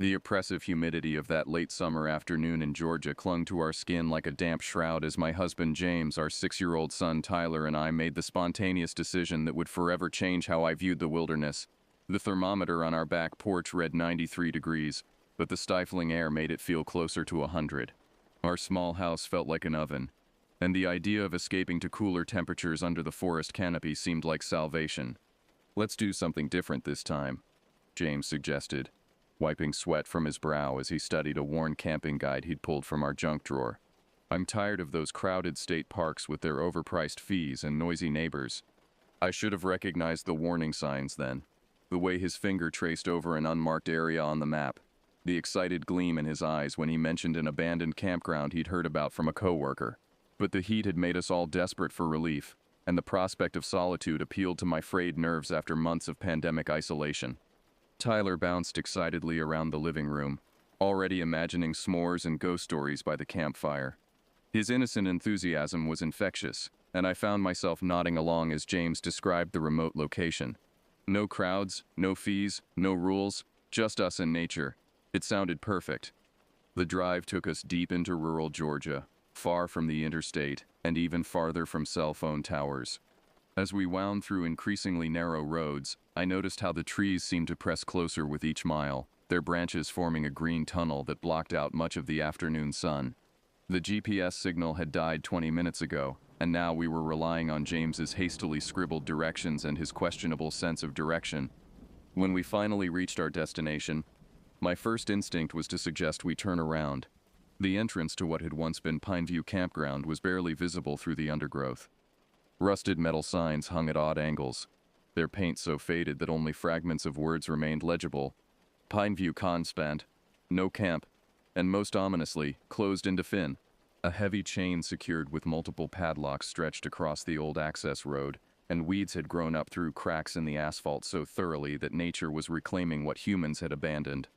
The oppressive humidity of that late summer afternoon in Georgia clung to our skin like a damp shroud as my husband James, our 6-year-old son Tyler, and I made the spontaneous decision that would forever change how I viewed the wilderness. The thermometer on our back porch read 93 degrees, but the stifling air made it feel closer to 100. Our small house felt like an oven, and the idea of escaping to cooler temperatures under the forest canopy seemed like salvation. "Let's do something different this time," James suggested, wiping sweat from his brow as he studied a worn camping guide he'd pulled from our junk drawer. "I'm tired of those crowded state parks with their overpriced fees and noisy neighbors." I should have recognized the warning signs then. The way his finger traced over an unmarked area on the map, the excited gleam in his eyes when he mentioned an abandoned campground he'd heard about from a coworker. But the heat had made us all desperate for relief, and the prospect of solitude appealed to my frayed nerves after months of pandemic isolation. Tyler bounced excitedly around the living room, already imagining s'mores and ghost stories by the campfire. His innocent enthusiasm was infectious, and I found myself nodding along as James described the remote location. No crowds, no fees, no rules, just us and nature. It sounded perfect. The drive took us deep into rural Georgia, far from the interstate, and even farther from cell phone towers. As we wound through increasingly narrow roads, I noticed how the trees seemed to press closer with each mile, their branches forming a green tunnel that blocked out much of the afternoon sun. The GPS signal had died 20 minutes ago, and now we were relying on James's hastily scribbled directions and his questionable sense of direction. When we finally reached our destination, my first instinct was to suggest we turn around. The entrance to what had once been Pineview Campground was barely visible through the undergrowth. Rusted metal signs hung at odd angles, their paint so faded that only fragments of words remained legible. Pineview Conspant, no camp, and most ominously, closed into fin. A heavy chain secured with multiple padlocks stretched across the old access road, and weeds had grown up through cracks in the asphalt so thoroughly that nature was reclaiming what humans had abandoned.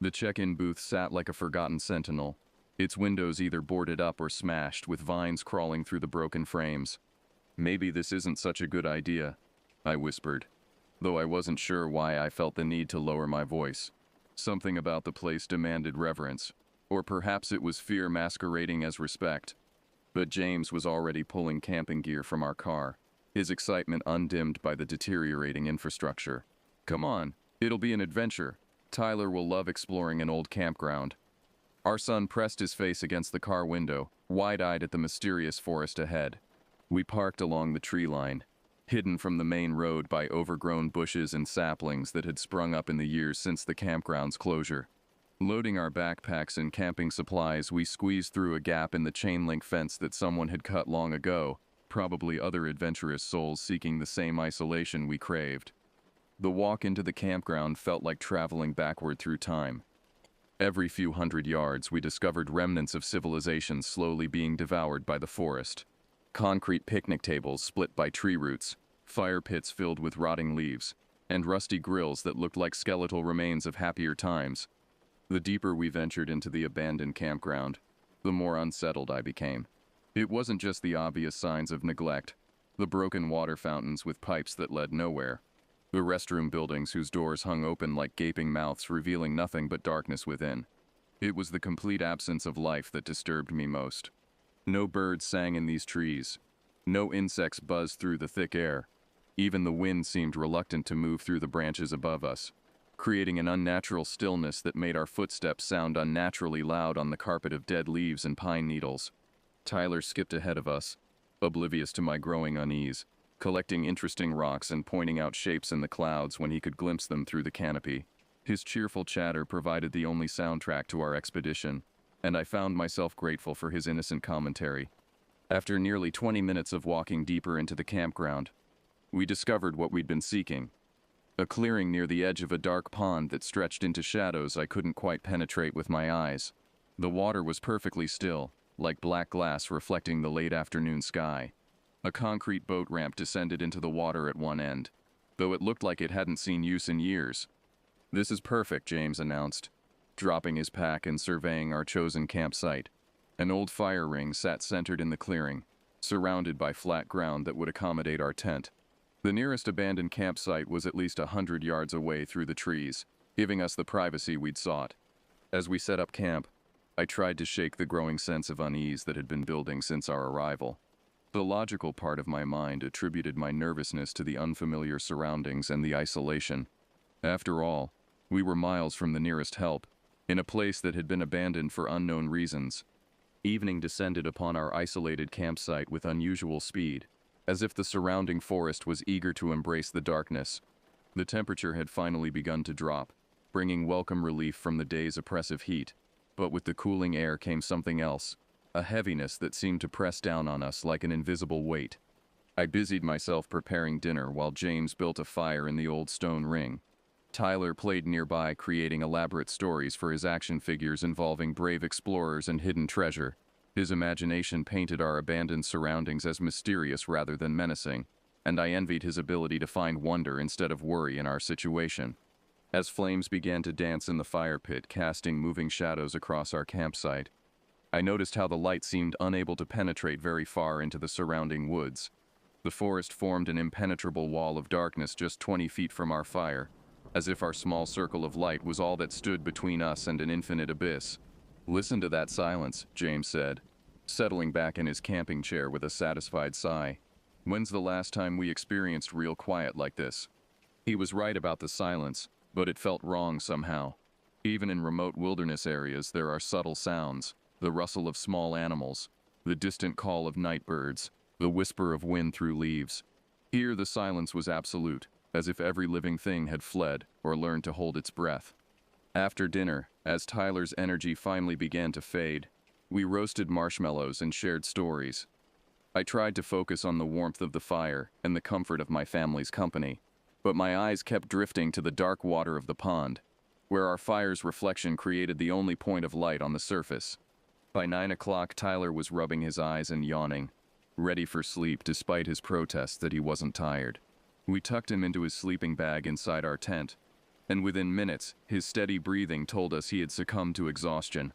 The check-in booth sat like a forgotten sentinel, its windows either boarded up or smashed, with vines crawling through the broken frames. "Maybe this isn't such a good idea," I whispered, though I wasn't sure why I felt the need to lower my voice. Something about the place demanded reverence, or perhaps it was fear masquerading as respect. But James was already pulling camping gear from our car, his excitement undimmed by the deteriorating infrastructure. "Come on, it'll be an adventure. Tyler will love exploring an old campground." Our son pressed his face against the car window, wide-eyed at the mysterious forest ahead. We parked along the tree line, hidden from the main road by overgrown bushes and saplings that had sprung up in the years since the campground's closure. Loading our backpacks and camping supplies, we squeezed through a gap in the chain-link fence that someone had cut long ago, probably other adventurous souls seeking the same isolation we craved. The walk into the campground felt like traveling backward through time. Every few hundred yards, we discovered remnants of civilization slowly being devoured by the forest. Concrete picnic tables split by tree roots, fire pits filled with rotting leaves, and rusty grills that looked like skeletal remains of happier times. The deeper we ventured into the abandoned campground, the more unsettled I became. It wasn't just the obvious signs of neglect, the broken water fountains with pipes that led nowhere, the restroom buildings whose doors hung open like gaping mouths revealing nothing but darkness within. It was the complete absence of life that disturbed me most. No birds sang in these trees. No insects buzzed through the thick air. Even the wind seemed reluctant to move through the branches above us, creating an unnatural stillness that made our footsteps sound unnaturally loud on the carpet of dead leaves and pine needles. Tyler skipped ahead of us, oblivious to my growing unease, collecting interesting rocks and pointing out shapes in the clouds when he could glimpse them through the canopy. His cheerful chatter provided the only soundtrack to our expedition, and I found myself grateful for his innocent commentary. After nearly 20 minutes of walking deeper into the campground, we discovered what we'd been seeking. A clearing near the edge of a dark pond that stretched into shadows I couldn't quite penetrate with my eyes. The water was perfectly still, like black glass reflecting the late afternoon sky. A concrete boat ramp descended into the water at one end, though it looked like it hadn't seen use in years. "This is perfect," James announced, dropping his pack and surveying our chosen campsite. An old fire ring sat centered in the clearing, surrounded by flat ground that would accommodate our tent. The nearest abandoned campsite was at least 100 yards away through the trees, giving us the privacy we'd sought. As we set up camp, I tried to shake the growing sense of unease that had been building since our arrival. The logical part of my mind attributed my nervousness to the unfamiliar surroundings and the isolation. After all, we were miles from the nearest help, in a place that had been abandoned for unknown reasons. Evening descended upon our isolated campsite with unusual speed, as if the surrounding forest was eager to embrace the darkness. The temperature had finally begun to drop, bringing welcome relief from the day's oppressive heat. But with the cooling air came something else, a heaviness that seemed to press down on us like an invisible weight. I busied myself preparing dinner while James built a fire in the old stone ring. Tyler played nearby, creating elaborate stories for his action figures involving brave explorers and hidden treasure. His imagination painted our abandoned surroundings as mysterious rather than menacing, and I envied his ability to find wonder instead of worry in our situation. As flames began to dance in the fire pit, casting moving shadows across our campsite, I noticed how the light seemed unable to penetrate very far into the surrounding woods. The forest formed an impenetrable wall of darkness just 20 feet from our fire, as if our small circle of light was all that stood between us and an infinite abyss. "Listen to that silence," James said, settling back in his camping chair with a satisfied sigh. "When's the last time we experienced real quiet like this?" He was right about the silence, but it felt wrong somehow. Even in remote wilderness areas, there are subtle sounds: the rustle of small animals, the distant call of night birds, the whisper of wind through leaves. Here the silence was absolute, as if every living thing had fled or learned to hold its breath. After dinner, as Tyler's energy finally began to fade, we roasted marshmallows and shared stories. I tried to focus on the warmth of the fire and the comfort of my family's company, but my eyes kept drifting to the dark water of the pond, where our fire's reflection created the only point of light on the surface. By 9 o'clock, Tyler was rubbing his eyes and yawning, ready for sleep despite his protests that he wasn't tired. We tucked him into his sleeping bag inside our tent, and within minutes, his steady breathing told us he had succumbed to exhaustion.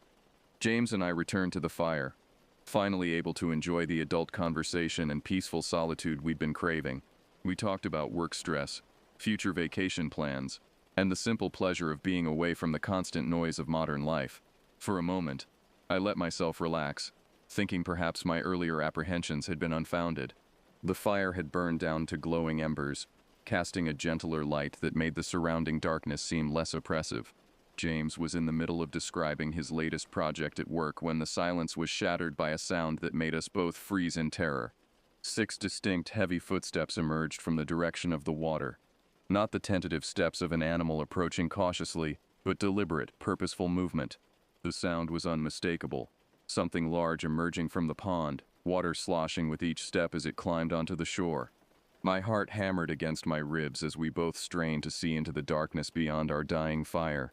James and I returned to the fire, finally able to enjoy the adult conversation and peaceful solitude we'd been craving. We talked about work stress, future vacation plans, and the simple pleasure of being away from the constant noise of modern life. For a moment, I let myself relax, thinking perhaps my earlier apprehensions had been unfounded. The fire had burned down to glowing embers, casting a gentler light that made the surrounding darkness seem less oppressive. James was in the middle of describing his latest project at work when the silence was shattered by a sound that made us both freeze in terror. 6 distinct, heavy footsteps emerged from the direction of the water. Not the tentative steps of an animal approaching cautiously, but deliberate, purposeful movement. The sound was unmistakable. Something large emerging from the pond, water sloshing with each step as it climbed onto the shore. My heart hammered against my ribs as we both strained to see into the darkness beyond our dying fire.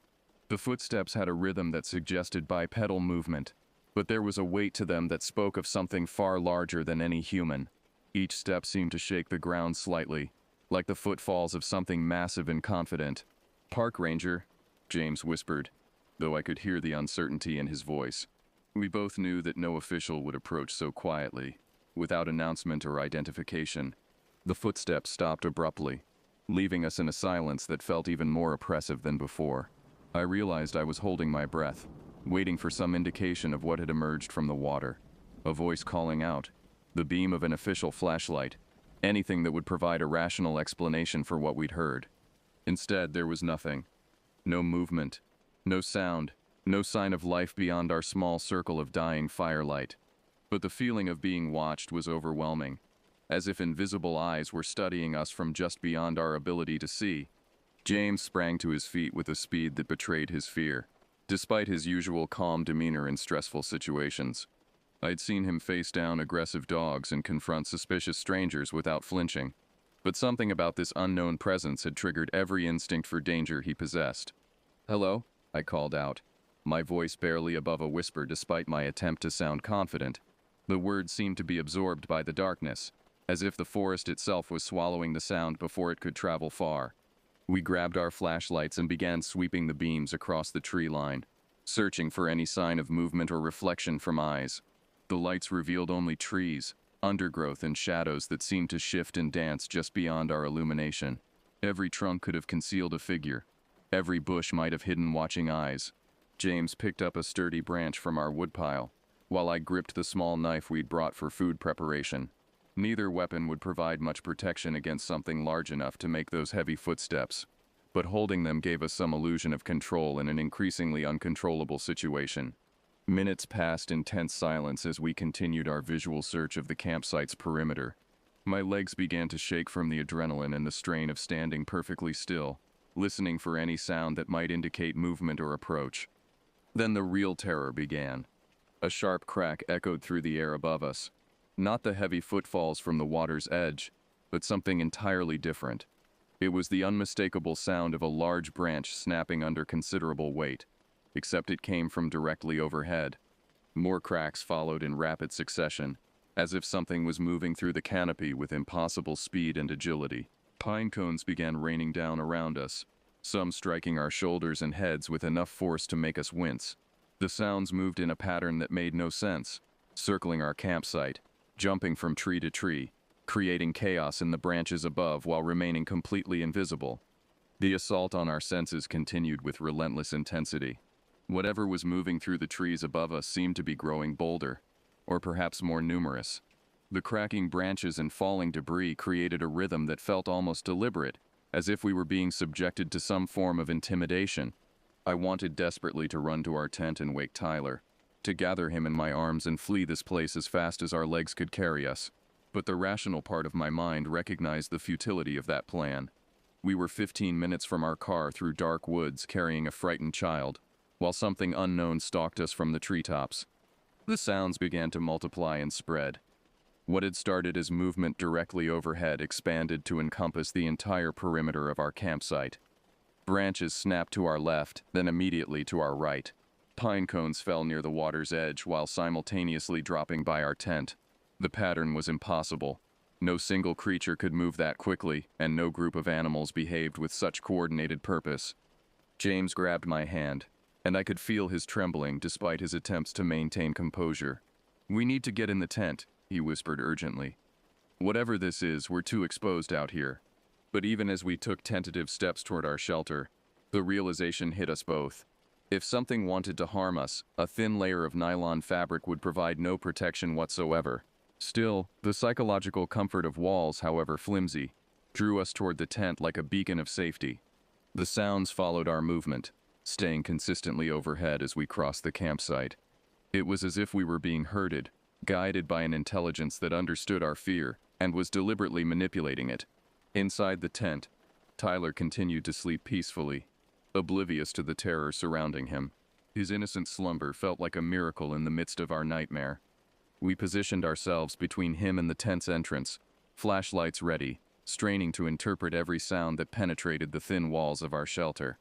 The footsteps had a rhythm that suggested bipedal movement, but there was a weight to them that spoke of something far larger than any human. Each step seemed to shake the ground slightly, like the footfalls of something massive and confident. "Park ranger," James whispered, though I could hear the uncertainty in his voice. We both knew that no official would approach so quietly, without announcement or identification. The footsteps stopped abruptly, leaving us in a silence that felt even more oppressive than before. I realized I was holding my breath, waiting for some indication of what had emerged from the water. A voice calling out, the beam of an official flashlight, anything that would provide a rational explanation for what we'd heard. Instead, there was nothing. No movement, no sound, no sign of life beyond our small circle of dying firelight. But the feeling of being watched was overwhelming, as if invisible eyes were studying us from just beyond our ability to see. James sprang to his feet with a speed that betrayed his fear, despite his usual calm demeanor in stressful situations. I'd seen him face down aggressive dogs and confront suspicious strangers without flinching, but something about this unknown presence had triggered every instinct for danger he possessed. "Hello?" I called out, my voice barely above a whisper despite my attempt to sound confident. The words seemed to be absorbed by the darkness, as if the forest itself was swallowing the sound before it could travel far. We grabbed our flashlights and began sweeping the beams across the tree line, searching for any sign of movement or reflection from eyes. The lights revealed only trees, undergrowth, and shadows that seemed to shift and dance just beyond our illumination. Every trunk could have concealed a figure. Every bush might have hidden watching eyes. James picked up a sturdy branch from our woodpile, while I gripped the small knife we'd brought for food preparation. Neither weapon would provide much protection against something large enough to make those heavy footsteps, but holding them gave us some illusion of control in an increasingly uncontrollable situation. Minutes passed in tense silence as we continued our visual search of the campsite's perimeter. My legs began to shake from the adrenaline and the strain of standing perfectly still, listening for any sound that might indicate movement or approach. Then the real terror began. A sharp crack echoed through the air above us. Not the heavy footfalls from the water's edge, but something entirely different. It was the unmistakable sound of a large branch snapping under considerable weight, except it came from directly overhead. More cracks followed in rapid succession, as if something was moving through the canopy with impossible speed and agility. Pine cones began raining down around us, some striking our shoulders and heads with enough force to make us wince. The sounds moved in a pattern that made no sense, circling our campsite, jumping from tree to tree, creating chaos in the branches above while remaining completely invisible. The assault on our senses continued with relentless intensity. Whatever was moving through the trees above us seemed to be growing bolder, or perhaps more numerous. The cracking branches and falling debris created a rhythm that felt almost deliberate, as if we were being subjected to some form of intimidation. I wanted desperately to run to our tent and wake Tyler, to gather him in my arms and flee this place as fast as our legs could carry us. But the rational part of my mind recognized the futility of that plan. We were 15 minutes from our car through dark woods carrying a frightened child, while something unknown stalked us from the treetops. The sounds began to multiply and spread. What had started as movement directly overhead expanded to encompass the entire perimeter of our campsite. Branches snapped to our left, then immediately to our right. Pine cones fell near the water's edge while simultaneously dropping by our tent. The pattern was impossible. No single creature could move that quickly, and no group of animals behaved with such coordinated purpose. James grabbed my hand, and I could feel his trembling despite his attempts to maintain composure. "We need to get in the tent," he whispered urgently. "Whatever this is, we're too exposed out here." But even as we took tentative steps toward our shelter, the realization hit us both. If something wanted to harm us, a thin layer of nylon fabric would provide no protection whatsoever. Still, the psychological comfort of walls, however flimsy, drew us toward the tent like a beacon of safety. The sounds followed our movement, staying consistently overhead as we crossed the campsite. It was as if we were being herded, guided by an intelligence that understood our fear and was deliberately manipulating it. Inside the tent, Tyler continued to sleep peacefully, oblivious to the terror surrounding him. His innocent slumber felt like a miracle in the midst of our nightmare. We positioned ourselves between him and the tent's entrance, flashlights ready, straining to interpret every sound that penetrated the thin walls of our shelter.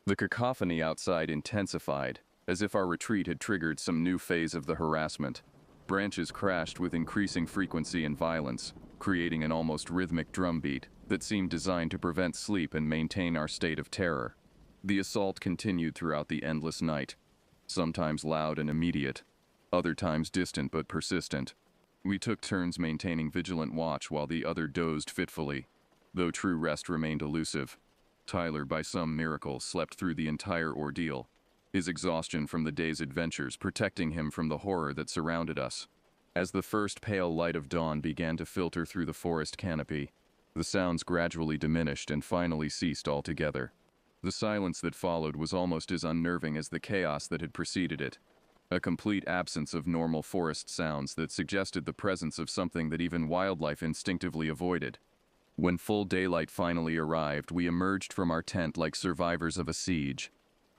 The cacophony outside intensified, as if our retreat had triggered some new phase of the harassment. Branches crashed with increasing frequency and violence, creating an almost rhythmic drumbeat that seemed designed to prevent sleep and maintain our state of terror. The assault continued throughout the endless night, sometimes loud and immediate, other times distant but persistent. We took turns maintaining vigilant watch while the other dozed fitfully, though true rest remained elusive. Tyler, by some miracle, slept through the entire ordeal, his exhaustion from the day's adventures protecting him from the horror that surrounded us. As the first pale light of dawn began to filter through the forest canopy, the sounds gradually diminished and finally ceased altogether. The silence that followed was almost as unnerving as the chaos that had preceded it, a complete absence of normal forest sounds that suggested the presence of something that even wildlife instinctively avoided. When full daylight finally arrived, we emerged from our tent like survivors of a siege,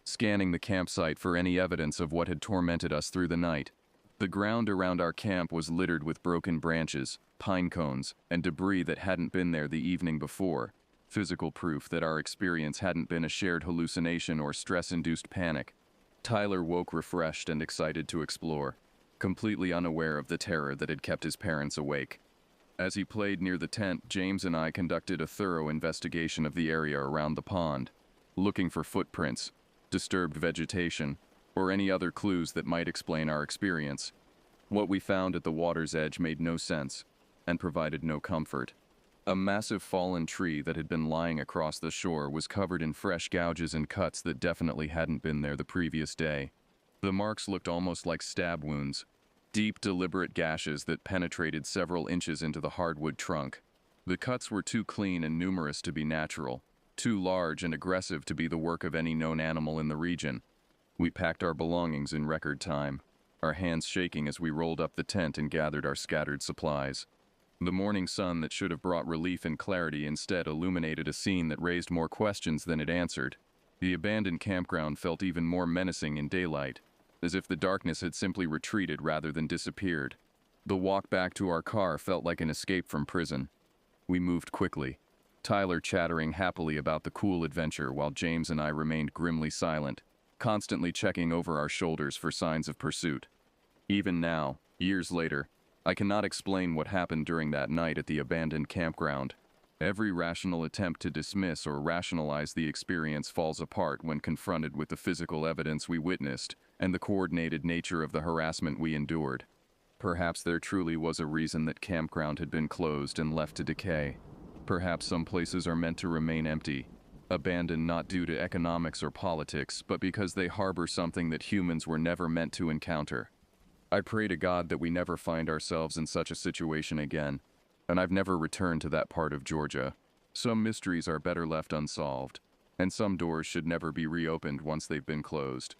scanning the campsite for any evidence of what had tormented us through the night. The ground around our camp was littered with broken branches, pine cones, and debris that hadn't been there the evening before, physical proof that our experience hadn't been a shared hallucination or stress-induced panic. Tyler woke refreshed and excited to explore, completely unaware of the terror that had kept his parents awake. As he played near the tent, James and I conducted a thorough investigation of the area around the pond, looking for footprints, disturbed vegetation, or any other clues that might explain our experience. What we found at the water's edge made no sense, and provided no comfort. A massive fallen tree that had been lying across the shore was covered in fresh gouges and cuts that definitely hadn't been there the previous day. The marks looked almost like stab wounds, deep, deliberate gashes that penetrated several inches into the hardwood trunk. The cuts were too clean and numerous to be natural, too large and aggressive to be the work of any known animal in the region. We packed our belongings in record time, our hands shaking as we rolled up the tent and gathered our scattered supplies. The morning sun that should have brought relief and clarity instead illuminated a scene that raised more questions than it answered. The abandoned campground felt even more menacing in daylight, as if the darkness had simply retreated rather than disappeared. The walk back to our car felt like an escape from prison. We moved quickly, Tyler chattering happily about the cool adventure while James and I remained grimly silent, constantly checking over our shoulders for signs of pursuit. Even now, years later, I cannot explain what happened during that night at the abandoned campground. Every rational attempt to dismiss or rationalize the experience falls apart when confronted with the physical evidence we witnessed and the coordinated nature of the harassment we endured. Perhaps there truly was a reason that campground had been closed and left to decay. Perhaps some places are meant to remain empty, abandoned not due to economics or politics, but because they harbor something that humans were never meant to encounter. I pray to God that we never find ourselves in such a situation again, and I've never returned to that part of Georgia. Some mysteries are better left unsolved, and some doors should never be reopened once they've been closed.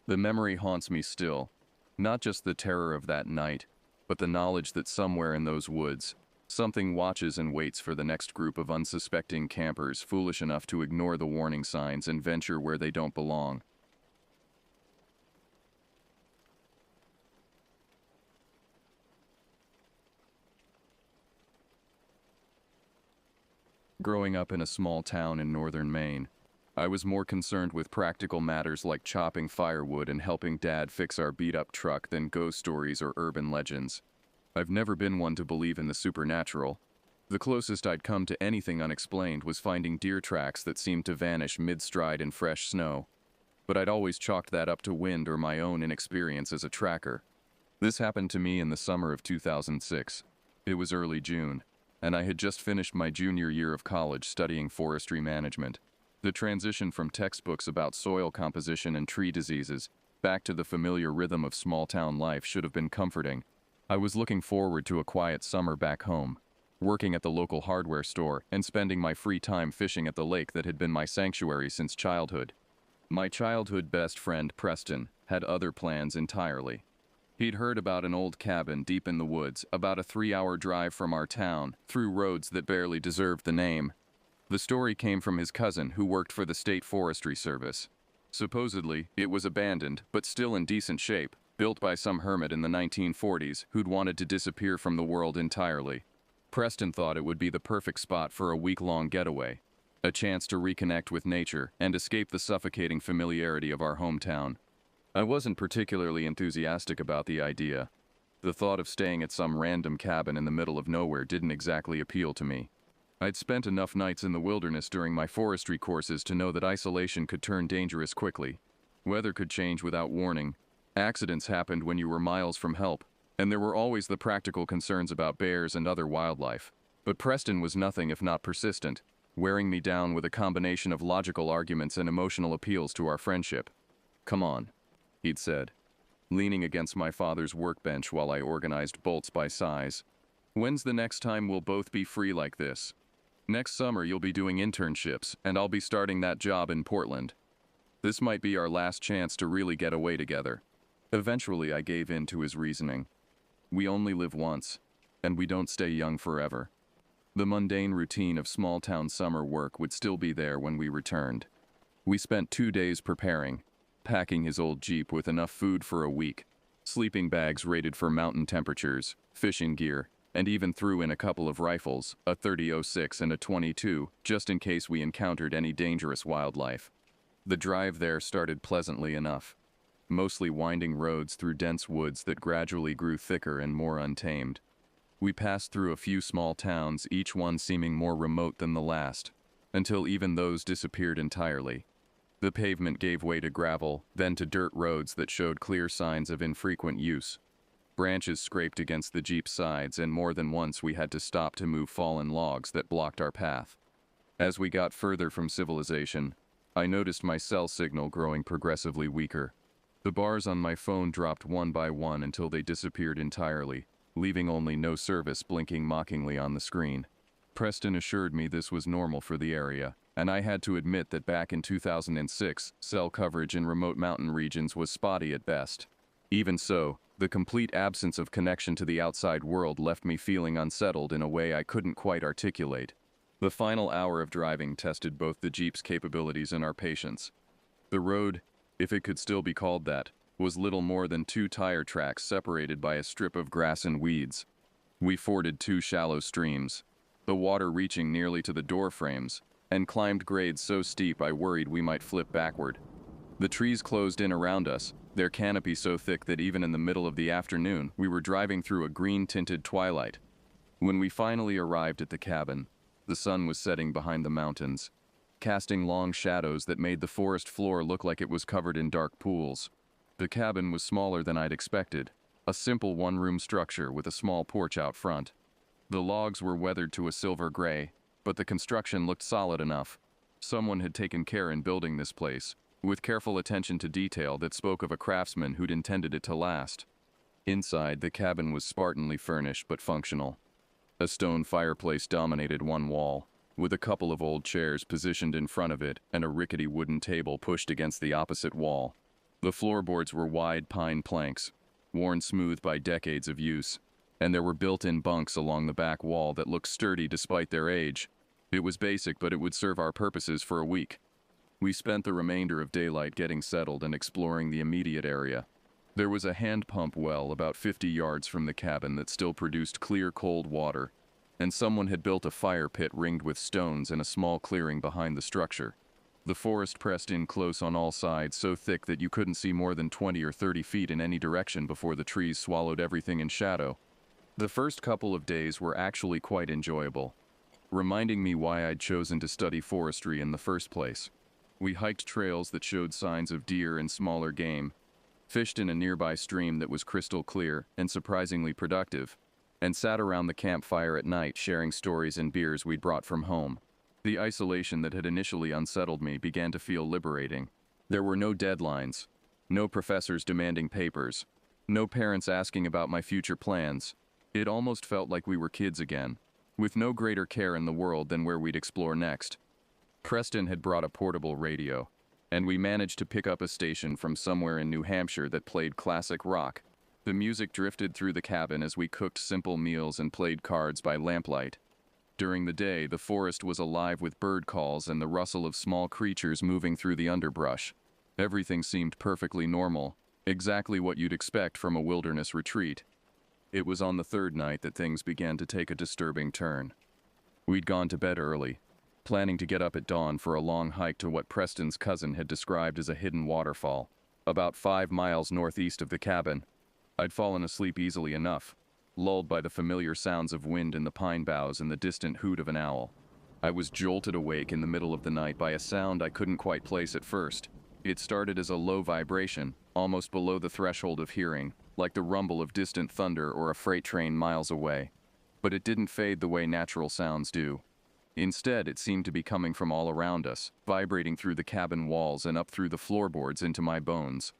The memory haunts me still, not just the terror of that night, but the knowledge that somewhere in those woods, something watches and waits for the next group of unsuspecting campers foolish enough to ignore the warning signs and venture where they don't belong. Growing up in a small town in northern Maine, I was more concerned with practical matters like chopping firewood and helping Dad fix our beat-up truck than ghost stories or urban legends. I've never been one to believe in the supernatural. The closest I'd come to anything unexplained was finding deer tracks that seemed to vanish mid-stride in fresh snow. But I'd always chalked that up to wind or my own inexperience as a tracker. This happened to me in the summer of 2006. It was early June, and I had just finished my junior year of college studying forestry management. The transition from textbooks about soil composition and tree diseases back to the familiar rhythm of small-town life should have been comforting. I was looking forward to a quiet summer back home, working at the local hardware store and spending my free time fishing at the lake that had been my sanctuary since childhood. My childhood best friend, Preston, had other plans entirely. He'd heard about an old cabin deep in the woods, about a 3-hour drive from our town, through roads that barely deserved the name. The story came from his cousin, who worked for the State Forestry Service. Supposedly, it was abandoned, but still in decent shape, built by some hermit in the 1940s who'd wanted to disappear from the world entirely. Preston thought it would be the perfect spot for a week-long getaway, a chance to reconnect with nature and escape the suffocating familiarity of our hometown. I wasn't particularly enthusiastic about the idea. The thought of staying at some random cabin in the middle of nowhere didn't exactly appeal to me. I'd spent enough nights in the wilderness during my forestry courses to know that isolation could turn dangerous quickly. Weather could change without warning. Accidents happened when you were miles from help, and there were always the practical concerns about bears and other wildlife. But Preston was nothing if not persistent, wearing me down with a combination of logical arguments and emotional appeals to our friendship. "Come on," he'd said, leaning against my father's workbench while I organized bolts by size. "When's the next time we'll both be free like this? Next summer you'll be doing internships, and I'll be starting that job in Portland. This might be our last chance to really get away together." Eventually I gave in to his reasoning. We only live once, and we don't stay young forever. The mundane routine of small-town summer work would still be there when we returned. We spent 2 days preparing, packing his old Jeep with enough food for a week, sleeping bags rated for mountain temperatures, fishing gear, and even threw in a couple of rifles, a 30-06 and a 22, just in case we encountered any dangerous wildlife. The drive there started pleasantly enough, mostly winding roads through dense woods that gradually grew thicker and more untamed. We passed through a few small towns, each one seeming more remote than the last, until even those disappeared entirely. The pavement gave way to gravel, then to dirt roads that showed clear signs of infrequent use. Branches scraped against the Jeep's sides, and more than once we had to stop to move fallen logs that blocked our path. As we got further from civilization, I noticed my cell signal growing progressively weaker. The bars on my phone dropped one by one until they disappeared entirely, leaving only no service blinking mockingly on the screen. Preston assured me this was normal for the area, and I had to admit that back in 2006, cell coverage in remote mountain regions was spotty at best. Even so, the complete absence of connection to the outside world left me feeling unsettled in a way I couldn't quite articulate. The final hour of driving tested both the Jeep's capabilities and our patience. The road, if it could still be called that, was little more than 2 tire tracks separated by a strip of grass and weeds. We forded 2 shallow streams, the water reaching nearly to the door frames, and climbed grades so steep I worried we might flip backward. The trees closed in around us, their canopy so thick that even in the middle of the afternoon we were driving through a green-tinted twilight. When we finally arrived at the cabin, the sun was setting behind the mountains, casting long shadows that made the forest floor look like it was covered in dark pools. The cabin was smaller than I'd expected, a simple one-room structure with a small porch out front. The logs were weathered to a silver gray, but the construction looked solid enough. Someone had taken care in building this place, with careful attention to detail that spoke of a craftsman who'd intended it to last. Inside, the cabin was spartanly furnished but functional. A stone fireplace dominated one wall, with a couple of old chairs positioned in front of it and a rickety wooden table pushed against the opposite wall. The floorboards were wide pine planks, worn smooth by decades of use, and there were built-in bunks along the back wall that looked sturdy despite their age. It was basic, but it would serve our purposes for a week. We spent the remainder of daylight getting settled and exploring the immediate area. There was a hand pump well about 50 yards from the cabin that still produced clear, cold water, and someone had built a fire pit ringed with stones in a small clearing behind the structure. The forest pressed in close on all sides, so thick that you couldn't see more than 20 or 30 feet in any direction before the trees swallowed everything in shadow. The first couple of days were actually quite enjoyable, reminding me why I'd chosen to study forestry in the first place. We hiked trails that showed signs of deer and smaller game, fished in a nearby stream that was crystal clear and surprisingly productive, and sat around the campfire at night sharing stories and beers we'd brought from home. The isolation that had initially unsettled me began to feel liberating. There were no deadlines, no professors demanding papers, no parents asking about my future plans. It almost felt like we were kids again, with no greater care in the world than where we'd explore next. Preston had brought a portable radio, and we managed to pick up a station from somewhere in New Hampshire that played classic rock. The music drifted through the cabin as we cooked simple meals and played cards by lamplight. During the day, the forest was alive with bird calls and the rustle of small creatures moving through the underbrush. Everything seemed perfectly normal, exactly what you'd expect from a wilderness retreat. It was on the 3rd night that things began to take a disturbing turn. We'd gone to bed early, planning to get up at dawn for a long hike to what Preston's cousin had described as a hidden waterfall, about 5 miles northeast of the cabin. I'd fallen asleep easily enough, lulled by the familiar sounds of wind in the pine boughs and the distant hoot of an owl. I was jolted awake in the middle of the night by a sound I couldn't quite place at first. It started as a low vibration, almost below the threshold of hearing, like the rumble of distant thunder or a freight train miles away. But it didn't fade the way natural sounds do. Instead, it seemed to be coming from all around us, vibrating through the cabin walls and up through the floorboards into my bones.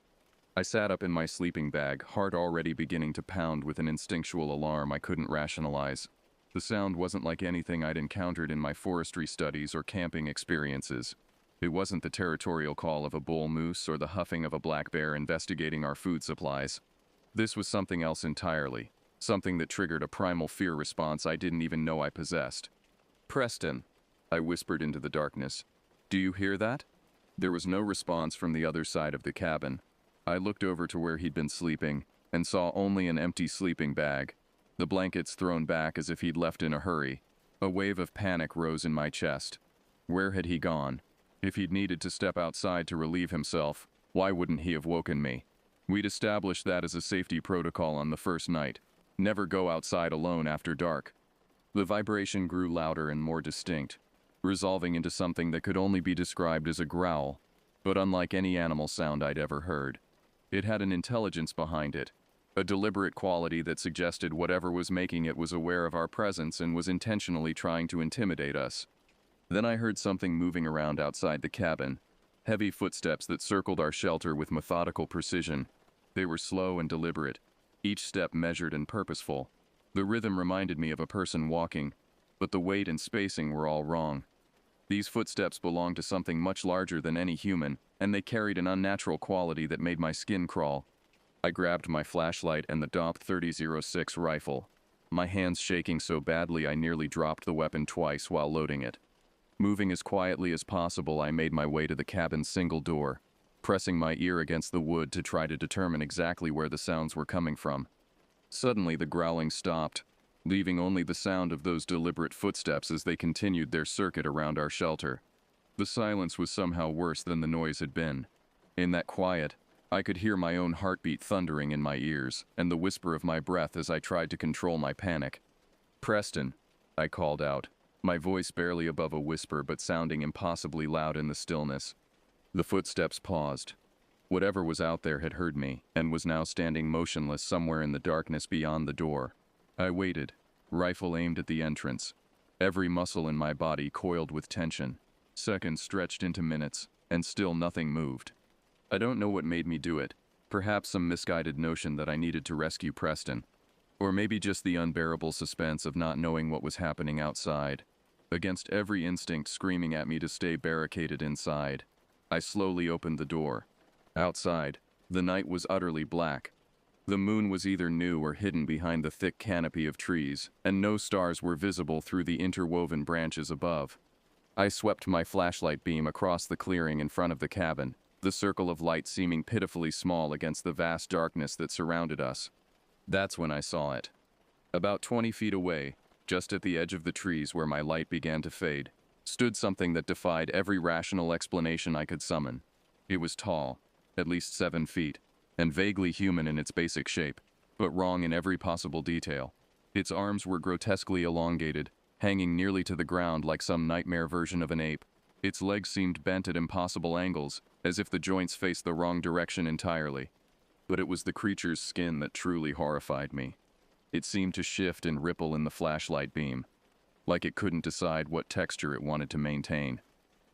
I sat up in my sleeping bag, heart already beginning to pound with an instinctual alarm I couldn't rationalize. The sound wasn't like anything I'd encountered in my forestry studies or camping experiences. It wasn't the territorial call of a bull moose or the huffing of a black bear investigating our food supplies. This was something else entirely, something that triggered a primal fear response I didn't even know I possessed. "Preston," I whispered into the darkness. "Do you hear that?" There was no response from the other side of the cabin. I looked over to where he'd been sleeping and saw only an empty sleeping bag, the blankets thrown back as if he'd left in a hurry. A wave of panic rose in my chest. Where had he gone? If he'd needed to step outside to relieve himself, why wouldn't he have woken me? We'd established that as a safety protocol on the first night. Never go outside alone after dark. The vibration grew louder and more distinct, resolving into something that could only be described as a growl, but unlike any animal sound I'd ever heard. It had an intelligence behind it, a deliberate quality that suggested whatever was making it was aware of our presence and was intentionally trying to intimidate us. Then I heard something moving around outside the cabin, heavy footsteps that circled our shelter with methodical precision. They were slow and deliberate, each step measured and purposeful. The rhythm reminded me of a person walking, but the weight and spacing were all wrong. These footsteps belonged to something much larger than any human, and they carried an unnatural quality that made my skin crawl. I grabbed my flashlight and the DOP 3006 rifle, my hands shaking so badly I nearly dropped the weapon twice while loading it. Moving as quietly as possible, I made my way to the cabin's single door, pressing my ear against the wood to try to determine exactly where the sounds were coming from. Suddenly the growling stopped, leaving only the sound of those deliberate footsteps as they continued their circuit around our shelter. The silence was somehow worse than the noise had been. In that quiet, I could hear my own heartbeat thundering in my ears, and the whisper of my breath as I tried to control my panic. "Preston," I called out, my voice barely above a whisper but sounding impossibly loud in the stillness. The footsteps paused. Whatever was out there had heard me, and was now standing motionless somewhere in the darkness beyond the door. I waited, rifle aimed at the entrance, every muscle in my body coiled with tension. Seconds stretched into minutes, and still nothing moved. I don't know what made me do it. Perhaps some misguided notion that I needed to rescue Preston. Or maybe just the unbearable suspense of not knowing what was happening outside. Against every instinct screaming at me to stay barricaded inside, I slowly opened the door. Outside, the night was utterly black. The moon was either new or hidden behind the thick canopy of trees, and no stars were visible through the interwoven branches above. I swept my flashlight beam across the clearing in front of the cabin, the circle of light seeming pitifully small against the vast darkness that surrounded us. That's when I saw it. About 20 feet away, just at the edge of the trees where my light began to fade, stood something that defied every rational explanation I could summon. It was tall, at least 7 feet, and vaguely human in its basic shape, but wrong in every possible detail. Its arms were grotesquely elongated, hanging nearly to the ground like some nightmare version of an ape. Its legs seemed bent at impossible angles, as if the joints faced the wrong direction entirely. But it was the creature's skin that truly horrified me. It seemed to shift and ripple in the flashlight beam, like it couldn't decide what texture it wanted to maintain.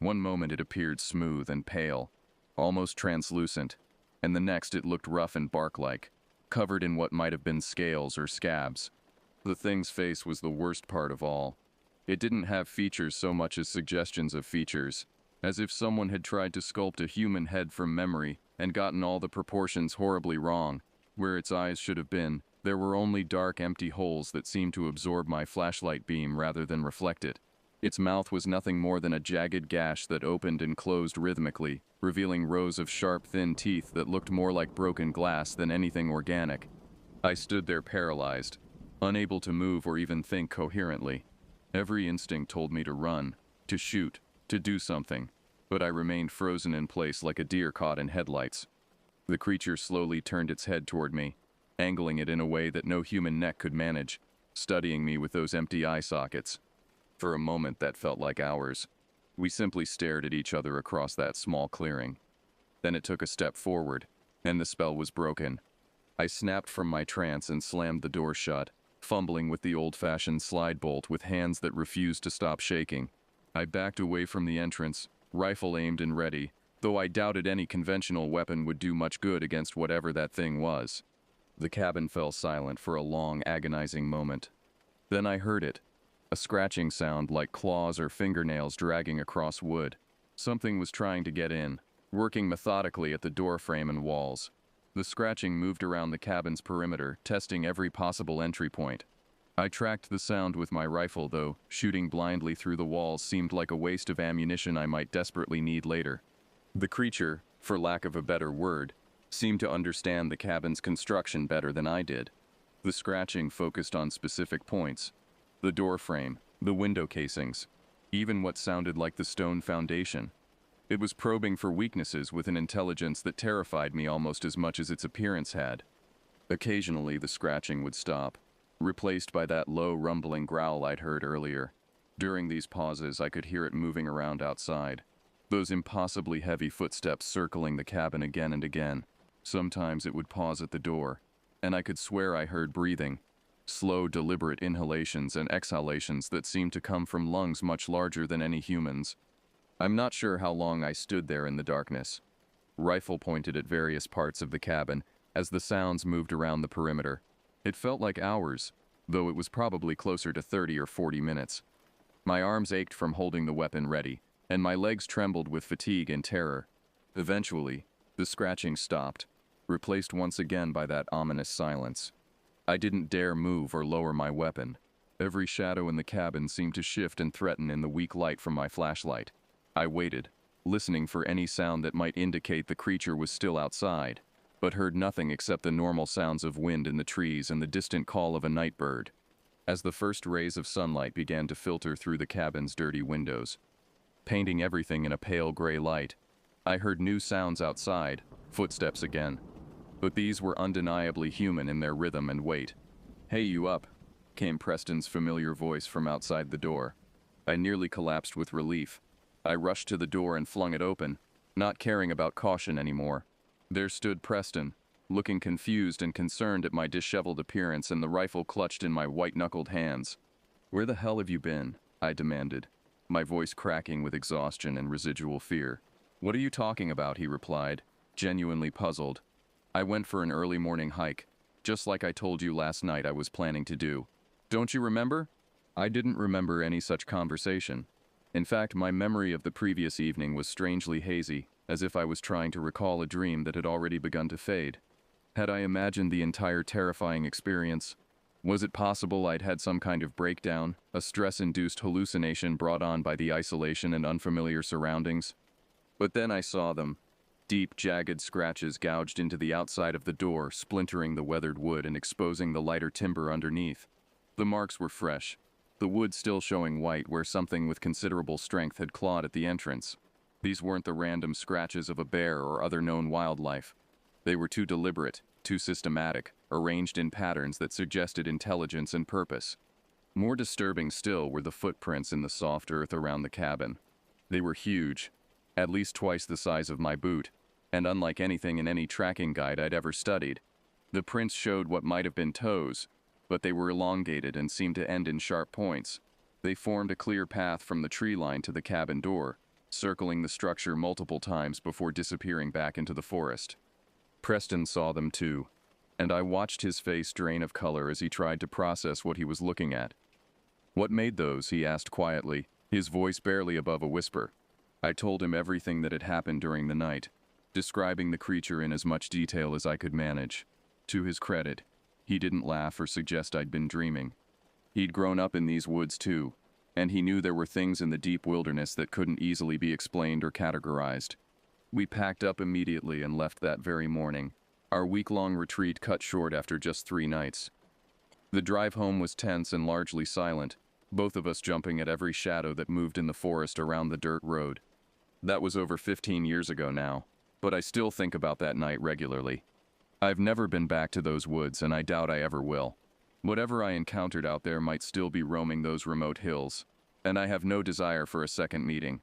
One moment it appeared smooth and pale, almost translucent, and the next it looked rough and bark-like, covered in what might have been scales or scabs. The thing's face was the worst part of all. It didn't have features so much as suggestions of features, as if someone had tried to sculpt a human head from memory and gotten all the proportions horribly wrong. Where its eyes should have been, there were only dark, empty holes that seemed to absorb my flashlight beam rather than reflect it. Its mouth was nothing more than a jagged gash that opened and closed rhythmically, revealing rows of sharp, thin teeth that looked more like broken glass than anything organic. I stood there paralyzed, unable to move or even think coherently. Every instinct told me to run, to shoot, to do something, but I remained frozen in place like a deer caught in headlights. The creature slowly turned its head toward me, angling it in a way that no human neck could manage, studying me with those empty eye sockets. For a moment that felt like hours. We simply stared at each other across that small clearing. Then it took a step forward, and the spell was broken. I snapped from my trance and slammed the door shut, fumbling with the old-fashioned slide bolt with hands that refused to stop shaking. I backed away from the entrance, rifle aimed and ready, though I doubted any conventional weapon would do much good against whatever that thing was. The cabin fell silent for a long, agonizing moment. Then I heard it, a scratching sound like claws or fingernails dragging across wood. Something was trying to get in, working methodically at the door frame and walls. The scratching moved around the cabin's perimeter, testing every possible entry point. I tracked the sound with my rifle, though shooting blindly through the walls seemed like a waste of ammunition I might desperately need later. The creature, for lack of a better word, seemed to understand the cabin's construction better than I did. The scratching focused on specific points: the door frame, the window casings, even what sounded like the stone foundation. It was probing for weaknesses with an intelligence that terrified me almost as much as its appearance had. Occasionally the scratching would stop, replaced by that low rumbling growl I'd heard earlier. During these pauses I could hear it moving around outside, those impossibly heavy footsteps circling the cabin again and again. Sometimes it would pause at the door, and I could swear I heard breathing. Slow, deliberate inhalations and exhalations that seemed to come from lungs much larger than any human's. I'm not sure how long I stood there in the darkness, rifle pointed at various parts of the cabin as the sounds moved around the perimeter. It felt like hours, though it was probably closer to 30 or 40 minutes. My arms ached from holding the weapon ready, and my legs trembled with fatigue and terror. Eventually, the scratching stopped, replaced once again by that ominous silence. I didn't dare move or lower my weapon. Every shadow in the cabin seemed to shift and threaten in the weak light from my flashlight. I waited, listening for any sound that might indicate the creature was still outside, but heard nothing except the normal sounds of wind in the trees and the distant call of a night bird. As the first rays of sunlight began to filter through the cabin's dirty windows, painting everything in a pale gray light, I heard new sounds outside, footsteps again. But these were undeniably human in their rhythm and weight. "Hey, you up?" came Preston's familiar voice from outside the door. I nearly collapsed with relief. I rushed to the door and flung it open, not caring about caution anymore. There stood Preston, looking confused and concerned at my disheveled appearance and the rifle clutched in my white-knuckled hands. "Where the hell have you been?" I demanded, my voice cracking with exhaustion and residual fear. "What are you talking about?" he replied, genuinely puzzled. "I went for an early morning hike, just like I told you last night I was planning to do. Don't you remember?" I didn't remember any such conversation. In fact, my memory of the previous evening was strangely hazy, as if I was trying to recall a dream that had already begun to fade. Had I imagined the entire terrifying experience? Was it possible I'd had some kind of breakdown, a stress-induced hallucination brought on by the isolation and unfamiliar surroundings? But then I saw them. Deep, jagged scratches gouged into the outside of the door, splintering the weathered wood and exposing the lighter timber underneath. The marks were fresh, the wood still showing white where something with considerable strength had clawed at the entrance. These weren't the random scratches of a bear or other known wildlife. They were too deliberate, too systematic, arranged in patterns that suggested intelligence and purpose. More disturbing still were the footprints in the soft earth around the cabin. They were huge, at least twice the size of my boot, and unlike anything in any tracking guide I'd ever studied. The prints showed what might have been toes, but they were elongated and seemed to end in sharp points. They formed a clear path from the tree line to the cabin door, circling the structure multiple times before disappearing back into the forest. Preston saw them too, and I watched his face drain of color as he tried to process what he was looking at. "What made those?" he asked quietly, his voice barely above a whisper. I told him everything that had happened during the night, describing the creature in as much detail as I could manage. To his credit, he didn't laugh or suggest I'd been dreaming. He'd grown up in these woods too, and he knew there were things in the deep wilderness that couldn't easily be explained or categorized. We packed up immediately and left that very morning, our week-long retreat cut short after just 3 nights. The drive home was tense and largely silent, both of us jumping at every shadow that moved in the forest around the dirt road. That was over 15 years ago now, but I still think about that night regularly. I've never been back to those woods, and I doubt I ever will. Whatever I encountered out there might still be roaming those remote hills, and I have no desire for a second meeting.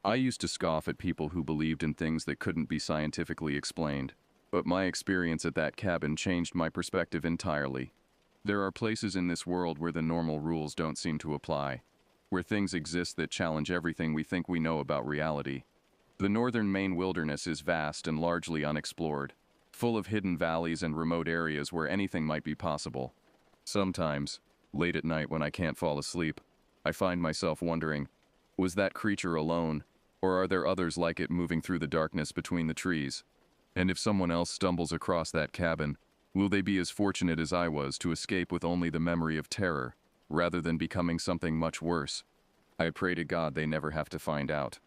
I used to scoff at people who believed in things that couldn't be scientifically explained, but my experience at that cabin changed my perspective entirely. There are places in this world where the normal rules don't seem to apply, where things exist that challenge everything we think we know about reality. The northern Maine wilderness is vast and largely unexplored, full of hidden valleys and remote areas where anything might be possible. Sometimes, late at night when I can't fall asleep, I find myself wondering, was that creature alone, or are there others like it moving through the darkness between the trees? And if someone else stumbles across that cabin, will they be as fortunate as I was to escape with only the memory of terror, rather than becoming something much worse? I pray to God they never have to find out.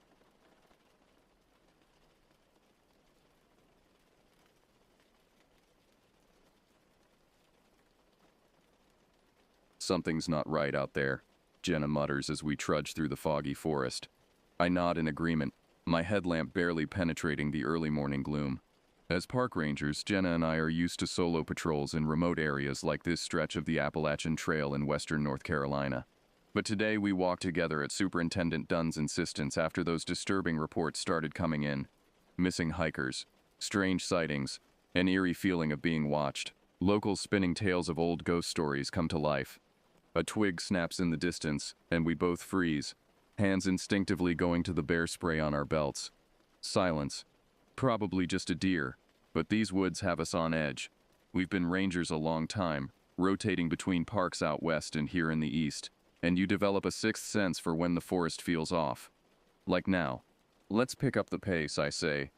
"Something's not right out there," Jenna mutters as we trudge through the foggy forest. I nod in agreement, my headlamp barely penetrating the early morning gloom. As park rangers, Jenna and I are used to solo patrols in remote areas like this stretch of the Appalachian Trail in western North Carolina. But today we walked together at Superintendent Dunn's insistence after those disturbing reports started coming in. Missing hikers, strange sightings, an eerie feeling of being watched. Local spinning tales of old ghost stories come to life. A twig snaps in the distance, and we both freeze, hands instinctively going to the bear spray on our belts. Silence. Probably just a deer, but these woods have us on edge. We've been rangers a long time, rotating between parks out west and here in the east, and you develop a sixth sense for when the forest feels off. Like now. Let's pick up the pace, I say.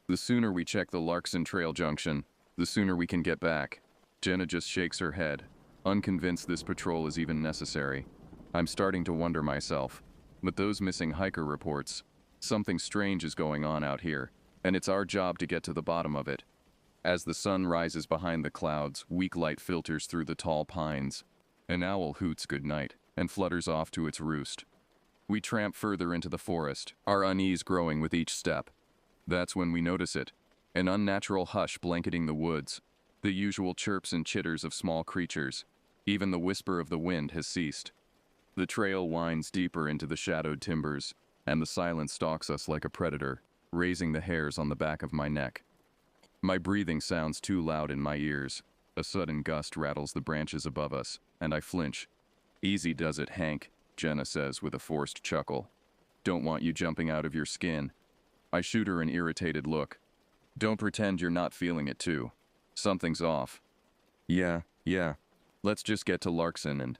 The sooner we check the Larkson Trail junction, the sooner we can get back. Jenna just shakes her head, unconvinced this patrol is even necessary. I'm starting to wonder myself. But those missing hiker reports, something strange is going on out here, and it's our job to get to the bottom of it. As the sun rises behind the clouds, weak light filters through the tall pines. An owl hoots goodnight and flutters off to its roost. We tramp further into the forest, our unease growing with each step. That's when we notice it, an unnatural hush blanketing the woods. The usual chirps and chitters of small creatures. Even the whisper of the wind has ceased. The trail winds deeper into the shadowed timbers, and the silence stalks us like a predator, raising the hairs on the back of my neck. My breathing sounds too loud in my ears. A sudden gust rattles the branches above us, and I flinch. "Easy does it, Hank," Jenna says with a forced chuckle. "Don't want you jumping out of your skin." I shoot her an irritated look. "Don't pretend you're not feeling it too. Something's off." Yeah. Let's just get to Larkson and..."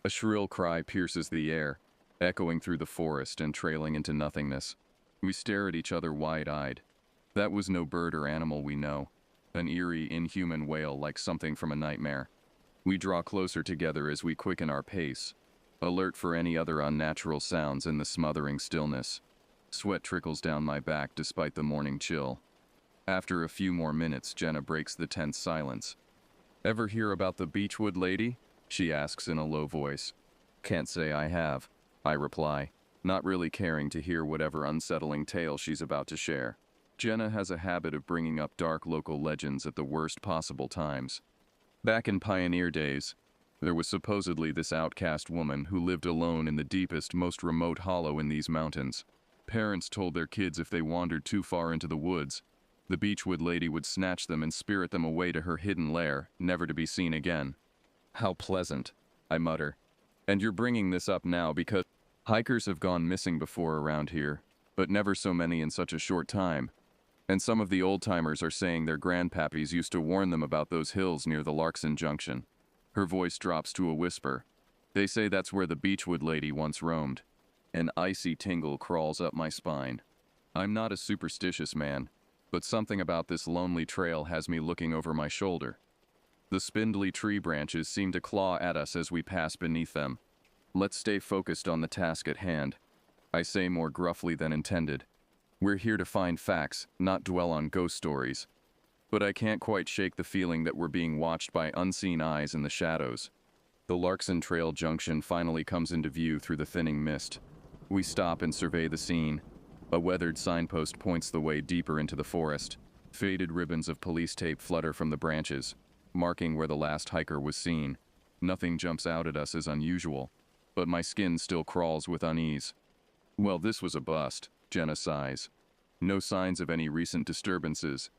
A shrill cry pierces the air, echoing through the forest and trailing into nothingness. We stare at each other wide-eyed. That was no bird or animal we know. An eerie, inhuman wail like something from a nightmare. We draw closer together as we quicken our pace, alert for any other unnatural sounds in the smothering stillness. Sweat trickles down my back despite the morning chill. After a few more minutes, Jenna breaks the tense silence. "Ever hear about the Beechwood lady?" she asks in a low voice. "Can't say I have," I reply, not really caring to hear whatever unsettling tale she's about to share. Jenna has a habit of bringing up dark local legends at the worst possible times. Back in pioneer days, there was supposedly this outcast woman who lived alone in the deepest, most remote hollow in these mountains. Parents told their kids if they wandered too far into the woods, the Beechwood lady would snatch them and spirit them away to her hidden lair, never to be seen again. "How pleasant," I mutter. "And you're bringing this up now because hikers have gone missing before around here, but never so many in such a short time. And some of the old-timers are saying their grandpappies used to warn them about those hills near the Larkson Junction." Her voice drops to a whisper. "They say that's where the Beechwood lady once roamed." An icy tingle crawls up my spine. I'm not a superstitious man, but something about this lonely trail has me looking over my shoulder. The spindly tree branches seem to claw at us as we pass beneath them. "Let's stay focused on the task at hand," I say more gruffly than intended. We're here to find facts, not dwell on ghost stories. But I can't quite shake the feeling that we're being watched by unseen eyes in the shadows. The Larkson Trail junction finally comes into view through the thinning mist. We stop and survey the scene. A weathered signpost points the way deeper into the forest. Faded ribbons of police tape flutter from the branches, marking where the last hiker was seen. Nothing jumps out at us as unusual, but my skin still crawls with unease. "Well, this was a bust," Jenna sighs. "No signs of any recent disturbances.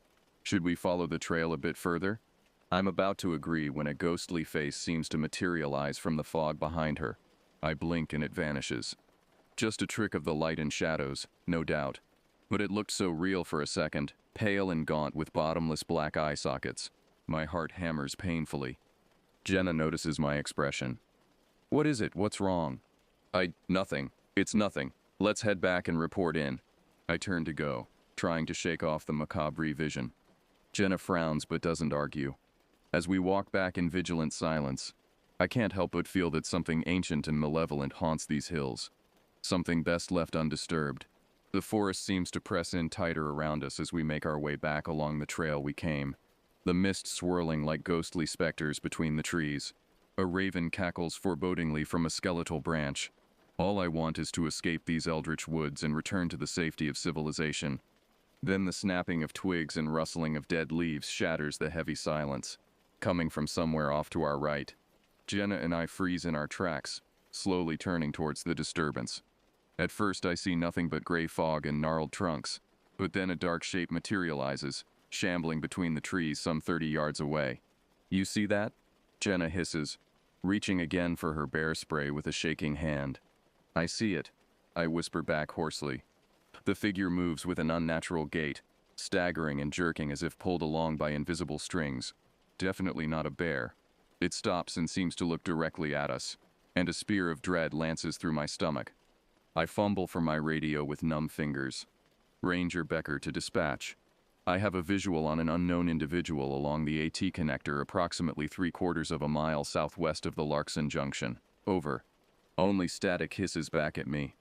Should we follow the trail a bit further?" I'm about to agree when a ghostly face seems to materialize from the fog behind her. I blink and it vanishes. Just a trick of the light and shadows, no doubt. But it looked so real for a second, pale and gaunt with bottomless black eye sockets. My heart hammers painfully. Jenna notices my expression. "What is it? What's wrong?" Nothing. It's nothing. Let's head back and report in." I turn to go, trying to shake off the macabre vision. Jenna frowns but doesn't argue. As we walk back in vigilant silence, I can't help but feel that something ancient and malevolent haunts these hills. Something best left undisturbed. The forest seems to press in tighter around us as we make our way back along the trail we came. The mist swirling like ghostly specters between the trees. A raven cackles forebodingly from a skeletal branch. All I want is to escape these eldritch woods and return to the safety of civilization. Then the snapping of twigs and rustling of dead leaves shatters the heavy silence, coming from somewhere off to our right. Jenna and I freeze in our tracks, slowly turning towards the disturbance. At first I see nothing but gray fog and gnarled trunks, but then a dark shape materializes, shambling between the trees some 30 yards away. You see that? Jenna hisses, reaching again for her bear spray with a shaking hand. I see it, I whisper back hoarsely. The figure moves with an unnatural gait, staggering and jerking as if pulled along by invisible strings. Definitely not a bear. It stops and seems to look directly at us, and a spear of dread lances through my stomach. I fumble for my radio with numb fingers. Ranger Becker to dispatch. I have a visual on an unknown individual along the AT connector approximately 3/4 of a mile southwest of the Larkson Junction. Over. Only static hisses back at me.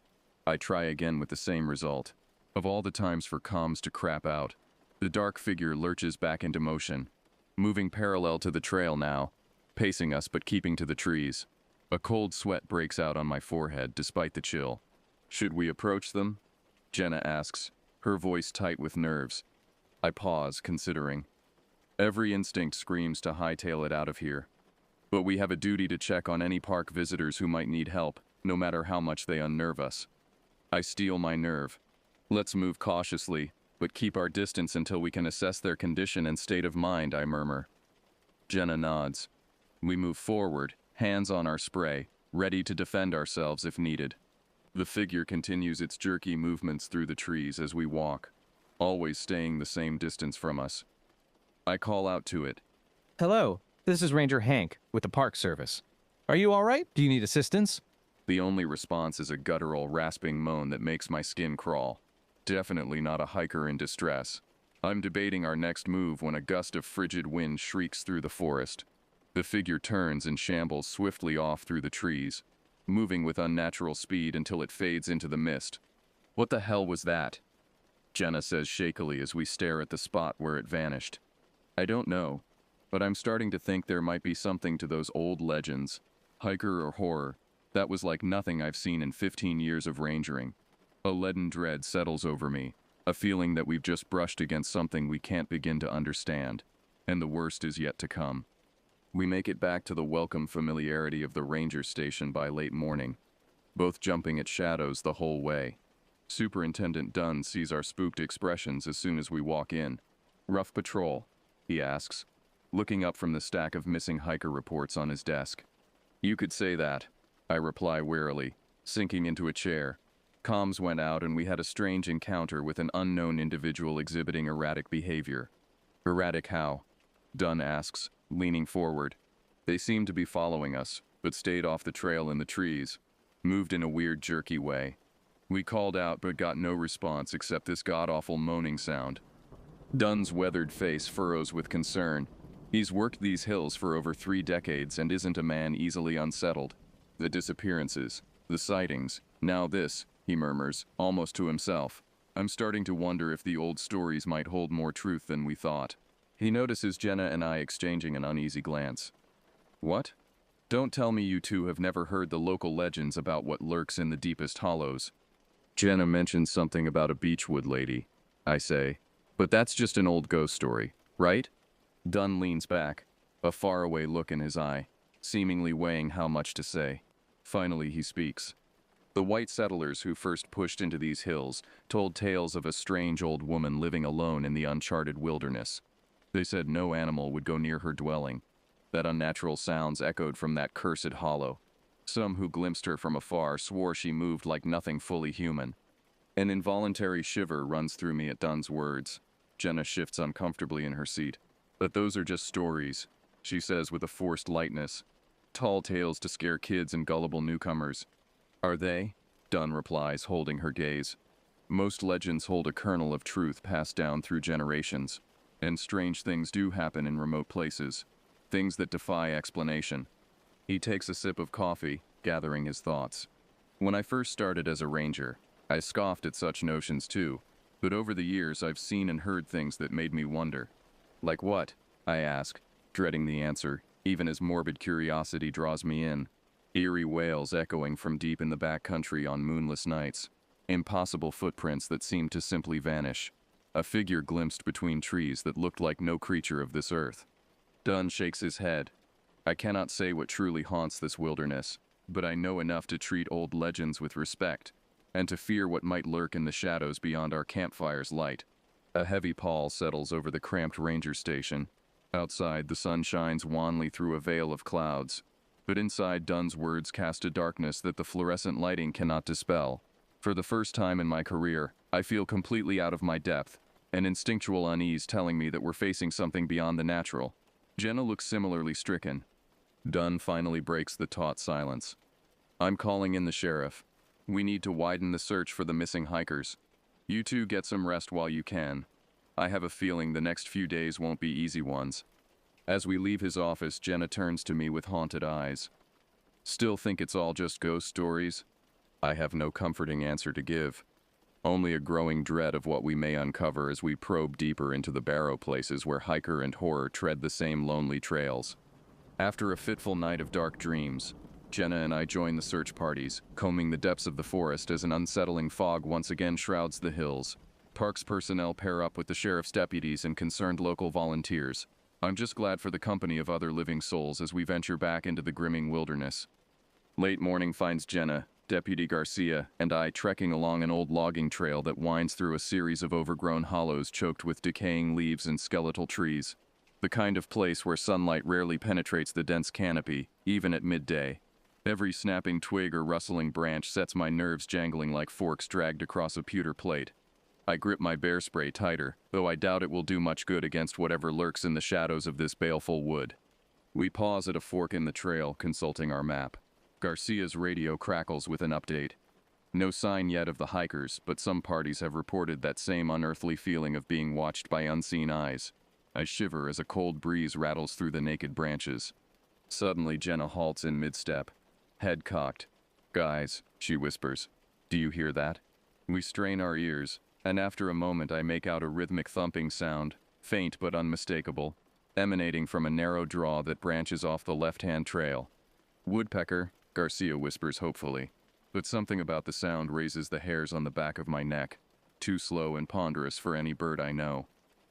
I try again with the same result. Of all the times for comms to crap out, the dark figure lurches back into motion, moving parallel to the trail now, pacing us but keeping to the trees. A cold sweat breaks out on my forehead despite the chill. Should we approach them? Jenna asks, her voice tight with nerves. I pause, considering. Every instinct screams to hightail it out of here. But we have a duty to check on any park visitors who might need help, no matter how much they unnerve us. I steel my nerve. Let's move cautiously, but keep our distance until we can assess their condition and state of mind, I murmur. Jenna nods. We move forward, hands on our spray, ready to defend ourselves if needed. The figure continues its jerky movements through the trees as we walk, always staying the same distance from us. I call out to it. Hello, this is Ranger Hank with the Park Service. Are you all right? Do you need assistance? The only response is a guttural, rasping moan that makes my skin crawl. Definitely not a hiker in distress. I'm debating our next move when a gust of frigid wind shrieks through the forest. The figure turns and shambles swiftly off through the trees, moving with unnatural speed until it fades into the mist. What the hell was that? Jenna says shakily as we stare at the spot where it vanished. I don't know, but I'm starting to think there might be something to those old legends, hiker or horror, that was like nothing I've seen in 15 years of rangering. A leaden dread settles over me, a feeling that we've just brushed against something we can't begin to understand, and the worst is yet to come. We make it back to the welcome familiarity of the ranger station by late morning, both jumping at shadows the whole way. Superintendent Dunn sees our spooked expressions as soon as we walk in. Rough patrol, he asks, looking up from the stack of missing hiker reports on his desk. You could say that, I reply wearily, sinking into a chair. Comms went out and we had a strange encounter with an unknown individual exhibiting erratic behavior. Erratic how? Dunn asks, leaning forward. They seemed to be following us, but stayed off the trail in the trees, moved in a weird jerky way. We called out but got no response except this god-awful moaning sound. Dunn's weathered face furrows with concern. He's worked these hills for over 3 decades and isn't a man easily unsettled. The disappearances, the sightings, now this, he murmurs, almost to himself. I'm starting to wonder if the old stories might hold more truth than we thought. He notices Jenna and I exchanging an uneasy glance. What? Don't tell me you two have never heard the local legends about what lurks in the deepest hollows. Jenna mentions something about a beechwood lady, I say. But that's just an old ghost story, right? Dunn leans back, a faraway look in his eye, seemingly weighing how much to say. Finally he speaks. The white settlers who first pushed into these hills told tales of a strange old woman living alone in the uncharted wilderness. They said no animal would go near her dwelling, that unnatural sounds echoed from that cursed hollow. Some who glimpsed her from afar swore she moved like nothing fully human. An involuntary shiver runs through me at Dunn's words. Jenna shifts uncomfortably in her seat. But those are just stories, she says with a forced lightness. Tall tales to scare kids and gullible newcomers. Are they? Dunn replies, holding her gaze. Most legends hold a kernel of truth passed down through generations. And strange things do happen in remote places. Things that defy explanation. He takes a sip of coffee, gathering his thoughts. When I first started as a ranger, I scoffed at such notions too. But over the years I've seen and heard things that made me wonder. Like what? I ask, dreading the answer, even as morbid curiosity draws me in. Eerie wails echoing from deep in the back country on moonless nights. Impossible footprints that seemed to simply vanish. A figure glimpsed between trees that looked like no creature of this earth. Dunn shakes his head. I cannot say what truly haunts this wilderness, but I know enough to treat old legends with respect, and to fear what might lurk in the shadows beyond our campfire's light. A heavy pall settles over the cramped ranger station. Outside, the sun shines wanly through a veil of clouds, but inside, Dunn's words cast a darkness that the fluorescent lighting cannot dispel. For the first time in my career, I feel completely out of my depth, an instinctual unease telling me that we're facing something beyond the natural. Jenna looks similarly stricken. Dunn finally breaks the taut silence. I'm calling in the sheriff. We need to widen the search for the missing hikers. You two get some rest while you can. I have a feeling the next few days won't be easy ones. As we leave his office, Jenna turns to me with haunted eyes. Still think it's all just ghost stories? I have no comforting answer to give. Only a growing dread of what we may uncover as we probe deeper into the barrow places where hiker and horror tread the same lonely trails. After a fitful night of dark dreams, Jenna and I join the search parties, combing the depths of the forest as an unsettling fog once again shrouds the hills. Parks personnel pair up with the sheriff's deputies and concerned local volunteers. I'm just glad for the company of other living souls as we venture back into the grimming wilderness. Late morning finds Jenna, Deputy Garcia, and I trekking along an old logging trail that winds through a series of overgrown hollows choked with decaying leaves and skeletal trees. The kind of place where sunlight rarely penetrates the dense canopy, even at midday. Every snapping twig or rustling branch sets my nerves jangling like forks dragged across a pewter plate. I grip my bear spray tighter, though I doubt it will do much good against whatever lurks in the shadows of this baleful wood. We pause at a fork in the trail, consulting our map. Garcia's radio crackles with an update. No sign yet of the hikers, but some parties have reported that same unearthly feeling of being watched by unseen eyes. I shiver as a cold breeze rattles through the naked branches. Suddenly, Jenna halts in mid-step, head cocked. "Guys," she whispers, "do you hear that?" We strain our ears, and after a moment I make out a rhythmic thumping sound, faint but unmistakable, emanating from a narrow draw that branches off the left-hand trail. "Woodpecker," Garcia whispers hopefully, but something about the sound raises the hairs on the back of my neck, too slow and ponderous for any bird I know.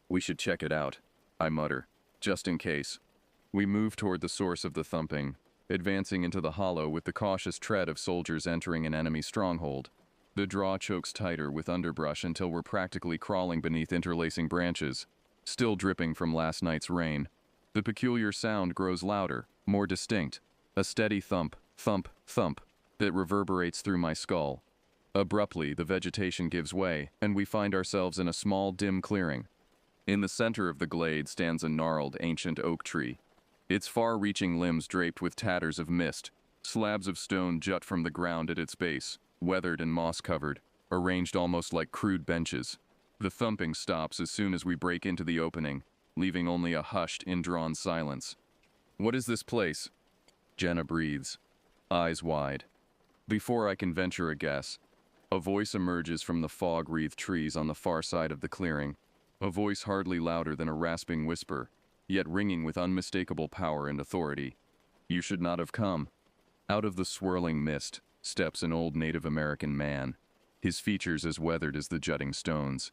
"We should check it out," I mutter, just in case. We move toward the source of the thumping, advancing into the hollow with the cautious tread of soldiers entering an enemy stronghold. The draw chokes tighter with underbrush until we're practically crawling beneath interlacing branches, still dripping from last night's rain. The peculiar sound grows louder, more distinct, a steady thump, thump, thump, that reverberates through my skull. Abruptly, the vegetation gives way, and we find ourselves in a small, dim clearing. In the center of the glade stands a gnarled, ancient oak tree, its far-reaching limbs draped with tatters of mist. Slabs of stone jut from the ground at its base, weathered and moss-covered, arranged almost like crude benches. The thumping stops as soon as we break into the opening, leaving only a hushed, indrawn silence. "What is this place?" Jenna breathes, eyes wide. Before I can venture a guess, a voice emerges from the fog-wreathed trees on the far side of the clearing, a voice hardly louder than a rasping whisper, yet ringing with unmistakable power and authority. "You should not have come." Out of the swirling mist steps an old Native American man, his features as weathered as the jutting stones.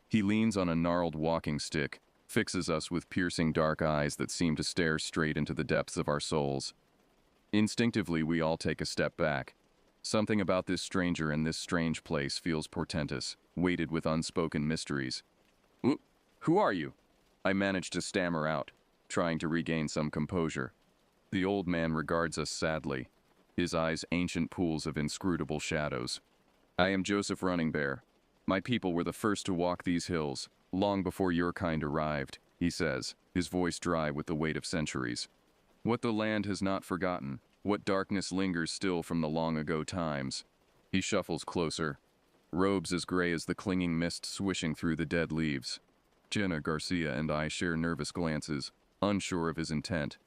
He leans on a gnarled walking stick, fixes us with piercing dark eyes that seem to stare straight into the depths of our souls. Instinctively, we all take a step back. Something about this stranger and this strange place feels portentous, weighted with unspoken mysteries. Who are you?" I manage to stammer out, trying to regain some composure. The old man regards us sadly, his eyes ancient pools of inscrutable shadows. "I am Joseph Running Bear. My people were the first to walk these hills, long before your kind arrived," he says, his voice dry with the weight of centuries. "What the land has not forgotten, what darkness lingers still from the long-ago times." He shuffles closer, robes as gray as the clinging mist swishing through the dead leaves. Jenna, Garcia, and I share nervous glances, unsure of his intent.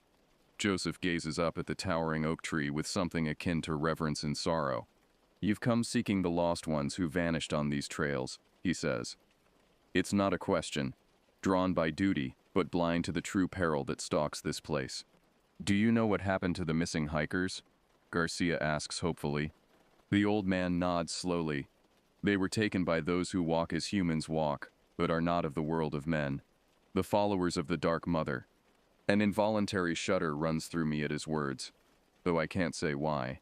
Joseph gazes up at the towering oak tree with something akin to reverence and sorrow. "You've come seeking the lost ones who vanished on these trails," he says. It's not a question, drawn by duty, but blind to the true peril that stalks this place. "Do you know what happened to the missing hikers?" Garcia asks hopefully. The old man nods slowly. "They were taken by those who walk as humans walk, but are not of the world of men. The followers of the Dark Mother." An involuntary shudder runs through me at his words, though I can't say why.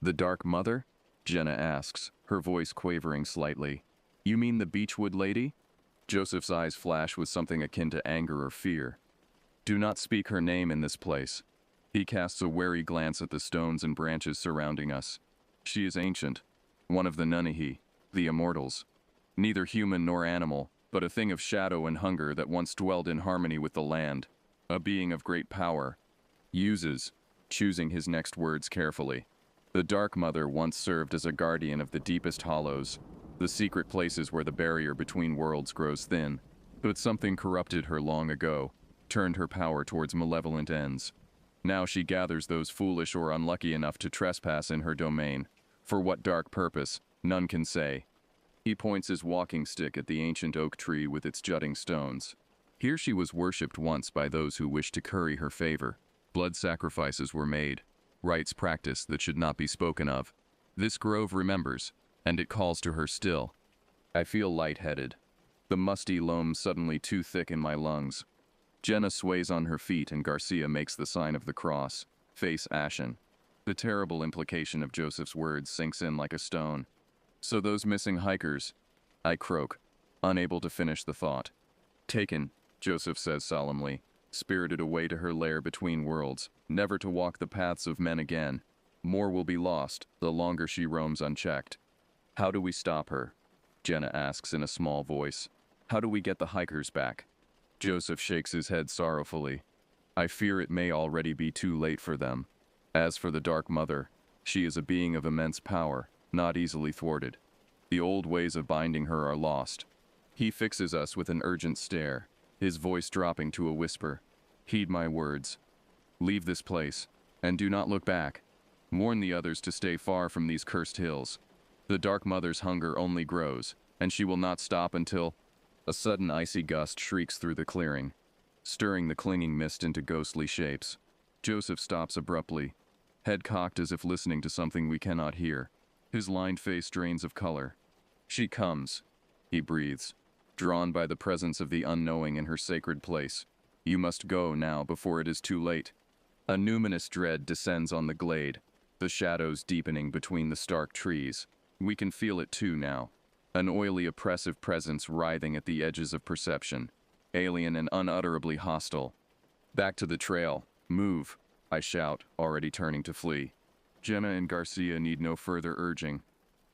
"The Dark Mother?" Jenna asks, her voice quavering slightly. "You mean the Beechwood lady?" Joseph's eyes flash with something akin to anger or fear. Do not speak her name in this place. He casts a wary glance at the stones and branches surrounding us. She is ancient, one of the Nunnehi, the immortals. Neither human nor animal, but a thing of shadow and hunger that once dwelled in harmony with the land. A being of great power. Uses, choosing his next words carefully. The Dark Mother once served as a guardian of the deepest hollows, the secret places where the barrier between worlds grows thin. But something corrupted her long ago, turned her power towards malevolent ends. Now she gathers those foolish or unlucky enough to trespass in her domain. For what dark purpose, none can say. He points his walking stick at the ancient oak tree with its jutting stones. Here she was worshipped once by those who wished to curry her favor. Blood sacrifices were made, rites practiced that should not be spoken of. This grove remembers, and it calls to her still. I feel lightheaded. The musty loam suddenly too thick in my lungs. Jenna sways on her feet and Garcia makes the sign of the cross, face ashen. The terrible implication of Joseph's words sinks in like a stone. So those missing hikers, I croak, unable to finish the thought. Taken, Joseph says solemnly, spirited away to her lair between worlds, never to walk the paths of men again. More will be lost, the longer she roams unchecked. How do we stop her? Jenna asks in a small voice. How do we get the hikers back? Joseph shakes his head sorrowfully. I fear it may already be too late for them. As for the Dark Mother, she is a being of immense power, not easily thwarted. The old ways of binding her are lost. He fixes us with an urgent stare, his voice dropping to a whisper. Heed my words. Leave this place, and do not look back. Warn the others to stay far from these cursed hills. The Dark Mother's hunger only grows, and she will not stop until... A sudden icy gust shrieks through the clearing, stirring the clinging mist into ghostly shapes. Joseph stops abruptly, head cocked as if listening to something we cannot hear. His lined face drains of color. She comes, he breathes, drawn by the presence of the unknowing in her sacred place. You must go now before it is too late. A numinous dread descends on the glade, the shadows deepening between the stark trees. We can feel it too now. An oily, oppressive presence writhing at the edges of perception, alien and unutterably hostile. Back to the trail. Move, I shout, already turning to flee. Jenna and Garcia need no further urging.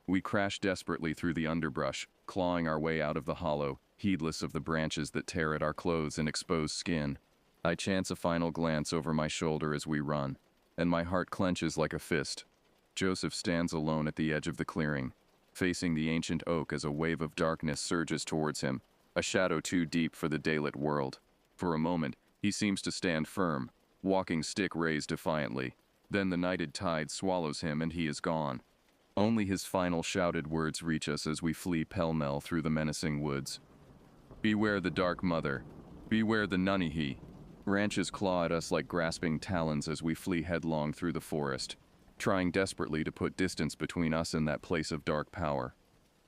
We crash desperately through the underbrush, clawing our way out of the hollow, heedless of the branches that tear at our clothes and expose skin. I chance a final glance over my shoulder as we run, and my heart clenches like a fist. Joseph stands alone at the edge of the clearing, facing the ancient oak as a wave of darkness surges towards him, a shadow too deep for the daylit world. For a moment, he seems to stand firm, walking stick raised defiantly. Then the nighted tide swallows him and he is gone. Only his final shouted words reach us as we flee pell-mell through the menacing woods. Beware the Dark Mother. Beware the Nunnehi. Branches claw at us like grasping talons as we flee headlong through the forest, trying desperately to put distance between us and that place of dark power.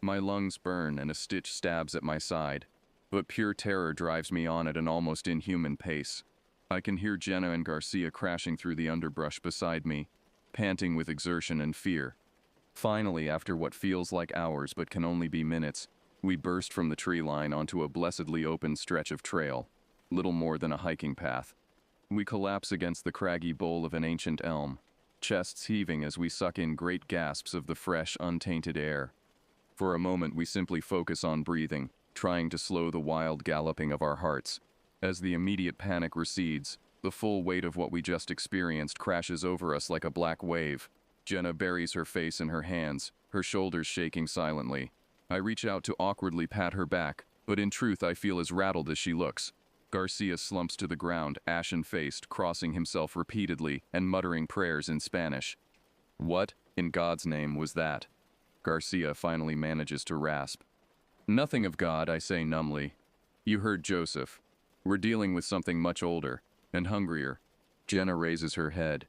My lungs burn and a stitch stabs at my side, but pure terror drives me on at an almost inhuman pace. I can hear Jenna and Garcia crashing through the underbrush beside me, panting with exertion and fear. Finally, after what feels like hours but can only be minutes, we burst from the tree line onto a blessedly open stretch of trail, little more than a hiking path. We collapse against the craggy bole of an ancient elm, chests heaving as we suck in great gasps of the fresh, untainted air. For a moment we simply focus on breathing, trying to slow the wild galloping of our hearts. As the immediate panic recedes, the full weight of what we just experienced crashes over us like a black wave. Jenna buries her face in her hands, her shoulders shaking silently. I reach out to awkwardly pat her back, but in truth I feel as rattled as she looks. Garcia slumps to the ground, ashen-faced, crossing himself repeatedly and muttering prayers in Spanish. What, in God's name, was that? Garcia finally manages to rasp. Nothing of God, I say numbly. You heard Joseph. We're dealing with something much older and hungrier. Jenna raises her head,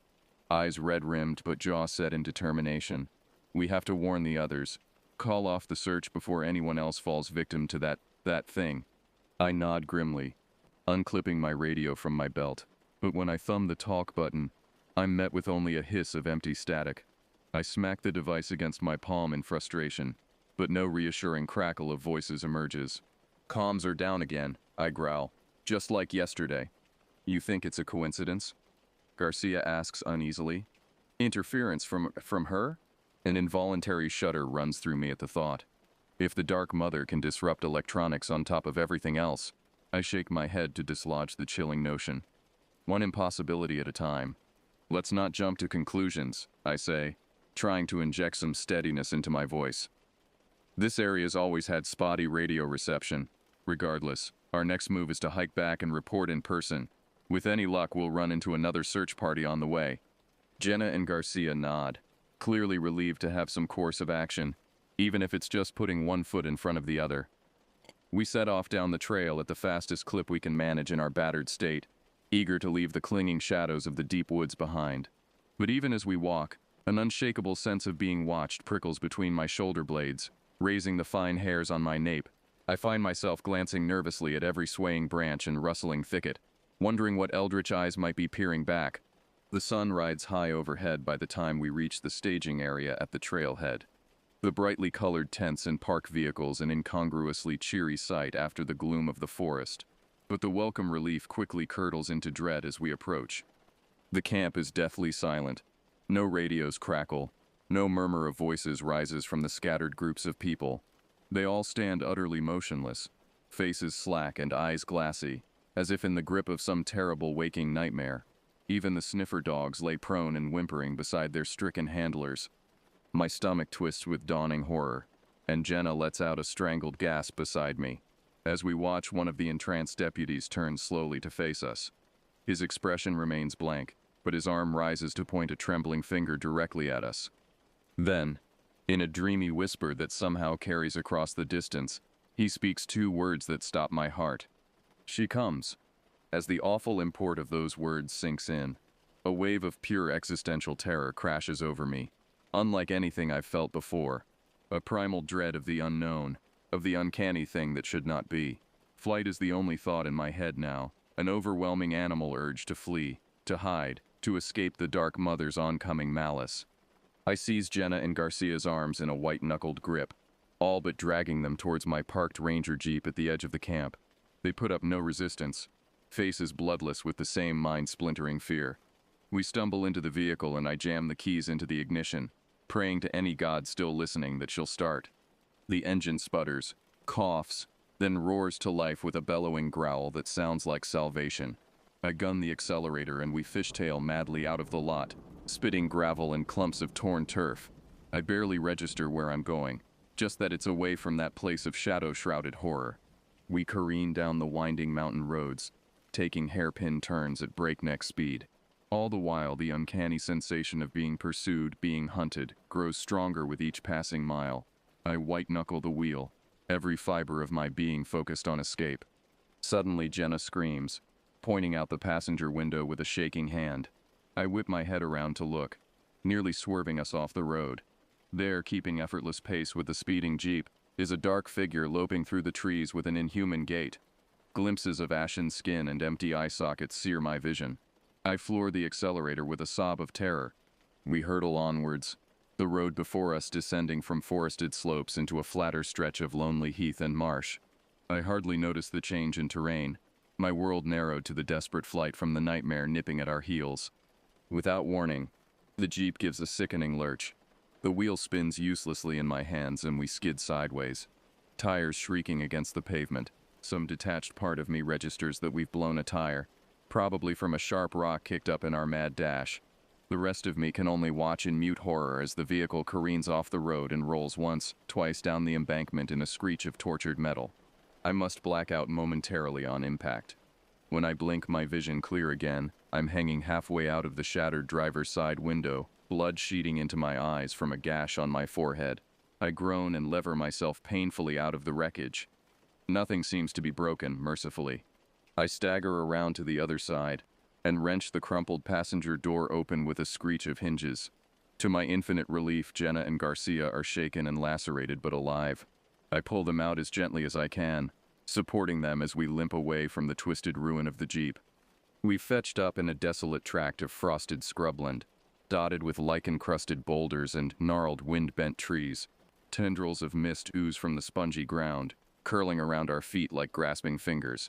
eyes red-rimmed but jaw set in determination. We have to warn the others. Call off the search before anyone else falls victim to that thing. I nod grimly, unclipping my radio from my belt. But when I thumb the talk button, I'm met with only a hiss of empty static. I smack the device against my palm in frustration, but no reassuring crackle of voices emerges. Comms are down again, I growl, just like yesterday. You think it's a coincidence? Garcia asks uneasily. Interference from her? An involuntary shudder runs through me at the thought. If the Dark Mother can disrupt electronics on top of everything else, I shake my head to dislodge the chilling notion. One impossibility at a time. Let's not jump to conclusions, I say, trying to inject some steadiness into my voice. This area's always had spotty radio reception. Regardless, our next move is to hike back and report in person. With any luck, we'll run into another search party on the way. Jenna and Garcia nod, clearly relieved to have some course of action, even if it's just putting one foot in front of the other. We set off down the trail at the fastest clip we can manage in our battered state, eager to leave the clinging shadows of the deep woods behind. But even as we walk, an unshakable sense of being watched prickles between my shoulder blades, raising the fine hairs on my nape. I find myself glancing nervously at every swaying branch and rustling thicket, wondering what eldritch eyes might be peering back. The sun rides high overhead by the time we reach the staging area at the trailhead. The brightly colored tents and park vehicles an incongruously cheery sight after the gloom of the forest, but the welcome relief quickly curdles into dread as we approach. The camp is deathly silent. No radios crackle. No murmur of voices rises from the scattered groups of people. They all stand utterly motionless, faces slack and eyes glassy, as if in the grip of some terrible waking nightmare. Even the sniffer dogs lay prone and whimpering beside their stricken handlers. My stomach twists with dawning horror, and Jenna lets out a strangled gasp beside me, as we watch one of the entranced deputies turn slowly to face us. His expression remains blank, but his arm rises to point a trembling finger directly at us. Then, in a dreamy whisper that somehow carries across the distance, he speaks two words that stop my heart. She comes. As the awful import of those words sinks in, a wave of pure existential terror crashes over me, unlike anything I've felt before. A primal dread of the unknown, of the uncanny thing that should not be. Flight is the only thought in my head now, an overwhelming animal urge to flee, to hide, to escape the Dark Mother's oncoming malice. I seize Jenna and Garcia's arms in a white-knuckled grip, all but dragging them towards my parked Ranger Jeep at the edge of the camp. They put up no resistance, faces bloodless with the same mind-splintering fear. We stumble into the vehicle and I jam the keys into the ignition, praying to any god still listening that she'll start. The engine sputters, coughs, then roars to life with a bellowing growl that sounds like salvation. I gun the accelerator and we fishtail madly out of the lot, spitting gravel and clumps of torn turf. I barely register where I'm going, just that it's away from that place of shadow-shrouded horror. We careen down the winding mountain roads, taking hairpin turns at breakneck speed. All the while, the uncanny sensation of being pursued, being hunted, grows stronger with each passing mile. I white-knuckle the wheel, every fiber of my being focused on escape. Suddenly, Jenna screams, pointing out the passenger window with a shaking hand. I whip my head around to look, nearly swerving us off the road. There, keeping effortless pace with the speeding Jeep, is a dark figure loping through the trees with an inhuman gait. Glimpses of ashen skin and empty eye sockets sear my vision. I floor the accelerator with a sob of terror. We hurtle onwards, the road before us descending from forested slopes into a flatter stretch of lonely heath and marsh. I hardly notice the change in terrain, my world narrowed to the desperate flight from the nightmare nipping at our heels. Without warning, the Jeep gives a sickening lurch. The wheel spins uselessly in my hands and we skid sideways, tires shrieking against the pavement. Some detached part of me registers that we've blown a tire, probably from a sharp rock kicked up in our mad dash. The rest of me can only watch in mute horror as the vehicle careens off the road and rolls once, twice down the embankment in a screech of tortured metal. I must black out momentarily on impact. When I blink my vision clear again, I'm hanging halfway out of the shattered driver's side window, blood sheeting into my eyes from a gash on my forehead. I groan and lever myself painfully out of the wreckage. Nothing seems to be broken, mercifully. I stagger around to the other side and wrench the crumpled passenger door open with a screech of hinges. To my infinite relief, Jenna and Garcia are shaken and lacerated but alive. I pull them out as gently as I can, supporting them as we limp away from the twisted ruin of the Jeep. We've fetched up in a desolate tract of frosted scrubland, dotted with lichen-crusted boulders and gnarled wind-bent trees. Tendrils of mist ooze from the spongy ground, curling around our feet like grasping fingers.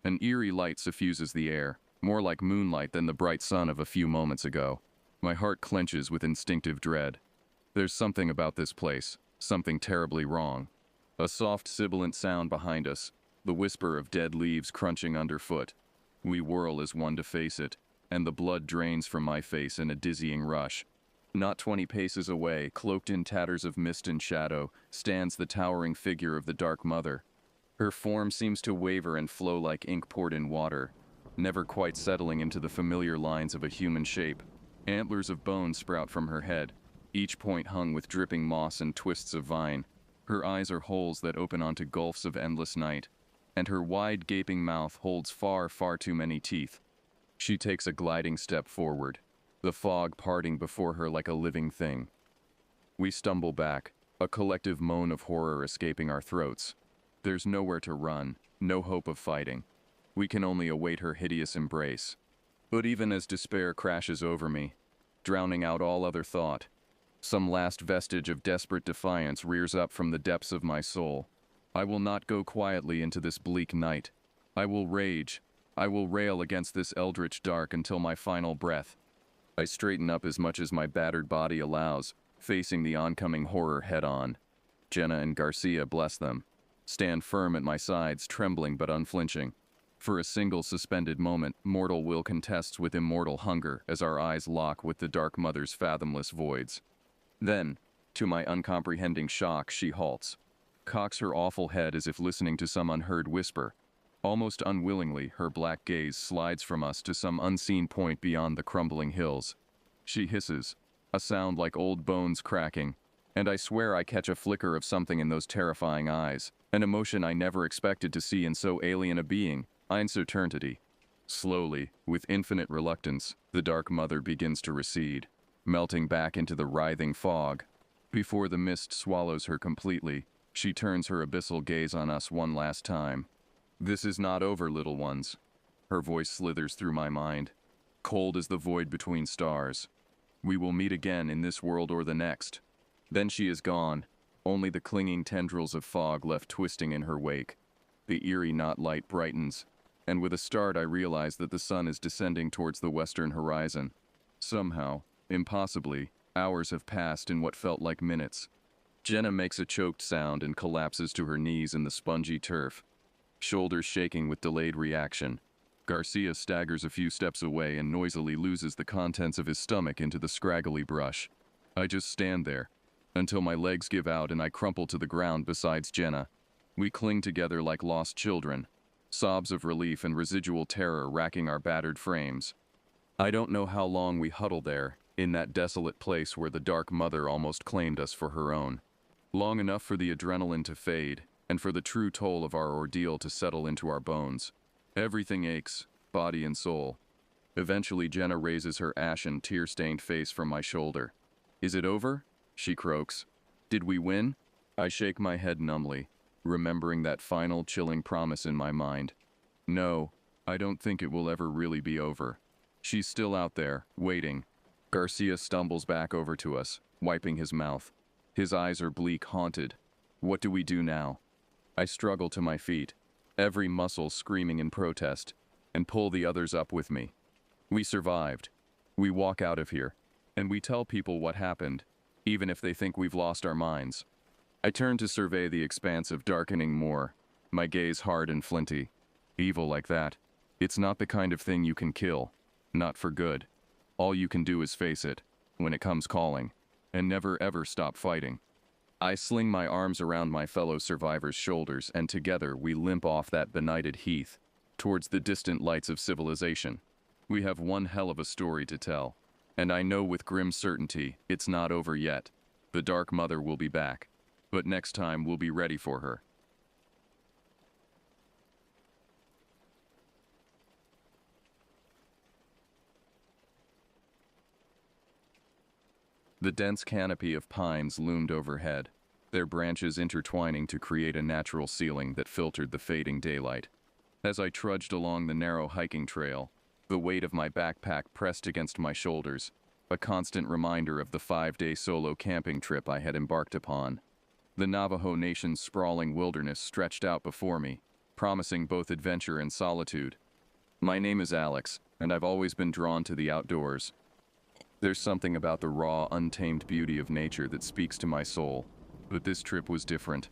An eerie light suffuses the air, more like moonlight than the bright sun of a few moments ago. My heart clenches with instinctive dread. There's something about this place, something terribly wrong. A soft, sibilant sound behind us, the whisper of dead leaves crunching underfoot. We whirl as one to face it, and the blood drains from my face in a dizzying rush. Not 20 paces away, cloaked in tatters of mist and shadow, stands the towering figure of the Dark Mother. Her form seems to waver and flow like ink poured in water, never quite settling into the familiar lines of a human shape. Antlers of bone sprout from her head, each point hung with dripping moss and twists of vine. Her eyes are holes that open onto gulfs of endless night, and her wide gaping mouth holds far, far too many teeth. She takes a gliding step forward, the fog parting before her like a living thing. We stumble back, a collective moan of horror escaping our throats. There's nowhere to run, no hope of fighting. We can only await her hideous embrace. But even as despair crashes over me, drowning out all other thought, some last vestige of desperate defiance rears up from the depths of my soul. I will not go quietly into this bleak night. I will rage. I will rail against this eldritch dark until my final breath. I straighten up as much as my battered body allows, facing the oncoming horror head-on. Jenna and Garcia, bless them, stand firm at my sides, trembling but unflinching. For a single suspended moment, mortal will contests with immortal hunger as our eyes lock with the Dark Mother's fathomless voids. Then, to my uncomprehending shock, she halts, cocks her awful head as if listening to some unheard whisper. Almost unwillingly, her black gaze slides from us to some unseen point beyond the crumbling hills. She hisses, a sound like old bones cracking, and I swear I catch a flicker of something in those terrifying eyes, an emotion I never expected to see in so alien a being, uncertainty. Slowly, with infinite reluctance, the Dark Mother begins to recede, melting back into the writhing fog. Before the mist swallows her completely, she turns her abyssal gaze on us one last time. This is not over, little ones. Her voice slithers through my mind, cold as the void between stars. We will meet again in this world or the next. Then she is gone, only the clinging tendrils of fog left twisting in her wake. The eerie night light brightens, and with a start I realize that the sun is descending towards the western horizon. Somehow, impossibly, hours have passed in what felt like minutes. Jenna makes a choked sound and collapses to her knees in the spongy turf, shoulders shaking with delayed reaction. Garcia staggers a few steps away and noisily loses the contents of his stomach into the scraggly brush. I just stand there, until my legs give out and I crumple to the ground beside Jenna. We cling together like lost children, sobs of relief and residual terror racking our battered frames. I don't know how long we huddle there, in that desolate place where the Dark Mother almost claimed us for her own. Long enough for the adrenaline to fade, and for the true toll of our ordeal to settle into our bones. Everything aches, body and soul. Eventually Jenna raises her ashen, tear-stained face from my shoulder. "Is it over?" she croaks. "Did we win?" I shake my head numbly, remembering that final chilling promise in my mind. No, I don't think it will ever really be over. She's still out there, waiting. Garcia stumbles back over to us, wiping his mouth. His eyes are bleak, haunted. What do we do now? I struggle to my feet, every muscle screaming in protest, and pull the others up with me. We survived. We walk out of here, and we tell people what happened, even if they think we've lost our minds. I turn to survey the expanse of darkening moor, my gaze hard and flinty. Evil like that, it's not the kind of thing you can kill, not for good. All you can do is face it, when it comes calling, and never ever stop fighting. I sling my arms around my fellow survivor's shoulders, and together we limp off that benighted heath, towards the distant lights of civilization. We have one hell of a story to tell, and I know with grim certainty it's not over yet. The Dark Mother will be back, but next time we'll be ready for her. The dense canopy of pines loomed overhead, their branches intertwining to create a natural ceiling that filtered the fading daylight. As I trudged along the narrow hiking trail, the weight of my backpack pressed against my shoulders, a constant reminder of the 5-day solo camping trip I had embarked upon. The Navajo Nation's sprawling wilderness stretched out before me, promising both adventure and solitude. My name is Alex, and I've always been drawn to the outdoors. There's something about the raw, untamed beauty of nature that speaks to my soul. But this trip was different.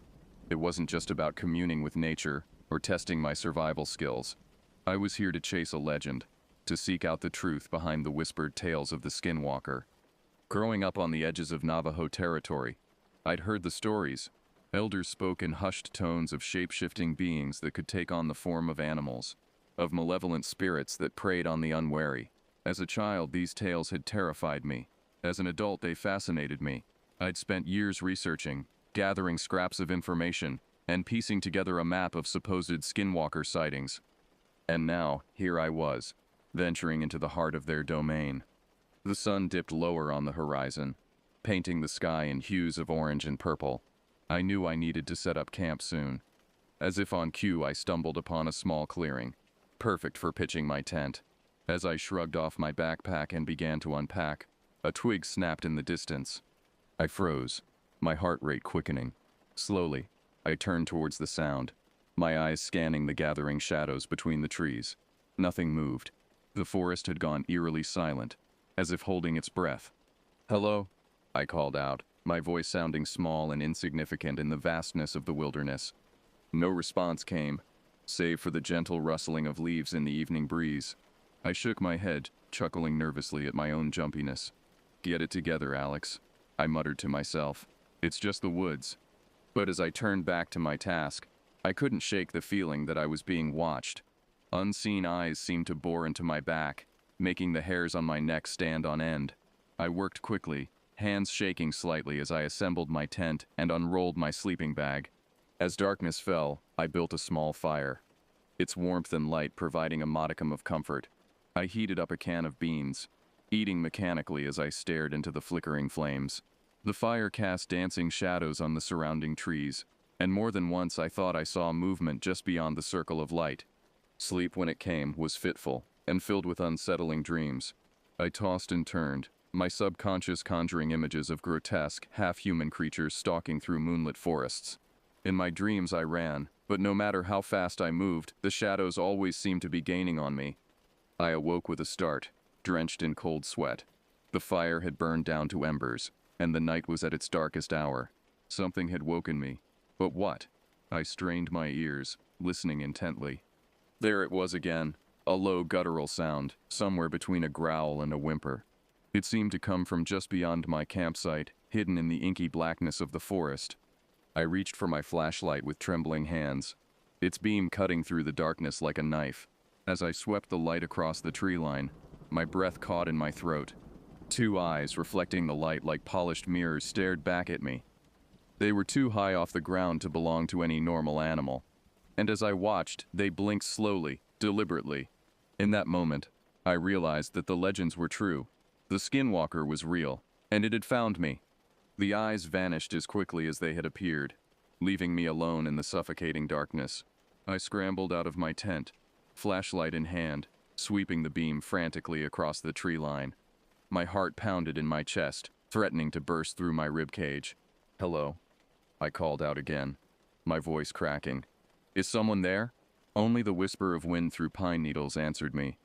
It wasn't just about communing with nature or testing my survival skills. I was here to chase a legend, to seek out the truth behind the whispered tales of the Skinwalker. Growing up on the edges of Navajo territory, I'd heard the stories. Elders spoke in hushed tones of shape-shifting beings that could take on the form of animals, of malevolent spirits that preyed on the unwary. As a child, these tales had terrified me. As an adult, they fascinated me. I'd spent years researching, gathering scraps of information, and piecing together a map of supposed Skinwalker sightings. And now, here I was, venturing into the heart of their domain. The sun dipped lower on the horizon, painting the sky in hues of orange and purple. I knew I needed to set up camp soon. As if on cue, I stumbled upon a small clearing, perfect for pitching my tent. As I shrugged off my backpack and began to unpack, a twig snapped in the distance. I froze, my heart rate quickening. Slowly, I turned towards the sound, my eyes scanning the gathering shadows between the trees. Nothing moved. The forest had gone eerily silent, as if holding its breath. "Hello?" I called out, my voice sounding small and insignificant in the vastness of the wilderness. No response came, save for the gentle rustling of leaves in the evening breeze. I shook my head, chuckling nervously at my own jumpiness. "Get it together, Alex," I muttered to myself. "It's just the woods." But as I turned back to my task, I couldn't shake the feeling that I was being watched. Unseen eyes seemed to bore into my back, making the hairs on my neck stand on end. I worked quickly, hands shaking slightly as I assembled my tent and unrolled my sleeping bag. As darkness fell, I built a small fire, its warmth and light providing a modicum of comfort. I heated up a can of beans, eating mechanically as I stared into the flickering flames. The fire cast dancing shadows on the surrounding trees, and more than once I thought I saw movement just beyond the circle of light. Sleep, when it came, was fitful and filled with unsettling dreams. I tossed and turned, my subconscious conjuring images of grotesque, half-human creatures stalking through moonlit forests. In my dreams I ran, but no matter how fast I moved, the shadows always seemed to be gaining on me. I awoke with a start, drenched in cold sweat. The fire had burned down to embers, and the night was at its darkest hour. Something had woken me. But what? I strained my ears, listening intently. There it was again, a low guttural sound, somewhere between a growl and a whimper. It seemed to come from just beyond my campsite, hidden in the inky blackness of the forest. I reached for my flashlight with trembling hands, its beam cutting through the darkness like a knife. As I swept the light across the tree line, my breath caught in my throat. Two eyes, reflecting the light like polished mirrors, stared back at me. They were too high off the ground to belong to any normal animal. And as I watched, they blinked slowly, deliberately. In that moment, I realized that the legends were true. The Skinwalker was real, and it had found me. The eyes vanished as quickly as they had appeared, leaving me alone in the suffocating darkness. I scrambled out of my tent, flashlight in hand, sweeping the beam frantically across the tree line. My heart pounded in my chest, threatening to burst through my ribcage. "Hello?" I called out again, my voice cracking. "Is someone there?" Only the whisper of wind through pine needles answered me.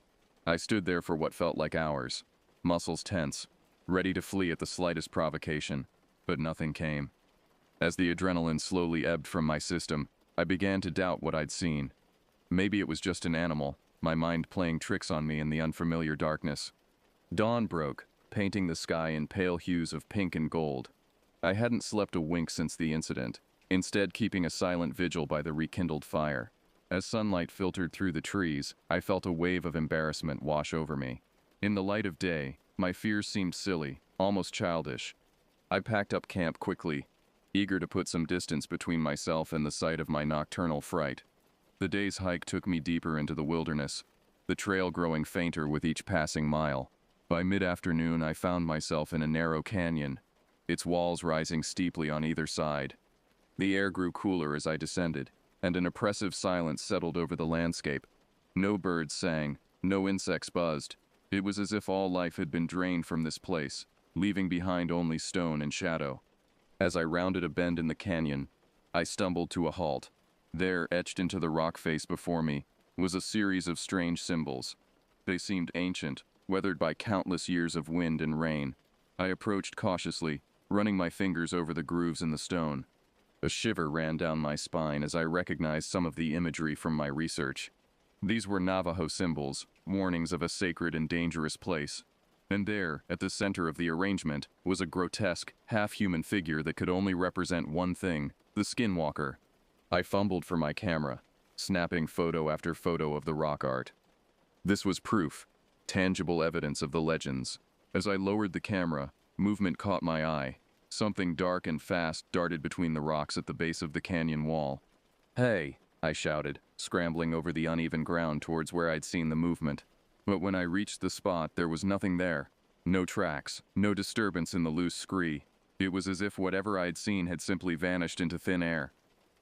I stood there for what felt like hours, muscles tense, ready to flee at the slightest provocation, but nothing came. As the adrenaline slowly ebbed from my system, I began to doubt what I'd seen. Maybe it was just an animal, my mind playing tricks on me in the unfamiliar darkness. Dawn broke, painting the sky in pale hues of pink and gold. I hadn't slept a wink since the incident, instead keeping a silent vigil by the rekindled fire. As sunlight filtered through the trees, I felt a wave of embarrassment wash over me. In the light of day, my fears seemed silly, almost childish. I packed up camp quickly, eager to put some distance between myself and the sight of my nocturnal fright. The day's hike took me deeper into the wilderness, the trail growing fainter with each passing mile. By mid-afternoon, I found myself in a narrow canyon, its walls rising steeply on either side. The air grew cooler as I descended, and an oppressive silence settled over the landscape. No birds sang, no insects buzzed. It was as if all life had been drained from this place, leaving behind only stone and shadow. As I rounded a bend in the canyon, I stumbled to a halt. There, etched into the rock face before me, was a series of strange symbols. They seemed ancient, weathered by countless years of wind and rain. I approached cautiously, running my fingers over the grooves in the stone. A shiver ran down my spine as I recognized some of the imagery from my research. These were Navajo symbols, warnings of a sacred and dangerous place. And there, at the center of the arrangement, was a grotesque, half-human figure that could only represent one thing: the Skinwalker. I fumbled for my camera, snapping photo after photo of the rock art. This was proof, tangible evidence of the legends. As I lowered the camera, movement caught my eye. Something dark and fast darted between the rocks at the base of the canyon wall. "Hey!" I shouted, scrambling over the uneven ground towards where I'd seen the movement. But when I reached the spot, there was nothing there. No tracks, no disturbance in the loose scree. It was as if whatever I'd seen had simply vanished into thin air.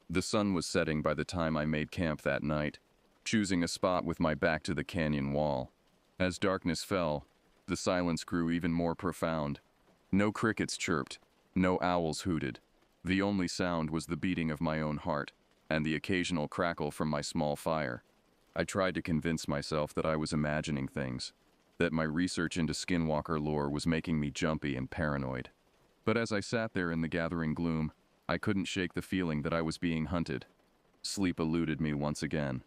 The sun was setting by the time I made camp that night, choosing a spot with my back to the canyon wall. As darkness fell, the silence grew even more profound. No crickets chirped, no owls hooted. The only sound was the beating of my own heart, and the occasional crackle from my small fire. I tried to convince myself that I was imagining things, that my research into Skinwalker lore was making me jumpy and paranoid. But as I sat there in the gathering gloom, I couldn't shake the feeling that I was being hunted. Sleep eluded me once again.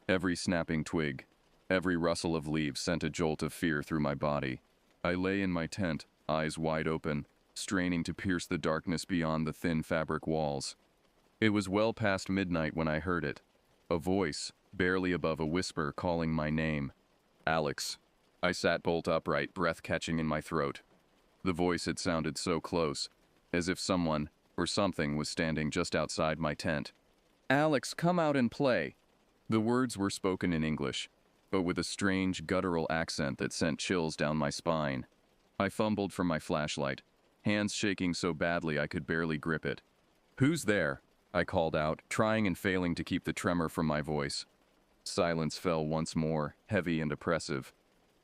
Every snapping twig, every rustle of leaves sent a jolt of fear through my body. I lay in my tent, eyes wide open, straining to pierce the darkness beyond the thin fabric walls. It was well past midnight when I heard it. A voice, barely above a whisper, calling my name. "Alex." I sat bolt upright, breath catching in my throat. The voice had sounded so close, as if someone, or something, was standing just outside my tent. "Alex, come out and play." The words were spoken in English, but with a strange, guttural accent that sent chills down my spine. I fumbled for my flashlight, hands shaking so badly I could barely grip it. "Who's there?" I called out, trying and failing to keep the tremor from my voice. Silence fell once more, heavy and oppressive.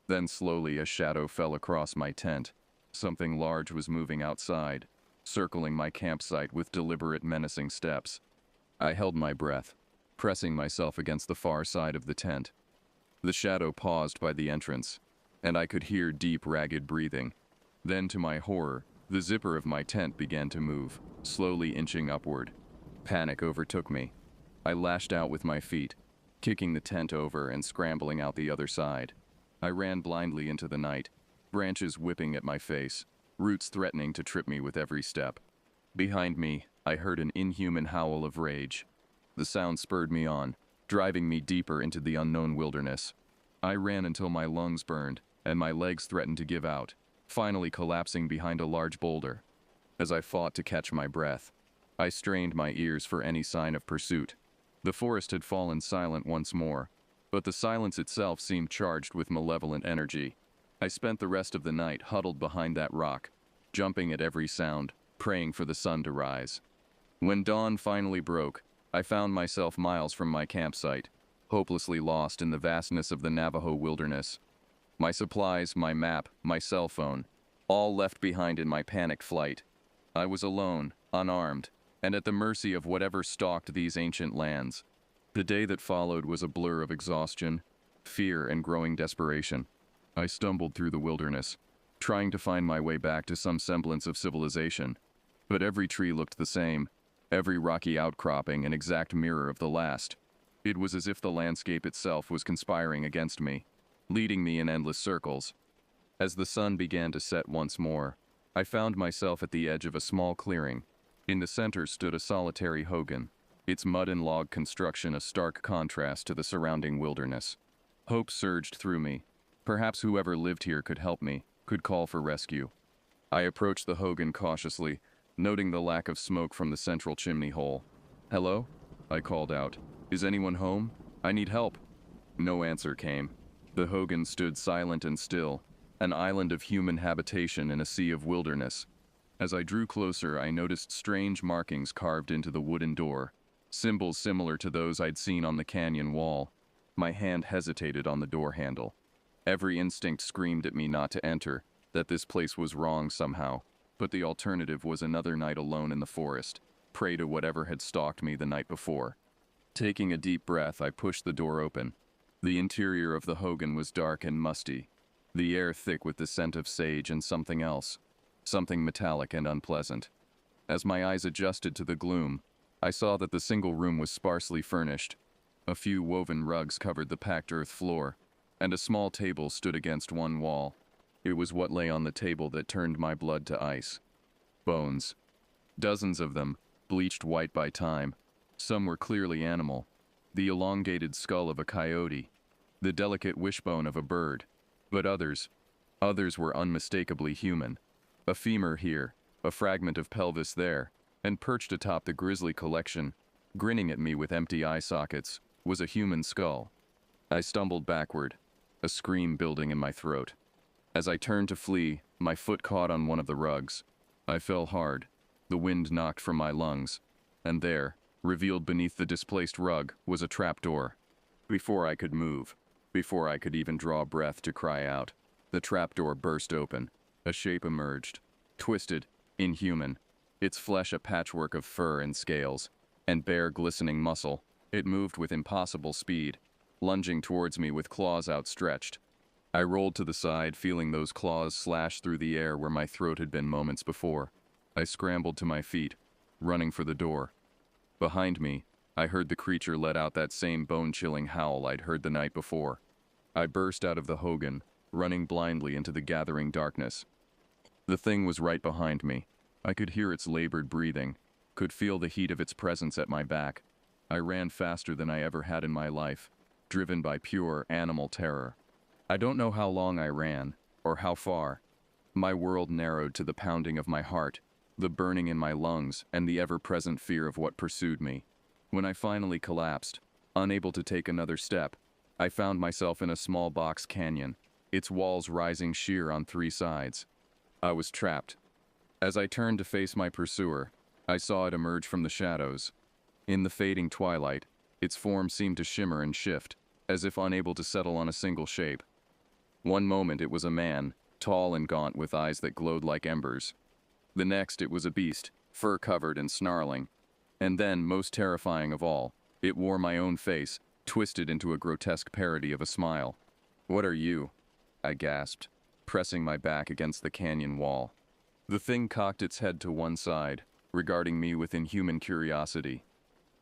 Then slowly a shadow fell across my tent. Something large was moving outside, circling my campsite with deliberate, menacing steps. I held my breath, pressing myself against the far side of the tent. The shadow paused by the entrance, and I could hear deep, ragged breathing. Then, to my horror, the zipper of my tent began to move, slowly inching upward. Panic overtook me. I lashed out with my feet, kicking the tent over and scrambling out the other side. I ran blindly into the night, branches whipping at my face, roots threatening to trip me with every step. Behind me, I heard an inhuman howl of rage. The sound spurred me on, driving me deeper into the unknown wilderness. I ran until my lungs burned, and my legs threatened to give out, finally collapsing behind a large boulder. As I fought to catch my breath, I strained my ears for any sign of pursuit. The forest had fallen silent once more, but the silence itself seemed charged with malevolent energy. I spent the rest of the night huddled behind that rock, jumping at every sound, praying for the sun to rise. When dawn finally broke, I found myself miles from my campsite, hopelessly lost in the vastness of the Navajo wilderness. My supplies, my map, my cell phone, all left behind in my panicked flight. I was alone, unarmed, and at the mercy of whatever stalked these ancient lands. The day that followed was a blur of exhaustion, fear, and growing desperation. I stumbled through the wilderness, trying to find my way back to some semblance of civilization. But every tree looked the same, every rocky outcropping an exact mirror of the last. It was as if the landscape itself was conspiring against me, leading me in endless circles. As the sun began to set once more, I found myself at the edge of a small clearing. In the center stood a solitary hogan, its mud and log construction a stark contrast to the surrounding wilderness. Hope surged through me. Perhaps whoever lived here could help me, could call for rescue. I approached the hogan cautiously, noting the lack of smoke from the central chimney hole. "Hello?" I called out. "Is anyone home? I need help." No answer came. The hogan stood silent and still, an island of human habitation in a sea of wilderness. As I drew closer, I noticed strange markings carved into the wooden door, symbols similar to those I'd seen on the canyon wall. My hand hesitated on the door handle. Every instinct screamed at me not to enter, that this place was wrong somehow, but the alternative was another night alone in the forest, prey to whatever had stalked me the night before. Taking a deep breath, I pushed the door open. The interior of the hogan was dark and musty, the air thick with the scent of sage and something else, something metallic and unpleasant. As my eyes adjusted to the gloom, I saw that the single room was sparsely furnished. A few woven rugs covered the packed earth floor, and a small table stood against one wall. It was what lay on the table that turned my blood to ice. Bones. Dozens of them, bleached white by time. Some were clearly animal. The elongated skull of a coyote, the delicate wishbone of a bird. But others were unmistakably human. A femur here, a fragment of pelvis there, and perched atop the grisly collection, grinning at me with empty eye sockets, was a human skull. I stumbled backward, a scream building in my throat. As I turned to flee, my foot caught on one of the rugs. I fell hard. The wind knocked from my lungs. And there, revealed beneath the displaced rug, was a trapdoor. Before I could move, before I could even draw breath to cry out, the trapdoor burst open. A shape emerged. Twisted, inhuman. Its flesh a patchwork of fur and scales, and bare glistening muscle. It moved with impossible speed, lunging towards me with claws outstretched. I rolled to the side, feeling those claws slash through the air where my throat had been moments before. I scrambled to my feet, running for the door. Behind me, I heard the creature let out that same bone-chilling howl I'd heard the night before. I burst out of the hogan, running blindly into the gathering darkness. The thing was right behind me. I could hear its labored breathing, could feel the heat of its presence at my back. I ran faster than I ever had in my life, driven by pure animal terror. I don't know how long I ran, or how far. My world narrowed to the pounding of my heart, the burning in my lungs, and the ever-present fear of what pursued me. When I finally collapsed, unable to take another step, I found myself in a small box canyon, its walls rising sheer on three sides. I was trapped. As I turned to face my pursuer, I saw it emerge from the shadows. In the fading twilight, its form seemed to shimmer and shift, as if unable to settle on a single shape. One moment it was a man, tall and gaunt with eyes that glowed like embers. The next it was a beast, fur-covered and snarling. And then, most terrifying of all, it wore my own face, twisted into a grotesque parody of a smile. "What are you?" I gasped, pressing my back against the canyon wall. The thing cocked its head to one side, regarding me with inhuman curiosity.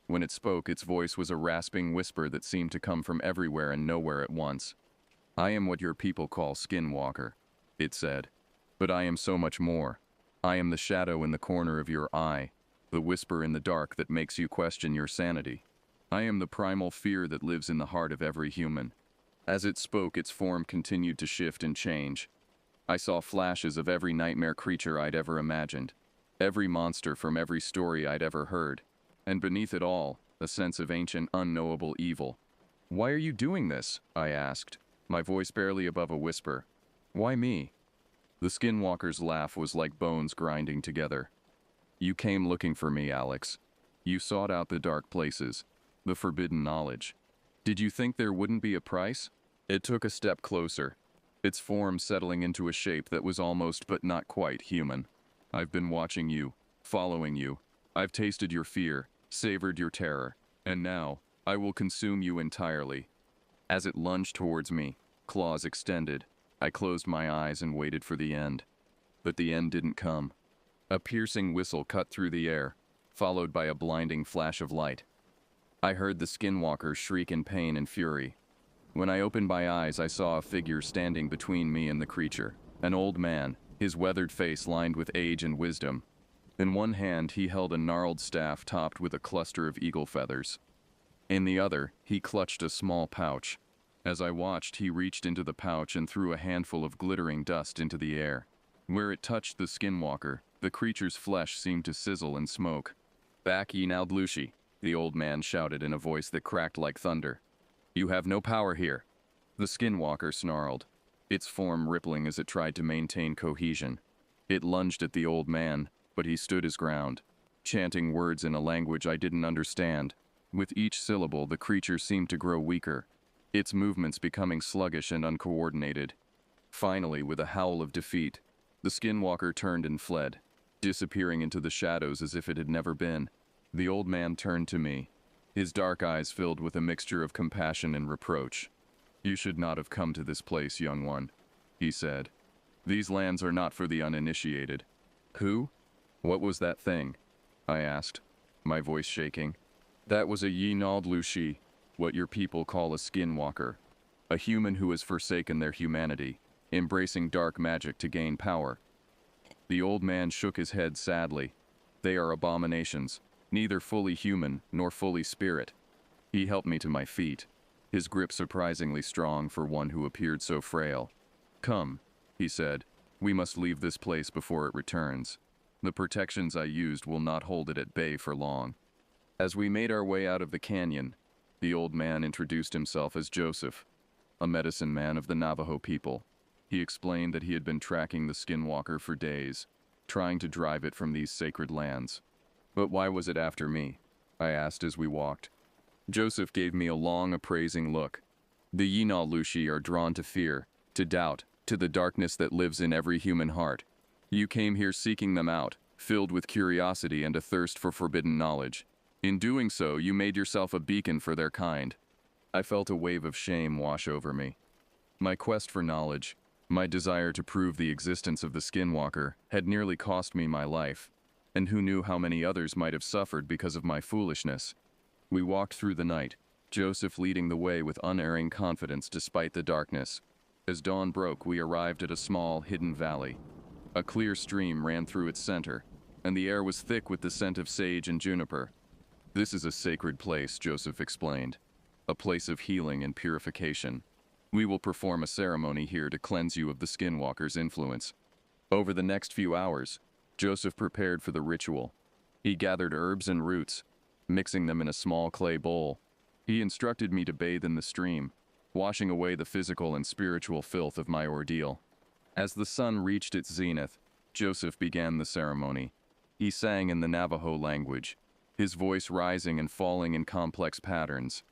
When it spoke, its voice was a rasping whisper that seemed to come from everywhere and nowhere at once. "I am what your people call Skinwalker," it said. "But I am so much more. I am the shadow in the corner of your eye, the whisper in the dark that makes you question your sanity. I am the primal fear that lives in the heart of every human." As it spoke, its form continued to shift and change. I saw flashes of every nightmare creature I'd ever imagined, every monster from every story I'd ever heard, and beneath it all, a sense of ancient, unknowable evil. "Why are you doing this?" I asked, my voice barely above a whisper. "Why me?" The Skinwalker's laugh was like bones grinding together. "You came looking for me, Alex. You sought out the dark places, the forbidden knowledge. Did you think there wouldn't be a price?" It took a step closer, its form settling into a shape that was almost but not quite human. "I've been watching you, following you. I've tasted your fear, savored your terror, and now, I will consume you entirely." As it lunged towards me, claws extended, I closed my eyes and waited for the end. But the end didn't come. A piercing whistle cut through the air, followed by a blinding flash of light. I heard the Skinwalker shriek in pain and fury. When I opened my eyes, I saw a figure standing between me and the creature, an old man, his weathered face lined with age and wisdom. In one hand, he held a gnarled staff topped with a cluster of eagle feathers. In the other, he clutched a small pouch. As I watched, he reached into the pouch and threw a handful of glittering dust into the air. Where it touched the Skinwalker, the creature's flesh seemed to sizzle and smoke. "Back ye now, Dlushi," the old man shouted in a voice that cracked like thunder. "You have no power here." The Skinwalker snarled, its form rippling as it tried to maintain cohesion. It lunged at the old man, but he stood his ground, chanting words in a language I didn't understand. With each syllable, the creature seemed to grow weaker, its movements becoming sluggish and uncoordinated. Finally, with a howl of defeat, the Skinwalker turned and fled, disappearing into the shadows as if it had never been. The old man turned to me, his dark eyes filled with a mixture of compassion and reproach. You should not have come to this place, young one, he said. These lands are not for the uninitiated. Who? What was that thing? I asked, my voice shaking. That was a Yinald Lushi, what your people call a skinwalker. A human who has forsaken their humanity, embracing dark magic to gain power. The old man shook his head sadly. They are abominations, neither fully human nor fully spirit. He helped me to my feet, his grip surprisingly strong for one who appeared so frail. Come, he said, we must leave this place before it returns. The protections I used will not hold it at bay for long. As we made our way out of the canyon, the old man introduced himself as Joseph, a medicine man of the Navajo people. He explained that he had been tracking the skinwalker for days, trying to drive it from these sacred lands. But why was it after me? I asked as we walked. Joseph gave me a long, appraising look. The Yinal Lushi are drawn to fear, to doubt, to the darkness that lives in every human heart. You came here seeking them out, filled with curiosity and a thirst for forbidden knowledge. In doing so, you made yourself a beacon for their kind. I felt a wave of shame wash over me. My quest for knowledge, my desire to prove the existence of the skinwalker, had nearly cost me my life, and who knew how many others might have suffered because of my foolishness. We walked through the night, Joseph leading the way with unerring confidence despite the darkness. As dawn broke, we arrived at a small, hidden valley. A clear stream ran through its center, and the air was thick with the scent of sage and juniper. This is a sacred place, Joseph explained. A place of healing and purification. We will perform a ceremony here to cleanse you of the skinwalker's influence. Over the next few hours, Joseph prepared for the ritual. He gathered herbs and roots, mixing them in a small clay bowl. He instructed me to bathe in the stream, washing away the physical and spiritual filth of my ordeal. As the sun reached its zenith, Joseph began the ceremony. He sang in the Navajo language, his voice rising and falling in complex patterns.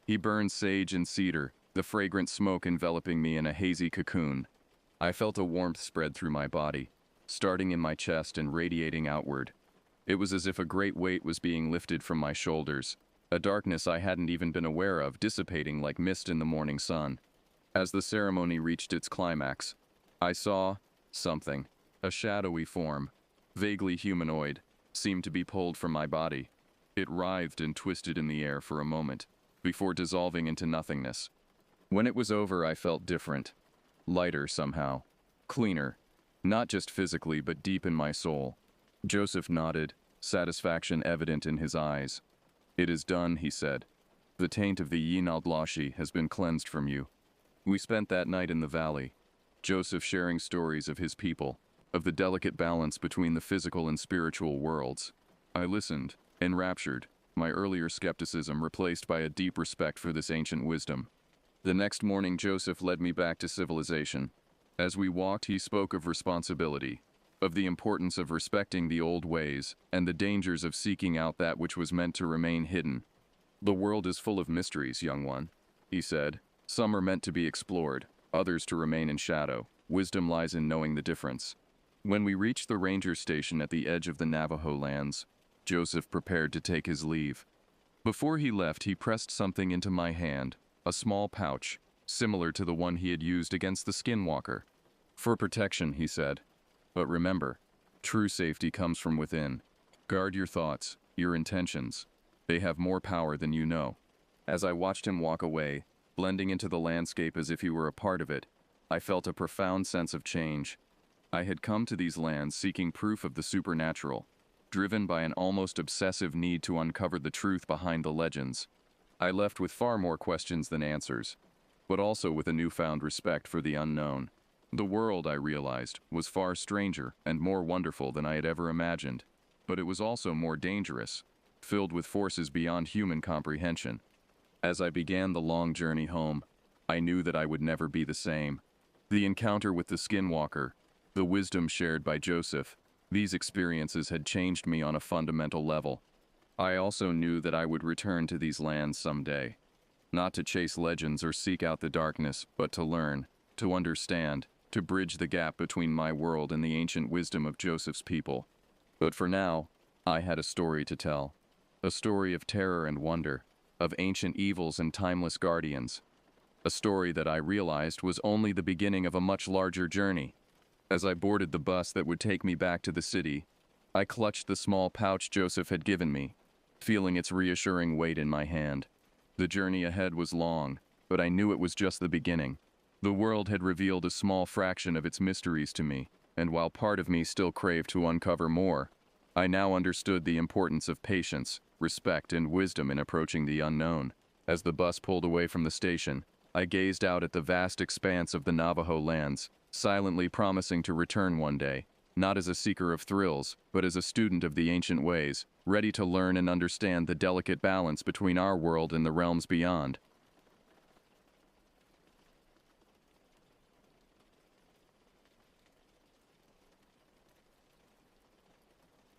He burned sage and cedar, the fragrant smoke enveloping me in a hazy cocoon. I felt a warmth spread through my body, starting in my chest and radiating outward. It was as if a great weight was being lifted from my shoulders, a darkness I hadn't even been aware of dissipating like mist in the morning sun. As the ceremony reached its climax, I saw something, a shadowy form, vaguely humanoid, seemed to be pulled from my body. It writhed and twisted in the air for a moment, before dissolving into nothingness. When it was over, I felt different, lighter somehow, cleaner, not just physically but deep in my soul. Joseph nodded, satisfaction evident in his eyes. It is done, he said. The taint of the Yinald Lashi has been cleansed from you. We spent that night in the valley, Joseph sharing stories of his people, of the delicate balance between the physical and spiritual worlds. I listened, enraptured, my earlier skepticism replaced by a deep respect for this ancient wisdom. The next morning, Joseph led me back to civilization. As we walked, he spoke of responsibility, of the importance of respecting the old ways, and the dangers of seeking out that which was meant to remain hidden. The world is full of mysteries, young one, he said. Some are meant to be explored, others to remain in shadow. Wisdom lies in knowing the difference. When we reached the ranger station at the edge of the Navajo lands, Joseph prepared to take his leave. Before he left, he pressed something into my hand, a small pouch, similar to the one he had used against the skinwalker. For protection, he said. But remember, true safety comes from within. Guard your thoughts, your intentions. They have more power than you know. As I watched him walk away, blending into the landscape as if he were a part of it, I felt a profound sense of change. I had come to these lands seeking proof of the supernatural, driven by an almost obsessive need to uncover the truth behind the legends. I left with far more questions than answers, but also with a newfound respect for the unknown. The world, I realized, was far stranger and more wonderful than I had ever imagined, but it was also more dangerous, filled with forces beyond human comprehension. As I began the long journey home, I knew that I would never be the same. The encounter with the skinwalker, the wisdom shared by Joseph, these experiences had changed me on a fundamental level. I also knew that I would return to these lands someday, not to chase legends or seek out the darkness, but to learn, to understand, to bridge the gap between my world and the ancient wisdom of Joseph's people. But for now, I had a story to tell, a story of terror and wonder, of ancient evils and timeless guardians. a story that I realized was only the beginning of a much larger journey. As I boarded the bus that would take me back to the city, I clutched the small pouch Joseph had given me, feeling its reassuring weight in my hand. The journey ahead was long, but I knew it was just the beginning. The world had revealed a small fraction of its mysteries to me, and while part of me still craved to uncover more, I now understood the importance of patience, respect, and wisdom in approaching the unknown. As the bus pulled away from the station, I gazed out at the vast expanse of the Navajo lands, silently promising to return one day, not as a seeker of thrills, but as a student of the ancient ways, ready to learn and understand the delicate balance between our world and the realms beyond.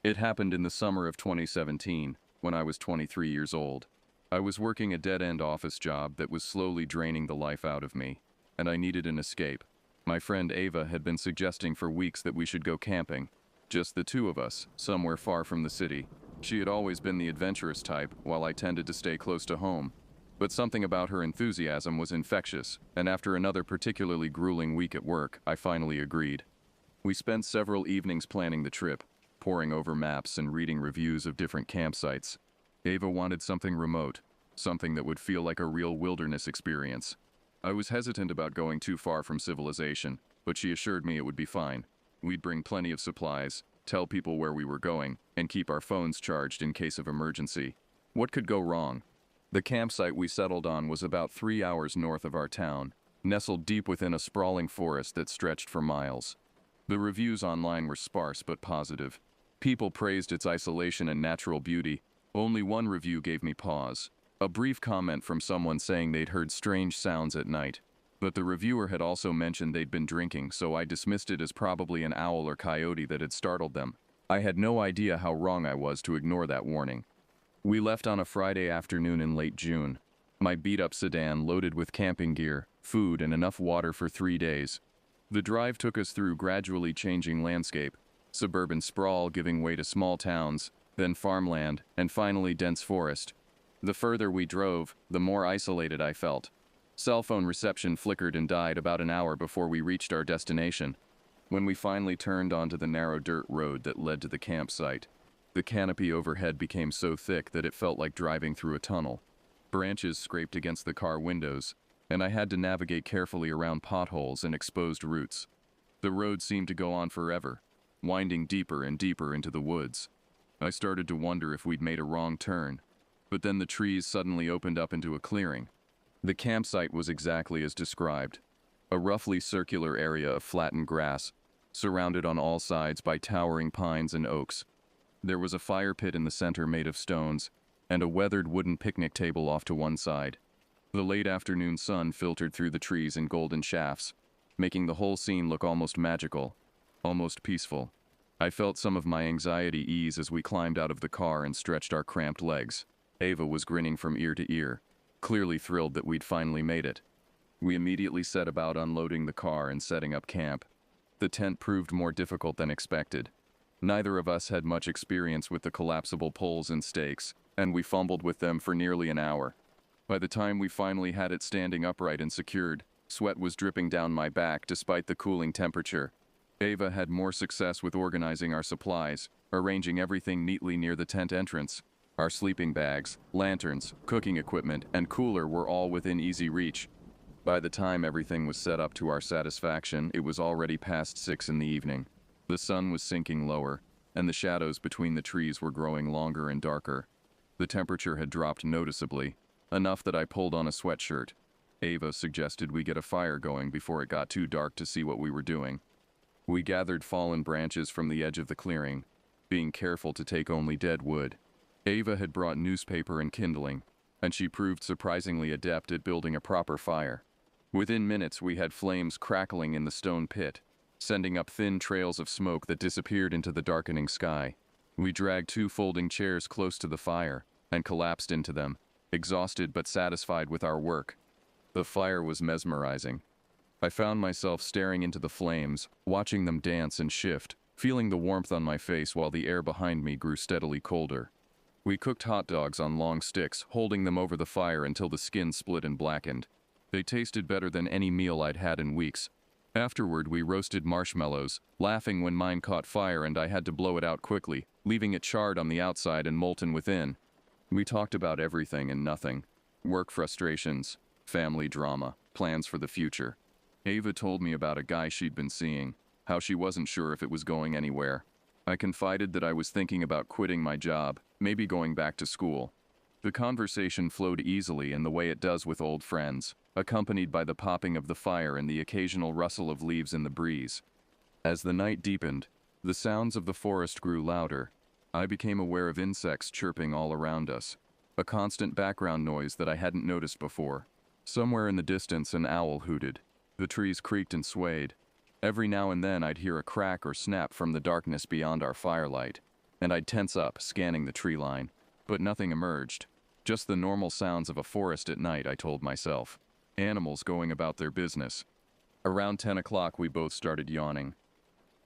It happened in the summer of 2017, when I was 23 years old. I was working a dead-end office job that was slowly draining the life out of me, and I needed an escape. My friend Ava had been suggesting for weeks that we should go camping, just the two of us, somewhere far from the city. She had always been the adventurous type, while I tended to stay close to home. But something about her enthusiasm was infectious, and after another particularly grueling week at work, I finally agreed. We spent several evenings planning the trip, poring over maps and reading reviews of different campsites. Ava wanted something remote, something that would feel like a real wilderness experience. I was hesitant about going too far from civilization, but she assured me it would be fine. We'd bring plenty of supplies, tell people where we were going, and keep our phones charged in case of emergency. What could go wrong? The campsite we settled on was about 3 hours north of our town, nestled deep within a sprawling forest that stretched for miles. The reviews online were sparse but positive. People praised its isolation and natural beauty. Only one review gave me pause. A brief comment from someone saying they'd heard strange sounds at night. But the reviewer had also mentioned they'd been drinking, so I dismissed it as probably an owl or coyote that had startled them. I had no idea how wrong I was to ignore that warning. We left on a Friday afternoon in late June. My beat-up sedan loaded with camping gear, food, and enough water for 3 days. The drive took us through gradually changing landscape, suburban sprawl giving way to small towns, then farmland, and finally dense forest. The further we drove, the more isolated I felt. Cell phone reception flickered and died about an hour before we reached our destination. When we finally turned onto the narrow dirt road that led to the campsite, the canopy overhead became so thick that it felt like driving through a tunnel. Branches scraped against the car windows, and I had to navigate carefully around potholes and exposed roots. The road seemed to go on forever, winding deeper and deeper into the woods. I started to wonder if we'd made a wrong turn, but then the trees suddenly opened up into a clearing. The campsite was exactly as described, a roughly circular area of flattened grass, surrounded on all sides by towering pines and oaks. There was a fire pit in the center made of stones, and a weathered wooden picnic table off to one side. The late afternoon sun filtered through the trees in golden shafts, making the whole scene look almost magical, almost peaceful. I felt some of my anxiety ease as we climbed out of the car and stretched our cramped legs. Ava was grinning from ear to ear, clearly thrilled that we'd finally made it. We immediately set about unloading the car and setting up camp. The tent proved more difficult than expected. Neither of us had much experience with the collapsible poles and stakes, and we fumbled with them for nearly an hour. By the time we finally had it standing upright and secured, sweat was dripping down my back despite the cooling temperature. Ava had more success with organizing our supplies, arranging everything neatly near the tent entrance. Our sleeping bags, lanterns, cooking equipment, and cooler were all within easy reach. By the time everything was set up to our satisfaction, it was already past 6 in the evening. The sun was sinking lower, and the shadows between the trees were growing longer and darker. The temperature had dropped noticeably, enough that I pulled on a sweatshirt. Ava suggested we get a fire going before it got too dark to see what we were doing. We gathered fallen branches from the edge of the clearing, being careful to take only dead wood. Ava had brought newspaper and kindling, and she proved surprisingly adept at building a proper fire. Within minutes, we had flames crackling in the stone pit, sending up thin trails of smoke that disappeared into the darkening sky. We dragged 2 folding chairs close to the fire and collapsed into them, exhausted but satisfied with our work. The fire was mesmerizing. I found myself staring into the flames, watching them dance and shift, feeling the warmth on my face while the air behind me grew steadily colder. We cooked hot dogs on long sticks, holding them over the fire until the skin split and blackened. They tasted better than any meal I'd had in weeks. Afterward, we roasted marshmallows, laughing when mine caught fire and I had to blow it out quickly, leaving it charred on the outside and molten within. We talked about everything and nothing. Work frustrations, family drama, plans for the future. Ava told me about a guy she'd been seeing, how she wasn't sure if it was going anywhere. I confided that I was thinking about quitting my job, maybe going back to school. The conversation flowed easily in the way it does with old friends, accompanied by the popping of the fire and the occasional rustle of leaves in the breeze. As the night deepened, the sounds of the forest grew louder. I became aware of insects chirping all around us, a constant background noise that I hadn't noticed before. Somewhere in the distance, an owl hooted. The trees creaked and swayed. Every now and then I'd hear a crack or snap from the darkness beyond our firelight, and I'd tense up, scanning the tree line. But nothing emerged. Just the normal sounds of a forest at night, I told myself. Animals going about their business. Around 10 o'clock, we both started yawning.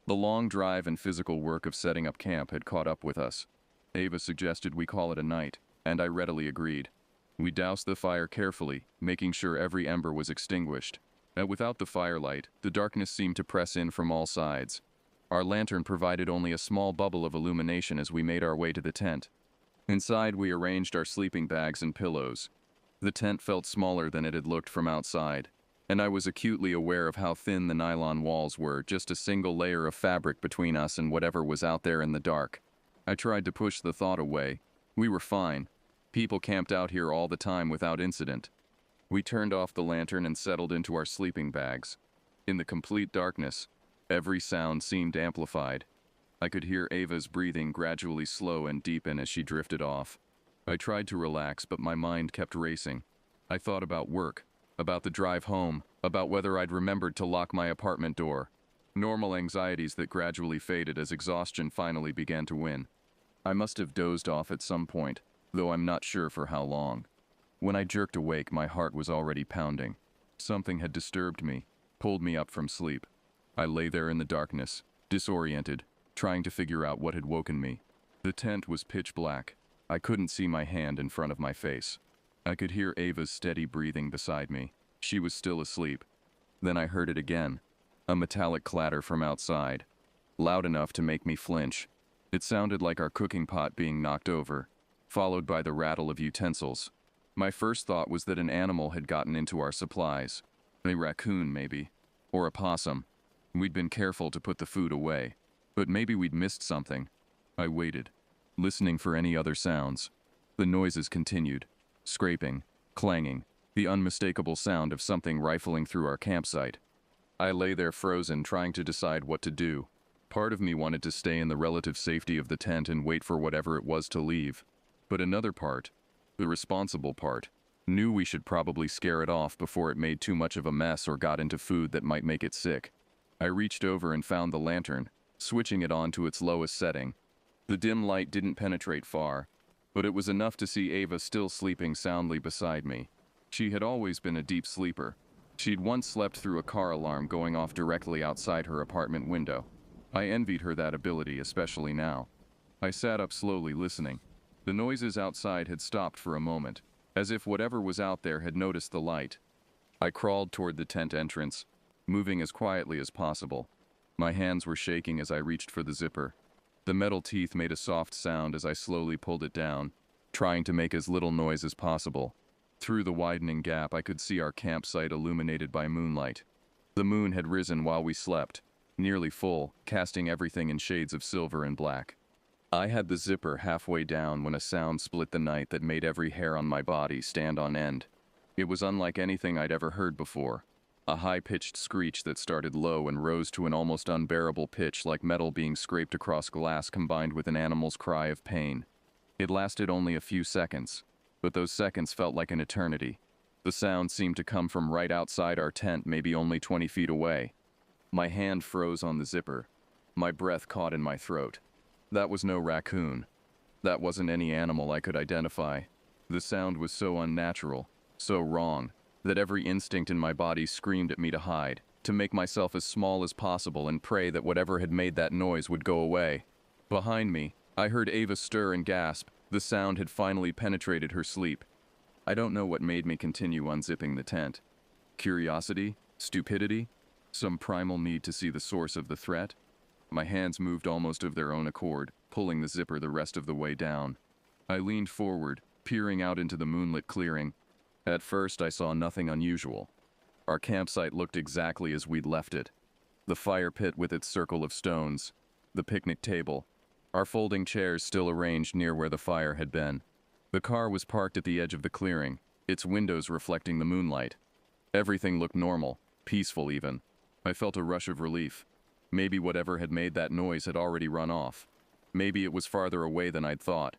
The long drive and physical work of setting up camp had caught up with us. Ava suggested we call it a night, and I readily agreed. We doused the fire carefully, making sure every ember was extinguished. Without the firelight, the darkness seemed to press in from all sides. Our lantern provided only a small bubble of illumination as we made our way to the tent. Inside, we arranged our sleeping bags and pillows. The tent felt smaller than it had looked from outside, and I was acutely aware of how thin the nylon walls were, just a single layer of fabric between us and whatever was out there in the dark. I tried to push the thought away. We were fine. People camped out here all the time without incident. We turned off the lantern and settled into our sleeping bags. In the complete darkness, every sound seemed amplified. I could hear Ava's breathing gradually slow and deepen as she drifted off. I tried to relax, but my mind kept racing. I thought about work, about the drive home, about whether I'd remembered to lock my apartment door. Normal anxieties that gradually faded as exhaustion finally began to win. I must have dozed off at some point, though I'm not sure for how long. When I jerked awake, my heart was already pounding. Something had disturbed me, pulled me up from sleep. I lay there in the darkness, disoriented, trying to figure out what had woken me. The tent was pitch black. I couldn't see my hand in front of my face. I could hear Ava's steady breathing beside me. She was still asleep. Then I heard it again, a metallic clatter from outside, loud enough to make me flinch. It sounded like our cooking pot being knocked over, followed by the rattle of utensils. My first thought was that an animal had gotten into our supplies. A raccoon, maybe. Or a possum. We'd been careful to put the food away. But maybe we'd missed something. I waited, listening for any other sounds. The noises continued. Scraping, clanging, the unmistakable sound of something rifling through our campsite. I lay there frozen, trying to decide what to do. Part of me wanted to stay in the relative safety of the tent and wait for whatever it was to leave. But another part, the responsible part, knew we should probably scare it off before it made too much of a mess or got into food that might make it sick. I reached over and found the lantern, switching it on to its lowest setting. The dim light didn't penetrate far, but it was enough to see Ava still sleeping soundly beside me. She had always been a deep sleeper. She'd once slept through a car alarm going off directly outside her apartment window. I envied her that ability, especially now. I sat up slowly, listening. The noises outside had stopped for a moment, as if whatever was out there had noticed the light. I crawled toward the tent entrance, moving as quietly as possible. My hands were shaking as I reached for the zipper. The metal teeth made a soft sound as I slowly pulled it down, trying to make as little noise as possible. Through the widening gap, I could see our campsite illuminated by moonlight. The moon had risen while we slept, nearly full, casting everything in shades of silver and black. I had the zipper halfway down when a sound split the night that made every hair on my body stand on end. It was unlike anything I'd ever heard before. A high-pitched screech that started low and rose to an almost unbearable pitch, like metal being scraped across glass, combined with an animal's cry of pain. It lasted only a few seconds, but those seconds felt like an eternity. The sound seemed to come from right outside our tent, maybe only 20 feet away. My hand froze on the zipper. My breath caught in my throat. That was no raccoon. That wasn't any animal I could identify. The sound was so unnatural, so wrong, that every instinct in my body screamed at me to hide, to make myself as small as possible and pray that whatever had made that noise would go away. Behind me, I heard Ava stir and gasp. The sound had finally penetrated her sleep. I don't know what made me continue unzipping the tent. Curiosity? Stupidity? Some primal need to see the source of the threat? My hands moved almost of their own accord, pulling the zipper the rest of the way down. I leaned forward, peering out into the moonlit clearing. At first, I saw nothing unusual. Our campsite looked exactly as we'd left it. The fire pit with its circle of stones, the picnic table, our folding chairs still arranged near where the fire had been. The car was parked at the edge of the clearing, its windows reflecting the moonlight. Everything looked normal, peaceful even. I felt a rush of relief. Maybe whatever had made that noise had already run off. Maybe it was farther away than I'd thought.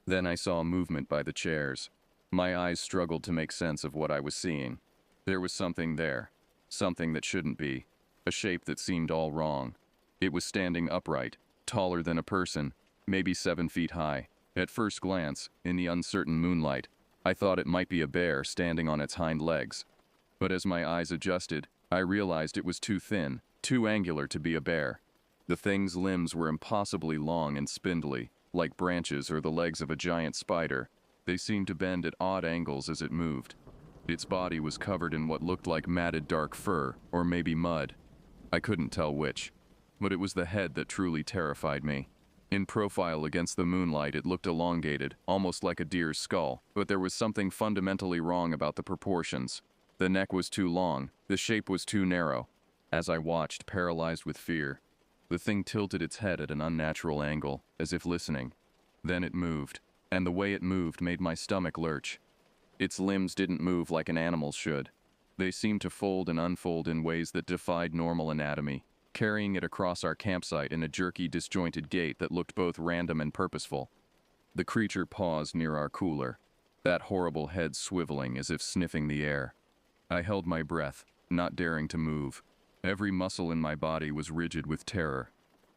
Then I saw movement by the chairs. My eyes struggled to make sense of what I was seeing. There was something there. Something that shouldn't be. A shape that seemed all wrong. It was standing upright, taller than a person, maybe 7 feet high. At first glance, in the uncertain moonlight, I thought it might be a bear standing on its hind legs. But as my eyes adjusted, I realized it was too thin, too angular to be a bear. The thing's limbs were impossibly long and spindly, like branches or the legs of a giant spider. They seemed to bend at odd angles as it moved. Its body was covered in what looked like matted dark fur, or maybe mud. I couldn't tell which. But it was the head that truly terrified me. In profile against the moonlight, it looked elongated, almost like a deer's skull, but there was something fundamentally wrong about the proportions. The neck was too long, the shape was too narrow. As I watched, paralyzed with fear, the thing tilted its head at an unnatural angle, as if listening. Then it moved, and the way it moved made my stomach lurch. Its limbs didn't move like an animal's should. They seemed to fold and unfold in ways that defied normal anatomy, carrying it across our campsite in a jerky, disjointed gait that looked both random and purposeful. The creature paused near our cooler, that horrible head swiveling as if sniffing the air. I held my breath, not daring to move. Every muscle in my body was rigid with terror.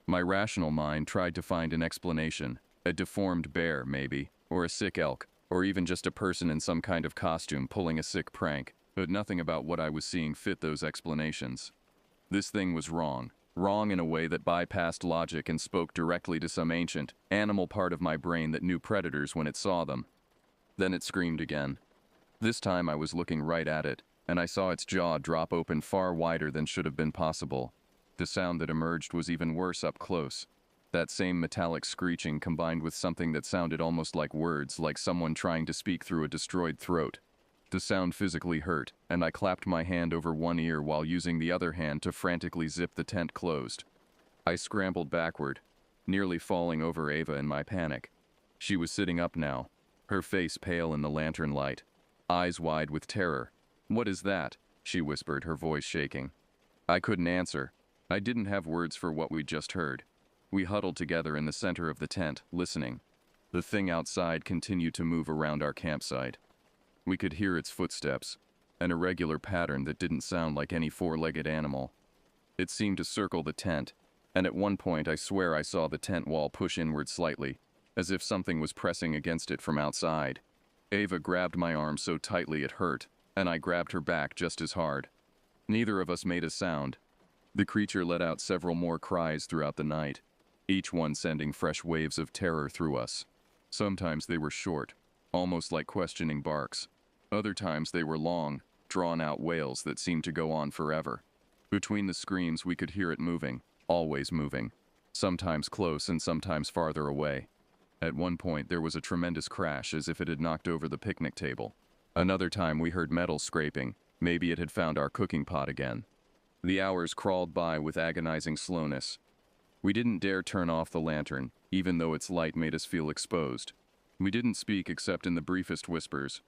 My rational mind tried to find an explanation. A deformed bear, maybe, or a sick elk, or even just a person in some kind of costume pulling a sick prank, but nothing about what I was seeing fit those explanations. This thing was wrong. Wrong in a way that bypassed logic and spoke directly to some ancient, animal part of my brain that knew predators when it saw them. Then it screamed again. This time I was looking right at it, and I saw its jaw drop open far wider than should have been possible. The sound that emerged was even worse up close. That same metallic screeching combined with something that sounded almost like words, like someone trying to speak through a destroyed throat. The sound physically hurt, and I clapped my hand over one ear while using the other hand to frantically zip the tent closed. I scrambled backward, nearly falling over Ava in my panic. She was sitting up now, her face pale in the lantern light, eyes wide with terror. "What is that?" she whispered, her voice shaking. I couldn't answer. I didn't have words for what we'd just heard. We huddled together in the center of the tent, listening. The thing outside continued to move around our campsite. We could hear its footsteps, an irregular pattern that didn't sound like any four-legged animal. It seemed to circle the tent, and at one point I swear I saw the tent wall push inward slightly, as if something was pressing against it from outside. Ava grabbed my arm so tightly it hurt, and I grabbed her back just as hard. Neither of us made a sound. The creature let out several more cries throughout the night, each one sending fresh waves of terror through us. Sometimes they were short, almost like questioning barks. Other times they were long, drawn-out wails that seemed to go on forever. Between the screams we could hear it moving, always moving, sometimes close and sometimes farther away. At one point there was a tremendous crash as if it had knocked over the picnic table. Another time we heard metal scraping. Maybe it had found our cooking pot again. The hours crawled by with agonizing slowness. We didn't dare turn off the lantern, even though its light made us feel exposed. We didn't speak except in the briefest whispers.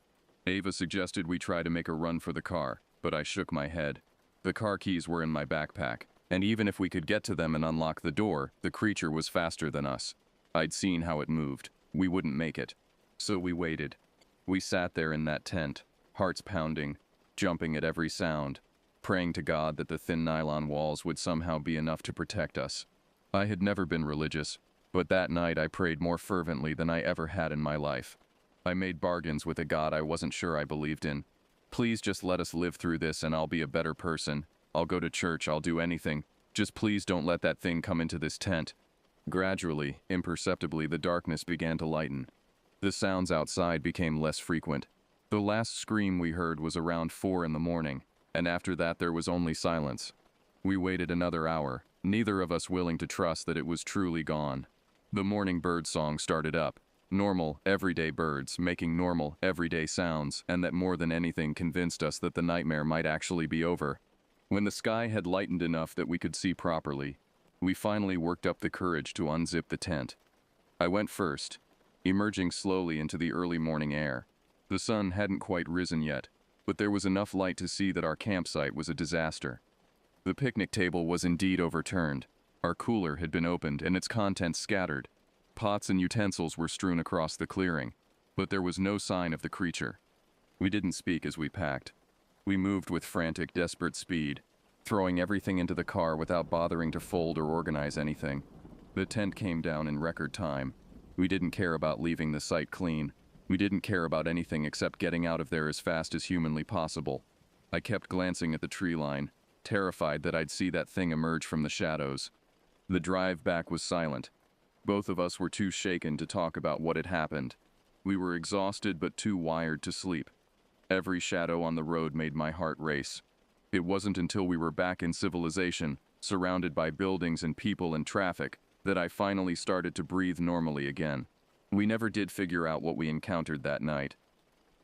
Ava suggested we try to make a run for the car, but I shook my head. The car keys were in my backpack, and even if we could get to them and unlock the door, the creature was faster than us. I'd seen how it moved. We wouldn't make it. So we waited. We sat there in that tent, hearts pounding, jumping at every sound, praying to God that the thin nylon walls would somehow be enough to protect us. I had never been religious, but that night I prayed more fervently than I ever had in my life. I made bargains with a God I wasn't sure I believed in. Please just let us live through this and I'll be a better person. I'll go to church, I'll do anything. Just please don't let that thing come into this tent. Gradually, imperceptibly, the darkness began to lighten. The sounds outside became less frequent. The last scream we heard was around 4 in the morning, And after that there was only silence. We waited another hour, neither of us willing to trust that it was truly gone. The morning bird song started up. Normal, everyday birds making normal, everyday sounds, and that more than anything convinced us that the nightmare might actually be over. When the sky had lightened enough that we could see properly, we finally worked up the courage to unzip the tent. I went first, emerging slowly into the early morning air. The sun hadn't quite risen yet, but there was enough light to see that our campsite was a disaster. The picnic table was indeed overturned. Our cooler had been opened and its contents scattered. Pots and utensils were strewn across the clearing, but there was no sign of the creature. We didn't speak as we packed. We moved with frantic, desperate speed, throwing everything into the car without bothering to fold or organize anything. The tent came down in record time. We didn't care about leaving the site clean. We didn't care about anything except getting out of there as fast as humanly possible. I kept glancing at the tree line, terrified that I'd see that thing emerge from the shadows. The drive back was silent. Both of us were too shaken to talk about what had happened. We were exhausted but too wired to sleep. Every shadow on the road made my heart race. It wasn't until we were back in civilization, surrounded by buildings and people and traffic, that I finally started to breathe normally again. We never did figure out what we encountered that night.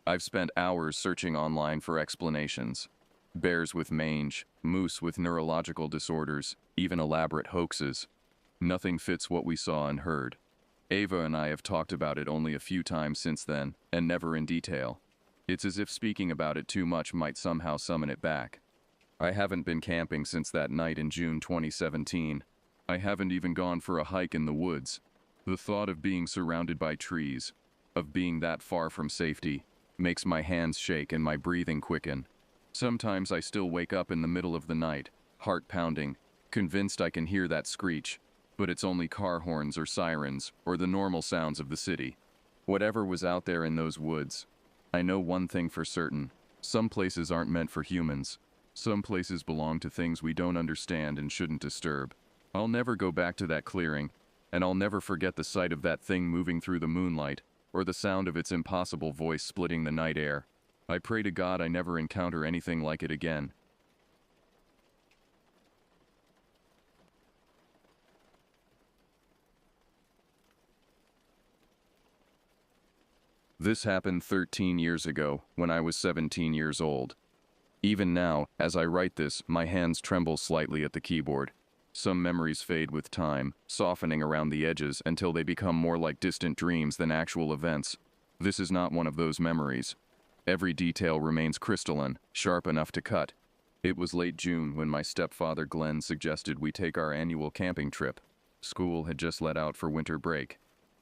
I've spent hours searching online for explanations. Bears with mange, moose with neurological disorders, even elaborate hoaxes. Nothing fits what we saw and heard. Ava and I have talked about it only a few times since then, and never in detail. It's as if speaking about it too much might somehow summon it back. I haven't been camping since that night in June 2017. I haven't even gone for a hike in the woods. The thought of being surrounded by trees, of being that far from safety, makes my hands shake and my breathing quicken. Sometimes I still wake up in the middle of the night, heart pounding, convinced I can hear that screech, but it's only car horns or sirens or the normal sounds of the city. Whatever was out there in those woods, I know one thing for certain. Some places aren't meant for humans. Some places belong to things we don't understand and shouldn't disturb. I'll never go back to that clearing, and I'll never forget the sight of that thing moving through the moonlight, or the sound of its impossible voice splitting the night air. I pray to God I never encounter anything like it again. This happened 13 years ago, when I was 17 years old. Even now, as I write this, my hands tremble slightly at the keyboard. Some memories fade with time, softening around the edges until they become more like distant dreams than actual events. This is not one of those memories. Every detail remains crystalline, sharp enough to cut. It was late June when my stepfather Glenn suggested we take our annual camping trip. School had just let out for winter break,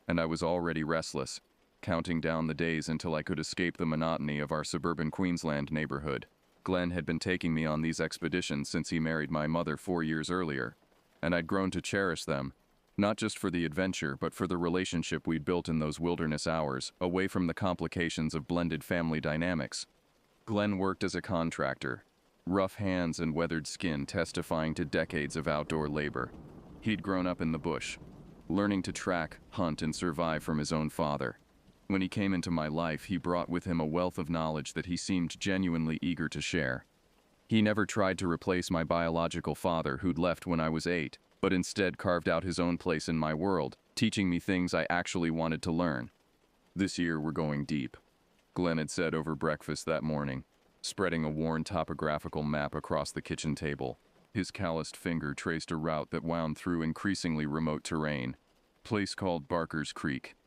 and I was already restless, counting down the days until I could escape the monotony of our suburban Queensland neighborhood. Glenn had been taking me on these expeditions since he married my mother 4 years earlier, and I'd grown to cherish them, not just for the adventure, but for the relationship we'd built in those wilderness hours, away from the complications of blended family dynamics. Glenn worked as a contractor, rough hands and weathered skin testifying to decades of outdoor labor. He'd grown up in the bush, learning to track, hunt, and survive from his own father. When he came into my life, he brought with him a wealth of knowledge that he seemed genuinely eager to share. He never tried to replace my biological father, who'd left when I was 8, but instead carved out his own place in my world, teaching me things I actually wanted to learn. "This year we're going deep," Glenn had said over breakfast that morning, spreading a worn topographical map across the kitchen table. His calloused finger traced a route that wound through increasingly remote terrain. Place called Barker's Creek.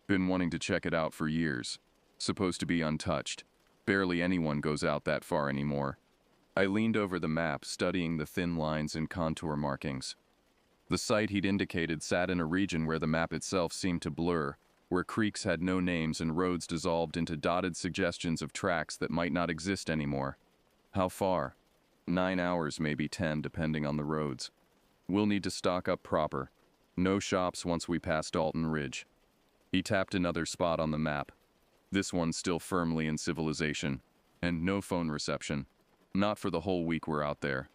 Been wanting to check it out for years. Supposed to be untouched. Barely anyone goes out that far anymore. I leaned over the map, studying the thin lines and contour markings. The site he'd indicated sat in a region where the map itself seemed to blur, where creeks had no names and roads dissolved into dotted suggestions of tracks that might not exist anymore. How far? 9 hours, maybe 10, depending on the roads. We'll need to stock up proper. No shops once we pass Dalton Ridge. He tapped another spot on the map. This one still firmly in civilization. And no phone reception. Not for the whole week we're out there.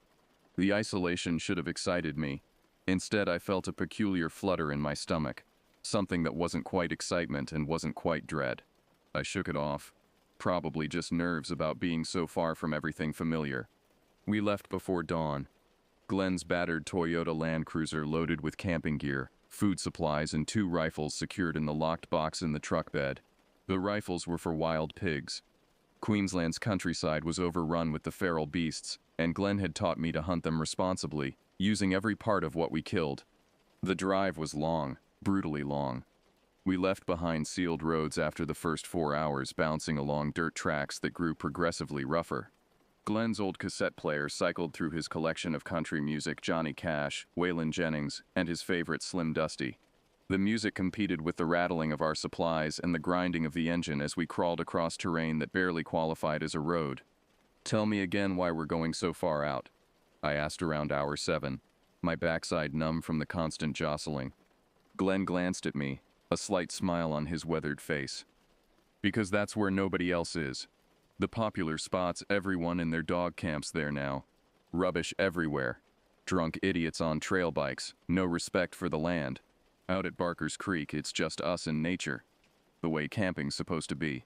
The isolation should have excited me. Instead, I felt a peculiar flutter in my stomach. Something that wasn't quite excitement and wasn't quite dread. I shook it off. Probably just nerves about being so far from everything familiar. We left before dawn. Glenn's battered Toyota Land Cruiser loaded with camping gear, food supplies, and 2 rifles secured in the locked box in the truck bed. The rifles were for wild pigs. Queensland's countryside was overrun with the feral beasts, and Glenn had taught me to hunt them responsibly, using every part of what we killed. The drive was long, brutally long. We left behind sealed roads after the first 4 hours, bouncing along dirt tracks that grew progressively rougher. Glenn's old cassette player cycled through his collection of country music, Johnny Cash, Waylon Jennings, and his favorite Slim Dusty. The music competed with the rattling of our supplies and the grinding of the engine as we crawled across terrain that barely qualified as a road. "Tell me again why we're going so far out," I asked around hour 7, my backside numb from the constant jostling. Glenn glanced at me, a slight smile on his weathered face. "Because that's where nobody else is. The popular spots, everyone in their dog camps there now. Rubbish everywhere. Drunk idiots on trail bikes, no respect for the land. Out at Barker's Creek, it's just us and nature. The way camping's supposed to be."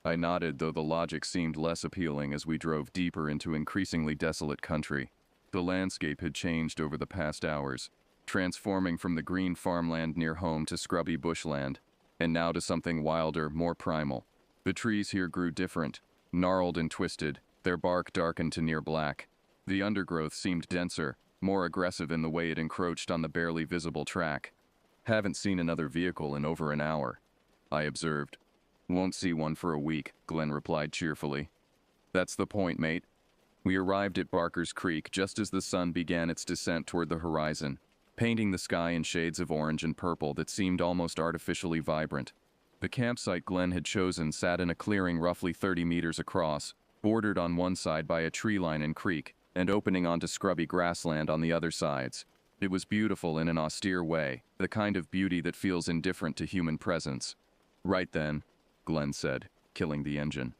I nodded, though the logic seemed less appealing as we drove deeper into increasingly desolate country. The landscape had changed over the past hours, transforming from the green farmland near home to scrubby bushland, and now to something wilder, more primal. The trees here grew different, gnarled and twisted, their bark darkened to near black. The undergrowth seemed denser, more aggressive in the way it encroached on the barely visible track. "Haven't seen another vehicle in over an hour," I observed. "Won't see one for a week," Glenn replied cheerfully. "That's the point, mate." We arrived at Barker's Creek just as the sun began its descent toward the horizon, painting the sky in shades of orange and purple that seemed almost artificially vibrant. The campsite Glenn had chosen sat in a clearing roughly 30 meters across, bordered on one side by a tree line and creek, and opening onto scrubby grassland on the other sides. It was beautiful in an austere way, the kind of beauty that feels indifferent to human presence. "Right then," Glenn said, killing the engine.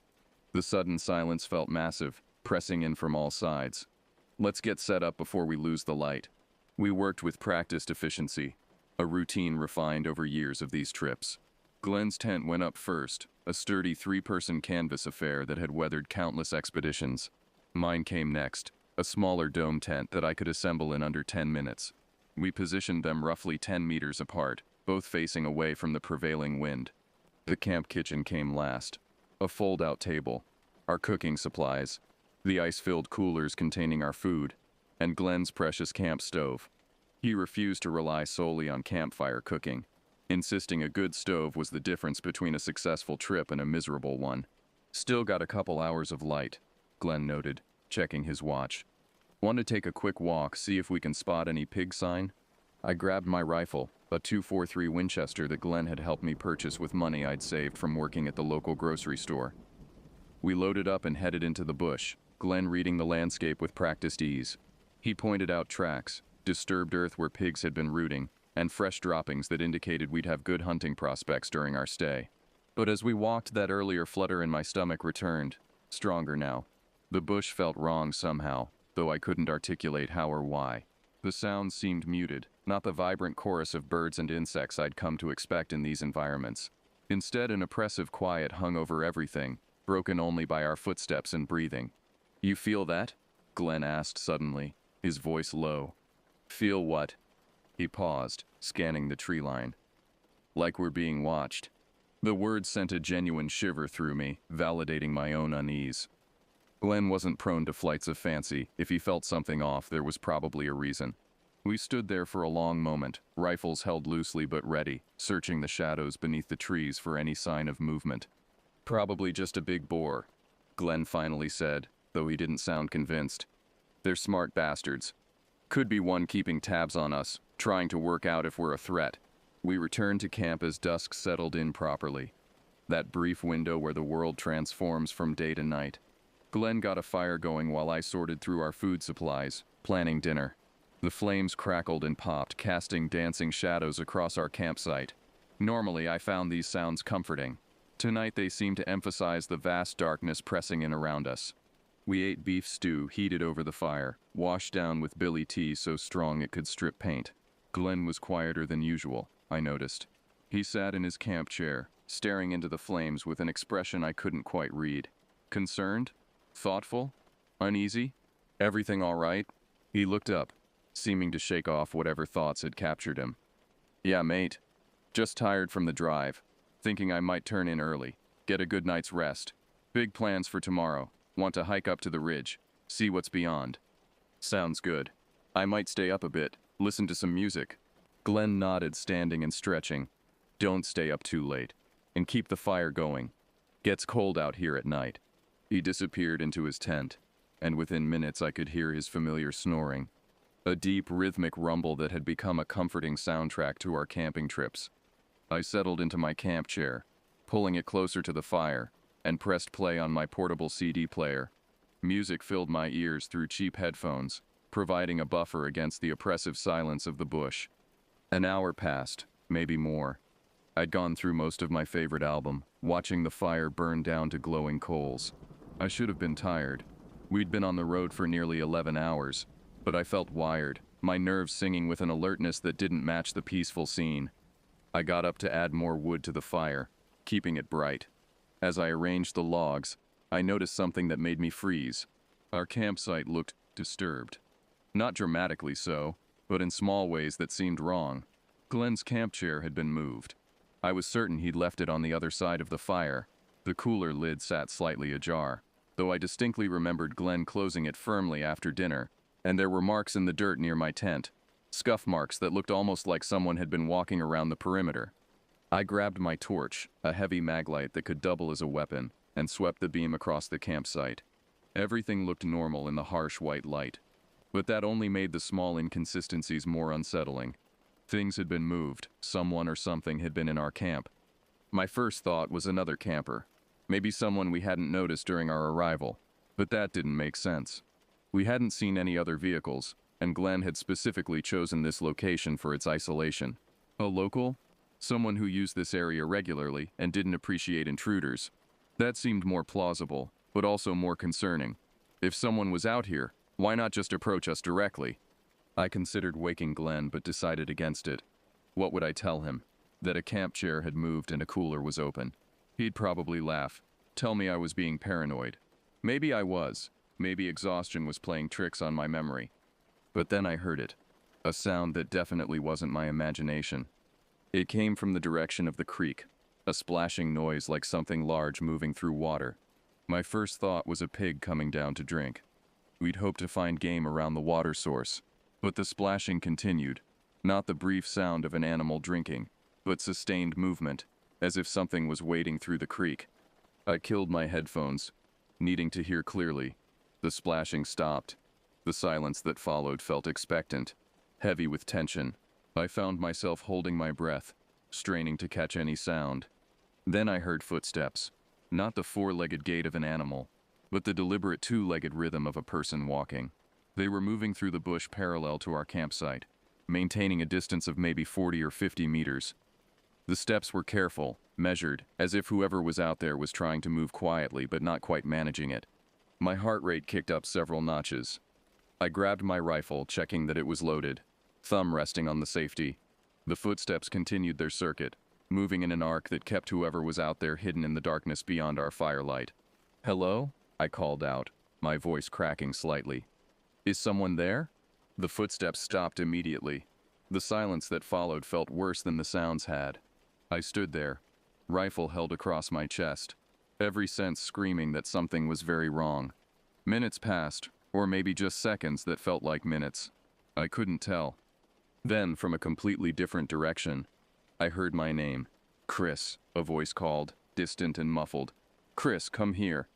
The sudden silence felt massive, pressing in from all sides. "Let's get set up before we lose the light." We worked with practiced efficiency, a routine refined over years of these trips. Glenn's tent went up first, a sturdy 3-person canvas affair that had weathered countless expeditions. Mine came next, a smaller dome tent that I could assemble in under 10 minutes. We positioned them roughly 10 meters apart, both facing away from the prevailing wind. The camp kitchen came last, a fold-out table, our cooking supplies, the ice-filled coolers containing our food, and Glenn's precious camp stove. He refused to rely solely on campfire cooking, insisting a good stove was the difference between a successful trip and a miserable one. "Still got a couple hours of light," Glenn noted, checking his watch. "Want to take a quick walk, see if we can spot any pig sign?" I grabbed my rifle, a .243 Winchester that Glenn had helped me purchase with money I'd saved from working at the local grocery store. We loaded up and headed into the bush, Glenn reading the landscape with practiced ease. He pointed out tracks, disturbed earth where pigs had been rooting, and fresh droppings that indicated we'd have good hunting prospects during our stay. But as we walked, that earlier flutter in my stomach returned, stronger now. The bush felt wrong somehow, though I couldn't articulate how or why. The sounds seemed muted, not the vibrant chorus of birds and insects I'd come to expect in these environments. Instead, an oppressive quiet hung over everything, broken only by our footsteps and breathing. "You feel that?" Glenn asked suddenly, his voice low. "Feel what?" He paused, scanning the tree line. "Like we're being watched." The words sent a genuine shiver through me, validating my own unease. Glenn wasn't prone to flights of fancy. If he felt something off, there was probably a reason. We stood there for a long moment, rifles held loosely but ready, searching the shadows beneath the trees for any sign of movement. "Probably just a big boar," Glenn finally said, though he didn't sound convinced. "They're smart bastards. Could be one keeping tabs on us, trying to work out if we're a threat." We returned to camp as dusk settled in properly. That brief window where the world transforms from day to night. Glenn got a fire going while I sorted through our food supplies, planning dinner. The flames crackled and popped, casting dancing shadows across our campsite. Normally, I found these sounds comforting. Tonight, they seemed to emphasize the vast darkness pressing in around us. We ate beef stew heated over the fire, washed down with billy tea so strong it could strip paint. Glenn was quieter than usual, I noticed. He sat in his camp chair, staring into the flames with an expression I couldn't quite read. Concerned? Thoughtful? Uneasy? Everything all right? He looked up, seeming to shake off whatever thoughts had captured him. Yeah, mate. Just tired from the drive. Thinking I might turn in early. Get a good night's rest. Big plans for tomorrow. Want to hike up to the ridge. See what's beyond. Sounds good. I might stay up a bit. Listen to some music. Glenn nodded, standing and stretching. Don't stay up too late. And keep the fire going. Gets cold out here at night. He disappeared into his tent, and within minutes I could hear his familiar snoring. A deep, rhythmic rumble that had become a comforting soundtrack to our camping trips. I settled into my camp chair, pulling it closer to the fire, and pressed play on my portable CD player. Music filled my ears through cheap headphones, providing a buffer against the oppressive silence of the bush. An hour passed, maybe more. I'd gone through most of my favorite album, watching the fire burn down to glowing coals. I should have been tired. We'd been on the road for nearly 11 hours, but I felt wired, my nerves singing with an alertness that didn't match the peaceful scene. I got up to add more wood to the fire, keeping it bright. As I arranged the logs, I noticed something that made me freeze. Our campsite looked disturbed. Not dramatically so, but in small ways that seemed wrong. Glenn's camp chair had been moved. I was certain he'd left it on the other side of the fire. The cooler lid sat slightly ajar, though I distinctly remembered Glenn closing it firmly after dinner, and there were marks in the dirt near my tent, scuff marks that looked almost like someone had been walking around the perimeter. I grabbed my torch, a heavy maglite that could double as a weapon, and swept the beam across the campsite. Everything looked normal in the harsh white light, but that only made the small inconsistencies more unsettling. Things had been moved, someone or something had been in our camp. My first thought was another camper, maybe someone we hadn't noticed during our arrival, but that didn't make sense. We hadn't seen any other vehicles, and Glenn had specifically chosen this location for its isolation. A local? Someone who used this area regularly and didn't appreciate intruders. That seemed more plausible, but also more concerning. If someone was out here, why not just approach us directly? I considered waking Glenn, but decided against it. What would I tell him? That a camp chair had moved and a cooler was open. He'd probably laugh, tell me I was being paranoid. Maybe I was. Maybe exhaustion was playing tricks on my memory. But then I heard it. A sound that definitely wasn't my imagination. It came from the direction of the creek, a splashing noise like something large moving through water. My first thought was a pig coming down to drink. We'd hoped to find game around the water source, but the splashing continued, not the brief sound of an animal drinking, but sustained movement, as if something was wading through the creek. I killed my headphones, needing to hear clearly. The splashing stopped. The silence that followed felt expectant, heavy with tension. I found myself holding my breath, straining to catch any sound. Then I heard footsteps, not the four-legged gait of an animal, but the deliberate two-legged rhythm of a person walking. They were moving through the bush parallel to our campsite, maintaining a distance of maybe 40 or 50 meters. The steps were careful, measured, as if whoever was out there was trying to move quietly but not quite managing it. My heart rate kicked up several notches. I grabbed my rifle, checking that it was loaded, thumb resting on the safety. The footsteps continued their circuit, moving in an arc that kept whoever was out there hidden in the darkness beyond our firelight. "Hello?" I called out, my voice cracking slightly. "Is someone there?" The footsteps stopped immediately. The silence that followed felt worse than the sounds had. I stood there, rifle held across my chest, every sense screaming that something was very wrong. Minutes passed, or maybe just seconds that felt like minutes. I couldn't tell. Then, from a completely different direction, I heard my name. "Chris," a voice called, distant and muffled. "Chris, come here."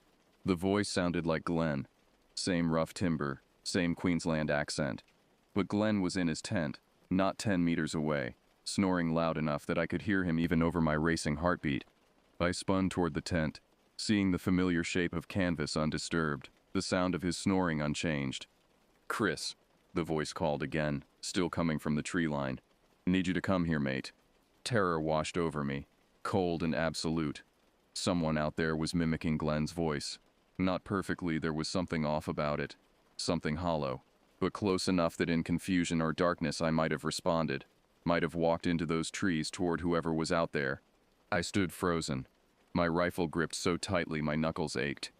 The voice sounded like Glenn. Same rough timbre, same Queensland accent. But Glenn was in his tent, not 10 meters away, snoring loud enough that I could hear him even over my racing heartbeat. I spun toward the tent, seeing the familiar shape of canvas undisturbed, the sound of his snoring unchanged. "Chris," the voice called again, still coming from the tree line. "Need you to come here, mate." Terror washed over me, cold and absolute. Someone out there was mimicking Glenn's voice. Not perfectly, there was something off about it, something hollow, but close enough that in confusion or darkness I might have responded, might have walked into those trees toward whoever was out there. I stood frozen, my rifle gripped so tightly my knuckles ached.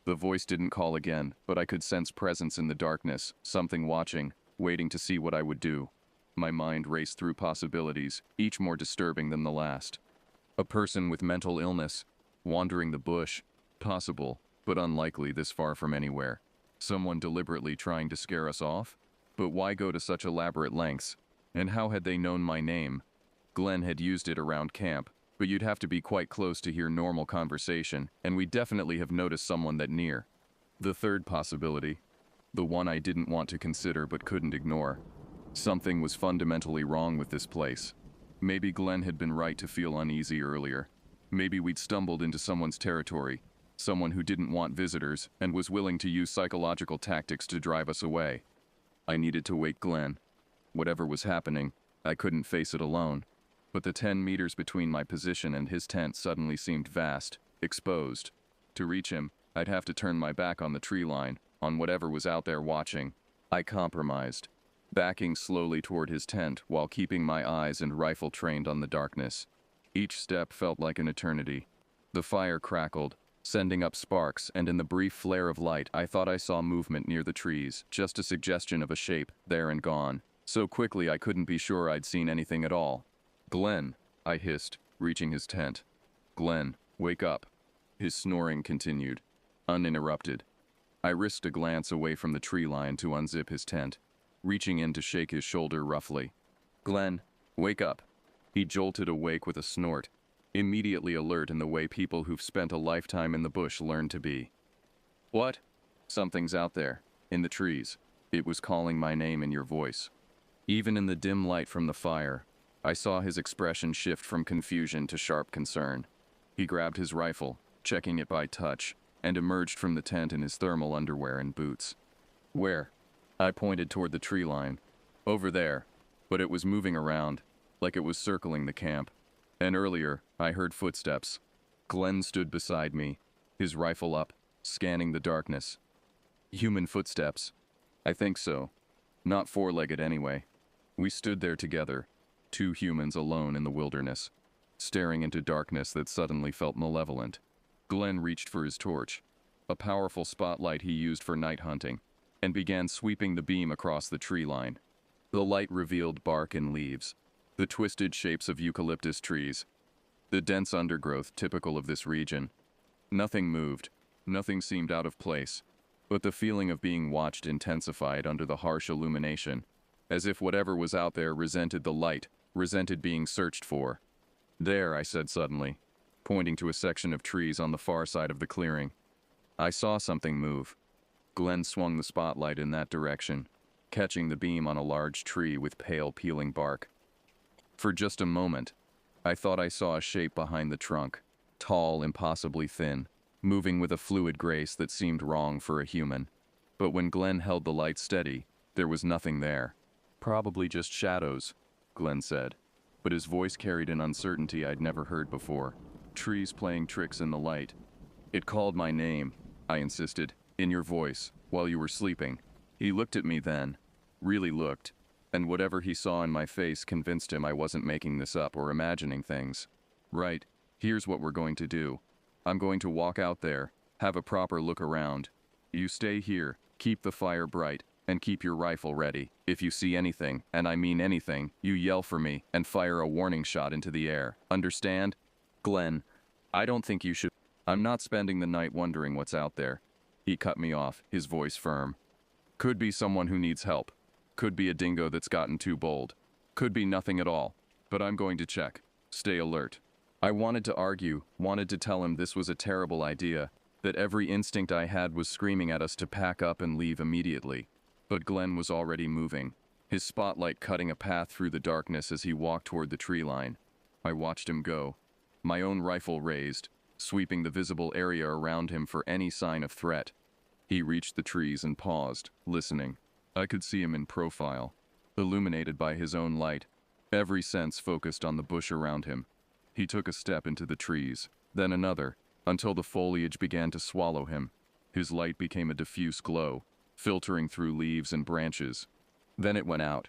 The voice didn't call again, but I could sense presence in the darkness, something watching, waiting to see what I would do. My mind raced through possibilities, each more disturbing than the last. A person with mental illness, wandering the bush, possible, but unlikely this far from anywhere. Someone deliberately trying to scare us off? But why go to such elaborate lengths? And how had they known my name? Glenn had used it around camp, but you'd have to be quite close to hear normal conversation, and we'd definitely have noticed someone that near. The third possibility, the one I didn't want to consider but couldn't ignore. Something was fundamentally wrong with this place. Maybe Glenn had been right to feel uneasy earlier. Maybe we'd stumbled into someone's territory, someone who didn't want visitors and was willing to use psychological tactics to drive us away. I needed to wake Glenn. Whatever was happening, I couldn't face it alone. But the 10 meters between my position and his tent suddenly seemed vast, exposed. To reach him, I'd have to turn my back on the tree line, on whatever was out there watching. I compromised, backing slowly toward his tent while keeping my eyes and rifle trained on the darkness. Each step felt like an eternity. The fire crackled, sending up sparks, and in the brief flare of light, I thought I saw movement near the trees, just a suggestion of a shape, there and gone. So quickly I couldn't be sure I'd seen anything at all. "Glenn," I hissed, reaching his tent. "Glenn, wake up." His snoring continued, uninterrupted. I risked a glance away from the tree line to unzip his tent, reaching in to shake his shoulder roughly. "Glenn, wake up." He jolted awake with a snort, immediately alert in the way people who've spent a lifetime in the bush learn to be. "What?" "Something's out there, in the trees." It was calling my name in your voice. Even in the dim light from the fire, I saw his expression shift from confusion to sharp concern. He grabbed his rifle, checking it by touch, and emerged from the tent in his thermal underwear and boots. "Where?" I pointed toward the tree line. "Over there," but it was moving around, like it was circling the camp. And earlier, I heard footsteps. Glenn stood beside me, his rifle up, scanning the darkness. Human footsteps. I think so. Not four-legged anyway. We stood there together, two humans alone in the wilderness, staring into darkness that suddenly felt malevolent. Glenn reached for his torch, a powerful spotlight he used for night hunting, and began sweeping the beam across the tree line. The light revealed bark and leaves, the twisted shapes of eucalyptus trees, the dense undergrowth typical of this region. Nothing moved, nothing seemed out of place, but the feeling of being watched intensified under the harsh illumination, as if whatever was out there resented the light, resented being searched for. "There," I said suddenly, pointing to a section of trees on the far side of the clearing. I saw something move. Glenn swung the spotlight in that direction, catching the beam on a large tree with pale peeling bark. For just a moment, I thought I saw a shape behind the trunk, tall, impossibly thin, moving with a fluid grace that seemed wrong for a human. But when Glenn held the light steady, there was nothing there. "Probably just shadows," Glenn said, but his voice carried an uncertainty I'd never heard before. "Trees playing tricks in the light." "It called my name," I insisted, "in your voice, while you were sleeping." He looked at me then, really looked, and whatever he saw in my face convinced him I wasn't making this up or imagining things. "Right, here's what we're going to do. I'm going to walk out there, have a proper look around. You stay here, keep the fire bright, and keep your rifle ready. If you see anything, and I mean anything, you yell for me and fire a warning shot into the air. Understand?" "Glenn, I don't think you should." "I'm not spending the night wondering what's out there." He cut me off, his voice firm. "Could be someone who needs help. Could be a dingo that's gotten too bold. Could be nothing at all. But I'm going to check. Stay alert." I wanted to argue, wanted to tell him this was a terrible idea, that every instinct I had was screaming at us to pack up and leave immediately. But Glenn was already moving, his spotlight cutting a path through the darkness as he walked toward the tree line. I watched him go, my own rifle raised, sweeping the visible area around him for any sign of threat. He reached the trees and paused, listening. I could see him in profile, illuminated by his own light, every sense focused on the bush around him. He took a step into the trees, then another, until the foliage began to swallow him. His light became a diffuse glow, filtering through leaves and branches. Then it went out.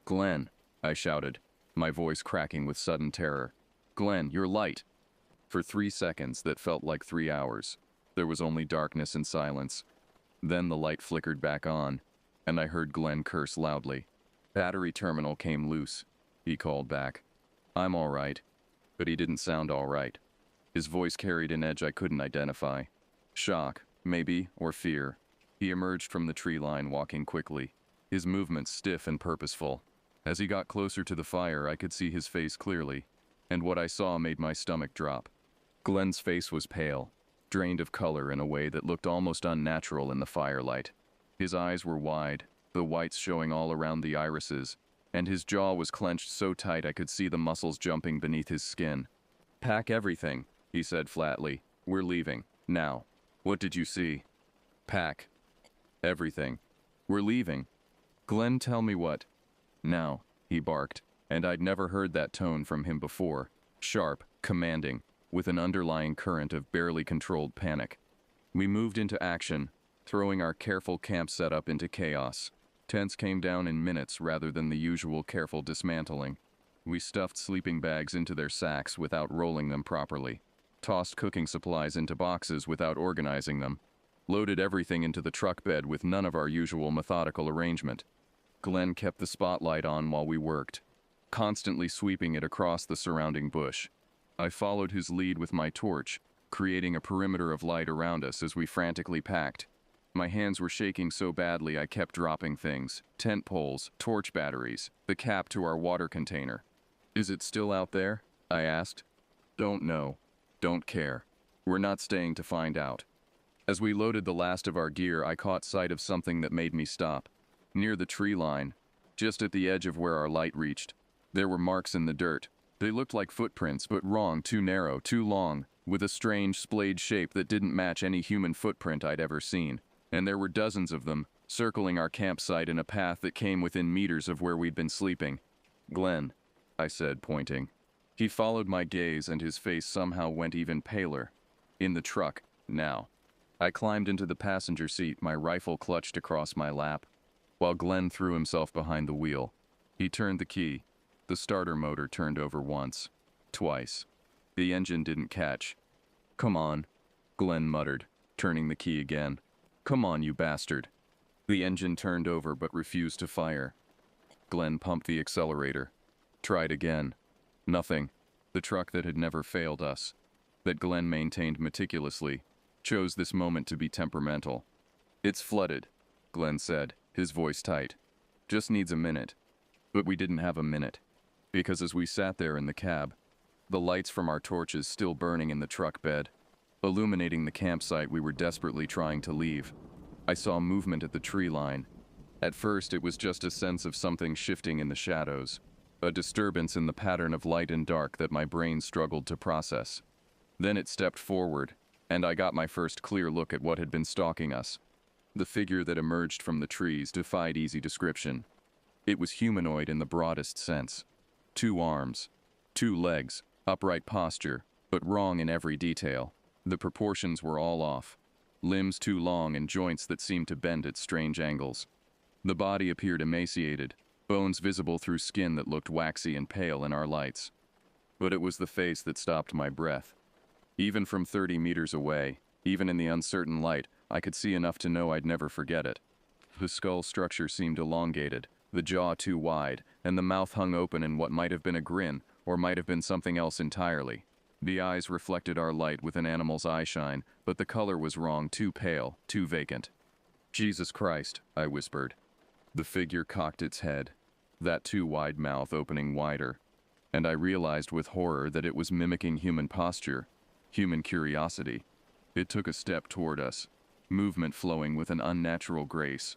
"Glenn," I shouted, my voice cracking with sudden terror. "Glenn, your light!" For 3 seconds that felt like 3 hours, There was only darkness and silence. Then the light flickered back on, and I heard Glenn curse loudly. "Battery terminal came loose," he called back. "I'm all right." But he didn't sound all right. His voice carried an edge I couldn't identify. Shock, maybe, or fear. He emerged from the tree line walking quickly, his movements stiff and purposeful. As he got closer to the fire, I could see his face clearly, and what I saw made my stomach drop. Glenn's face was pale, drained of color in a way that looked almost unnatural in the firelight. His eyes were wide, the whites showing all around the irises, and his jaw was clenched so tight I could see the muscles jumping beneath his skin. "Pack everything," he said flatly. "We're leaving. Now." "What did you see?" "Pack everything. We're leaving." "Glenn, tell me what." "Now," he barked, and I'd never heard that tone from him before. Sharp, commanding, with an underlying current of barely controlled panic. We moved into action, throwing our careful camp setup into chaos. Tents came down in minutes rather than the usual careful dismantling. We stuffed sleeping bags into their sacks without rolling them properly, tossed cooking supplies into boxes without organizing them, loaded everything into the truck bed with none of our usual methodical arrangement. Glenn kept the spotlight on while we worked, constantly sweeping it across the surrounding bush. I followed his lead with my torch, creating a perimeter of light around us as we frantically packed. My hands were shaking so badly I kept dropping things: tent poles, torch batteries, the cap to our water container. "Is it still out there?" I asked. "Don't know. Don't care. We're not staying to find out." As we loaded the last of our gear, I caught sight of something that made me stop. Near the tree line, just at the edge of where our light reached, there were marks in the dirt. They looked like footprints, but wrong, too narrow, too long, with a strange splayed shape that didn't match any human footprint I'd ever seen. And there were dozens of them, circling our campsite in a path that came within meters of where we'd been sleeping. "Glenn," I said, pointing. He followed my gaze, and his face somehow went even paler. "In the truck, now." I climbed into the passenger seat, my rifle clutched across my lap, while Glenn threw himself behind the wheel. He turned the key. The starter motor turned over once, twice. The engine didn't catch. "Come on," Glenn muttered, turning the key again. "Come on, you bastard." The engine turned over but refused to fire. Glenn pumped the accelerator. Tried again. Nothing. The truck that had never failed us, that Glenn maintained meticulously, chose this moment to be temperamental. "It's flooded," Glenn said, his voice tight. "Just needs a minute." But we didn't have a minute, because as we sat there in the cab, the lights from our torches still burning in the truck bed, illuminating the campsite we were desperately trying to leave, I saw movement at the tree line. At first, it was just a sense of something shifting in the shadows, a disturbance in the pattern of light and dark that my brain struggled to process. Then it stepped forward, and I got my first clear look at what had been stalking us. The figure that emerged from the trees defied easy description. It was humanoid in the broadest sense. 2 arms, 2 legs, upright posture, but wrong in every detail. The proportions were all off. Limbs too long and joints that seemed to bend at strange angles. The body appeared emaciated, bones visible through skin that looked waxy and pale in our lights. But it was the face that stopped my breath. Even from 30 meters away, even in the uncertain light, I could see enough to know I'd never forget it. The skull structure seemed elongated, the jaw too wide, and the mouth hung open in what might have been a grin, or might have been something else entirely. The eyes reflected our light with an animal's eyeshine, but the color was wrong, too pale, too vacant. "Jesus Christ," I whispered. The figure cocked its head, that too wide mouth opening wider, and I realized with horror that it was mimicking human posture, human curiosity. It took a step toward us, movement flowing with an unnatural grace.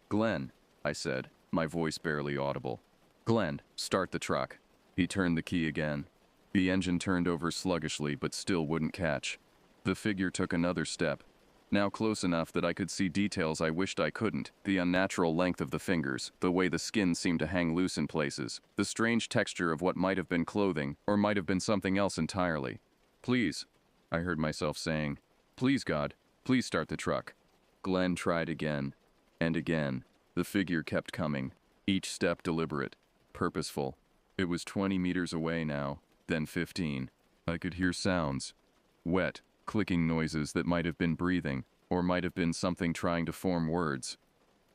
"Glenn," I said, my voice barely audible. "Glenn, start the truck." He turned the key again. The engine turned over sluggishly but still wouldn't catch. The figure took another step, now close enough that I could see details I wished I couldn't: the unnatural length of the fingers, the way the skin seemed to hang loose in places, the strange texture of what might have been clothing, or might have been something else entirely. "Please," I heard myself saying. "Please, God, please start the truck." Glenn tried again, and again. The figure kept coming, each step deliberate, purposeful. It was 20 meters away now, then 15. I could hear sounds. Wet, clicking noises that might have been breathing, or might have been something trying to form words.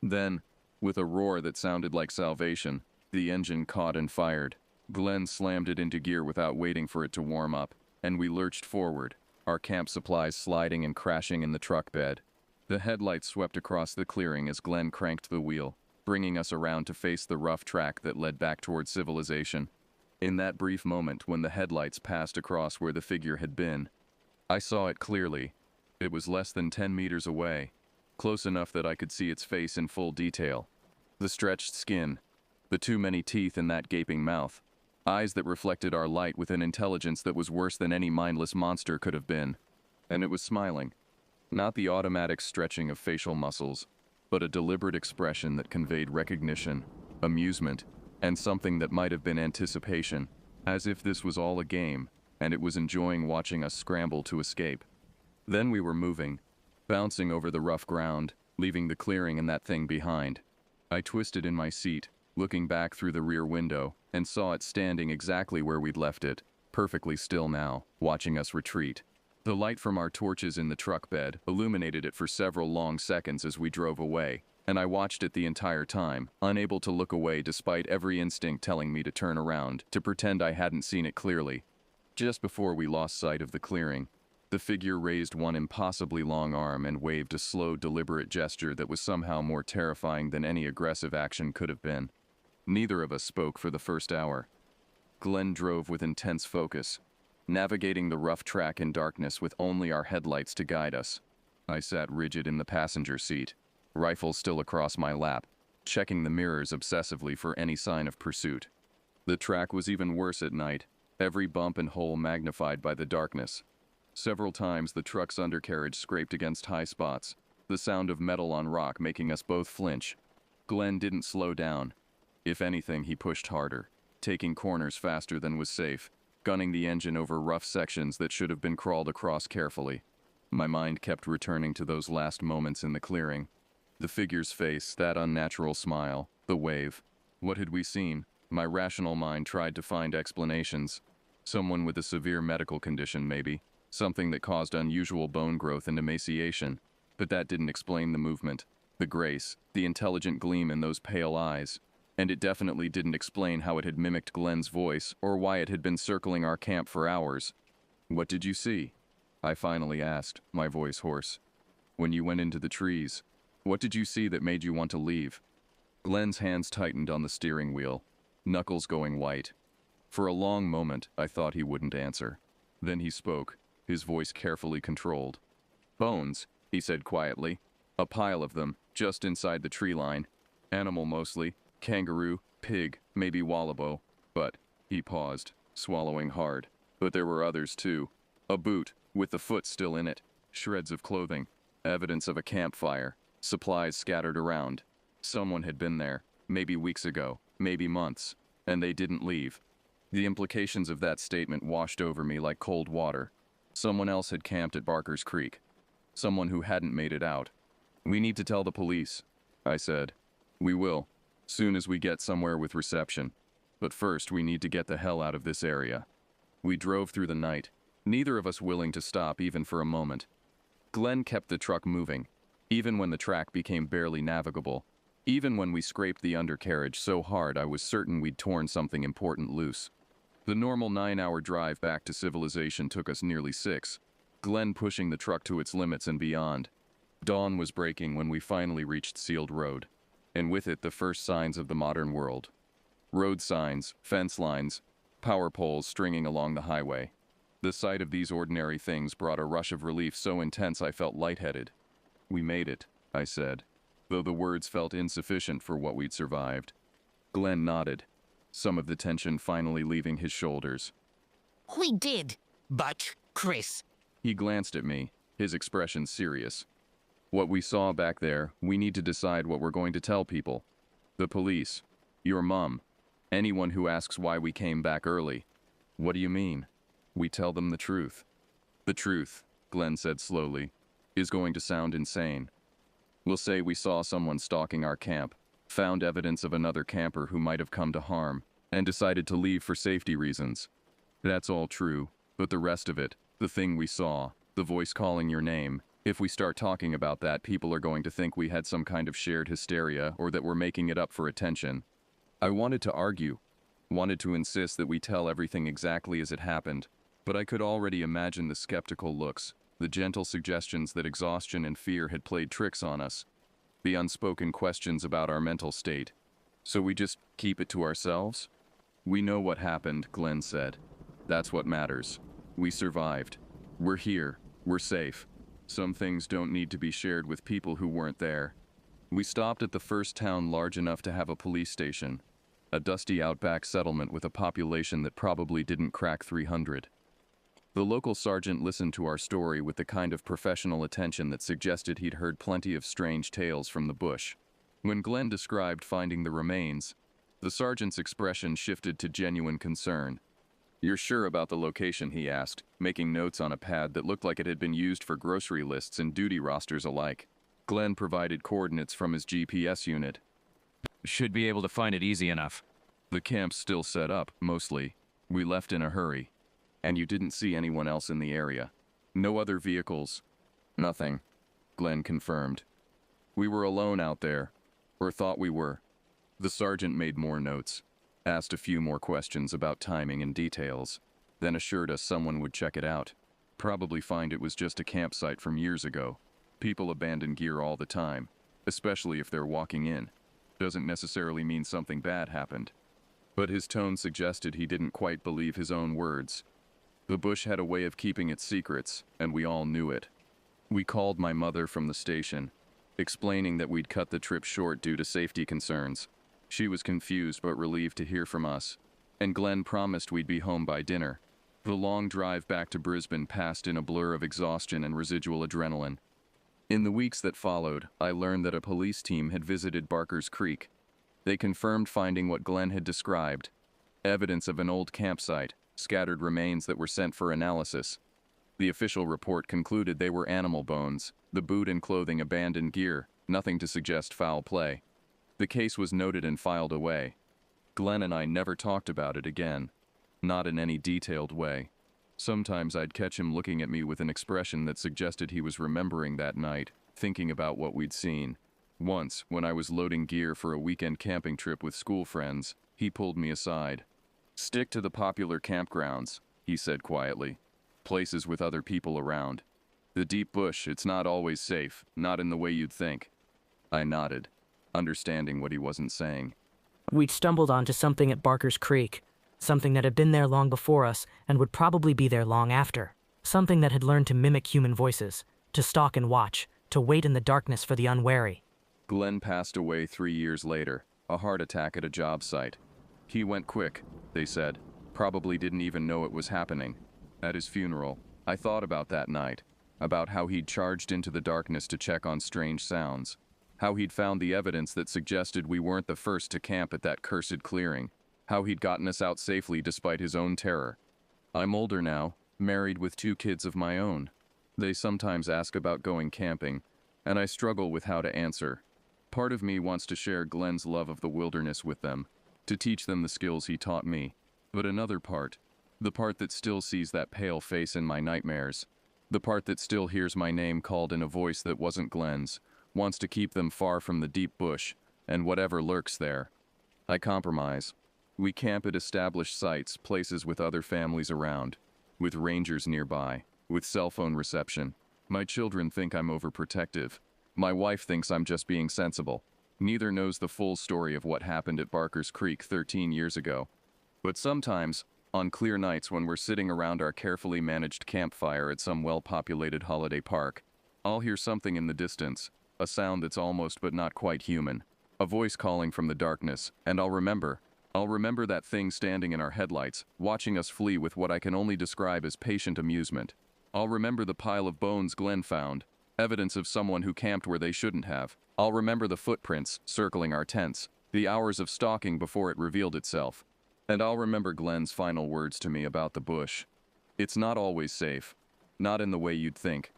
Then, with a roar that sounded like salvation, the engine caught and fired. Glenn slammed it into gear without waiting for it to warm up, and we lurched forward, our camp supplies sliding and crashing in the truck bed. The headlights swept across the clearing as Glenn cranked the wheel, bringing us around to face the rough track that led back toward civilization. In that brief moment when the headlights passed across where the figure had been, I saw it clearly. It was less than 10 meters away, close enough that I could see its face in full detail. The stretched skin, the too many teeth in that gaping mouth, eyes that reflected our light with an intelligence that was worse than any mindless monster could have been. And it was smiling. Not the automatic stretching of facial muscles, but a deliberate expression that conveyed recognition, amusement, and something that might have been anticipation, as if this was all a game, and it was enjoying watching us scramble to escape. Then we were moving, bouncing over the rough ground, leaving the clearing and that thing behind. I twisted in my seat, looking back through the rear window, and saw it standing exactly where we'd left it, perfectly still now, watching us retreat. The light from our torches in the truck bed illuminated it for several long seconds as we drove away, and I watched it the entire time, unable to look away despite every instinct telling me to turn around, to pretend I hadn't seen it clearly. Just before we lost sight of the clearing, the figure raised one impossibly long arm and waved a slow, deliberate gesture that was somehow more terrifying than any aggressive action could have been. Neither of us spoke for the first hour. Glenn drove with intense focus, navigating the rough track in darkness with only our headlights to guide us. I sat rigid in the passenger seat, rifle still across my lap, checking the mirrors obsessively for any sign of pursuit. The track was even worse at night, every bump and hole magnified by the darkness. Several times the truck's undercarriage scraped against high spots, the sound of metal on rock making us both flinch. Glenn didn't slow down. If anything, he pushed harder, taking corners faster than was safe, gunning the engine over rough sections that should have been crawled across carefully. My mind kept returning to those last moments in the clearing. The figure's face, that unnatural smile, the wave. What had we seen? My rational mind tried to find explanations. Someone with a severe medical condition, maybe. Something that caused unusual bone growth and emaciation. But that didn't explain the movement, the grace, the intelligent gleam in those pale eyes. And it definitely didn't explain how it had mimicked Glenn's voice or why it had been circling our camp for hours. "What did you see?" I finally asked, my voice hoarse. "When you went into the trees, what did you see that made you want to leave?" Glenn's hands tightened on the steering wheel, knuckles going white. For a long moment, I thought he wouldn't answer. Then he spoke, his voice carefully controlled. "Bones," he said quietly. "A pile of them, just inside the tree line. Animal mostly. Kangaroo, pig, maybe wallabo. But," he paused, swallowing hard. "But there were others too. A boot, with the foot still in it. Shreds of clothing. Evidence of a campfire. Supplies scattered around. Someone had been there, maybe weeks ago, maybe months, and they didn't leave." The implications of that statement washed over me like cold water. Someone else had camped at Barker's Creek. Someone who hadn't made it out. "We need to tell the police," I said. "We will. Soon as we get somewhere with reception. But first we need to get the hell out of this area." We drove through the night, neither of us willing to stop even for a moment. Glenn kept the truck moving, even when the track became barely navigable, even when we scraped the undercarriage so hard I was certain we'd torn something important loose. The normal 9-hour drive back to civilization took us nearly 6, Glenn pushing the truck to its limits and beyond. Dawn was breaking when we finally reached sealed road, and with it the first signs of the modern world. Road signs, fence lines, power poles stringing along the highway. The sight of these ordinary things brought a rush of relief so intense I felt lightheaded. "We made it," I said, though the words felt insufficient for what we'd survived. Glenn nodded, some of the tension finally leaving his shoulders. "We did, but, Chris..." He glanced at me, his expression serious. "What we saw back there, we need to decide what we're going to tell people. The police, your mom, anyone who asks why we came back early." "What do you mean?" "We tell them the truth." "The truth," Glenn said slowly, "is going to sound insane. We'll say we saw someone stalking our camp, found evidence of another camper who might have come to harm, and decided to leave for safety reasons. That's all true, but the rest of it, the thing we saw, The voice calling your name. If we start talking about that, people are going to think we had some kind of shared hysteria or that we're making it up for attention. I wanted to argue, wanted to insist that we tell everything exactly as it happened, but I could already imagine the skeptical looks, the gentle suggestions that exhaustion and fear had played tricks on us, the unspoken questions about our mental state. So we just keep it to ourselves? We know what happened, Glenn said. That's what matters. We survived. We're here. We're safe. Some things don't need to be shared with people who weren't there. We stopped at the first town large enough to have a police station, a dusty outback settlement with a population that probably didn't crack 300. The local sergeant listened to our story with the kind of professional attention that suggested he'd heard plenty of strange tales from the bush. When Glenn described finding the remains, the sergeant's expression shifted to genuine concern. "You're sure about the location?" he asked, making notes on a pad that looked like it had been used for grocery lists and duty rosters alike. Glenn provided coordinates from his GPS unit. Should be able to find it easy enough. The camp's still set up, mostly. We left in a hurry. And you didn't see anyone else in the area. No other vehicles. Nothing, Glenn confirmed. We were alone out there, or thought we were. The sergeant made more notes, asked a few more questions about timing and details, then assured us someone would check it out. Probably find it was just a campsite from years ago. People abandon gear all the time, especially if they're walking in. Doesn't necessarily mean something bad happened. But his tone suggested he didn't quite believe his own words. The bush had a way of keeping its secrets, and we all knew it. We called my mother from the station, explaining that we'd cut the trip short due to safety concerns. She was confused but relieved to hear from us, and Glenn promised we'd be home by dinner. The long drive back to Brisbane passed in a blur of exhaustion and residual adrenaline. In the weeks that followed, I learned that a police team had visited Barker's Creek. They confirmed finding what Glenn had described, evidence of an old campsite, scattered remains that were sent for analysis. The official report concluded they were animal bones, the boot and clothing abandoned gear, nothing to suggest foul play. The case was noted and filed away. Glenn and I never talked about it again, not in any detailed way. Sometimes I'd catch him looking at me with an expression that suggested he was remembering that night, thinking about what we'd seen. Once, when I was loading gear for a weekend camping trip with school friends, he pulled me aside. "Stick to the popular campgrounds," he said quietly. "Places with other people around. The deep bush, it's not always safe, not in the way you'd think." I nodded, understanding what he wasn't saying. We'd stumbled onto something at Barker's Creek, something that had been there long before us and would probably be there long after. Something that had learned to mimic human voices, to stalk and watch, to wait in the darkness for the unwary. Glenn passed away 3 years later, a heart attack at a job site. He went quick, they said. Probably didn't even know it was happening. At his funeral, I thought about that night, about how he'd charged into the darkness to check on strange sounds, how he'd found the evidence that suggested we weren't the first to camp at that cursed clearing, how he'd gotten us out safely despite his own terror. I'm older now, married with 2 kids of my own. They sometimes ask about going camping, and I struggle with how to answer. Part of me wants to share Glenn's love of the wilderness with them, to teach them the skills he taught me. But another part, the part that still sees that pale face in my nightmares, the part that still hears my name called in a voice that wasn't Glenn's, wants to keep them far from the deep bush and whatever lurks there. I compromise. We camp at established sites, places with other families around, with rangers nearby, with cell phone reception. My children think I'm overprotective. My wife thinks I'm just being sensible. Neither knows the full story of what happened at Barker's Creek 13 years ago. But sometimes, on clear nights when we're sitting around our carefully managed campfire at some well-populated holiday park, I'll hear something in the distance, a sound that's almost but not quite human, a voice calling from the darkness, and I'll remember that thing standing in our headlights, watching us flee with what I can only describe as patient amusement. I'll remember the pile of bones Glenn found, evidence of someone who camped where they shouldn't have. I'll remember the footprints circling our tents, the hours of stalking before it revealed itself. And I'll remember Glenn's final words to me about the bush. It's not always safe, not in the way you'd think.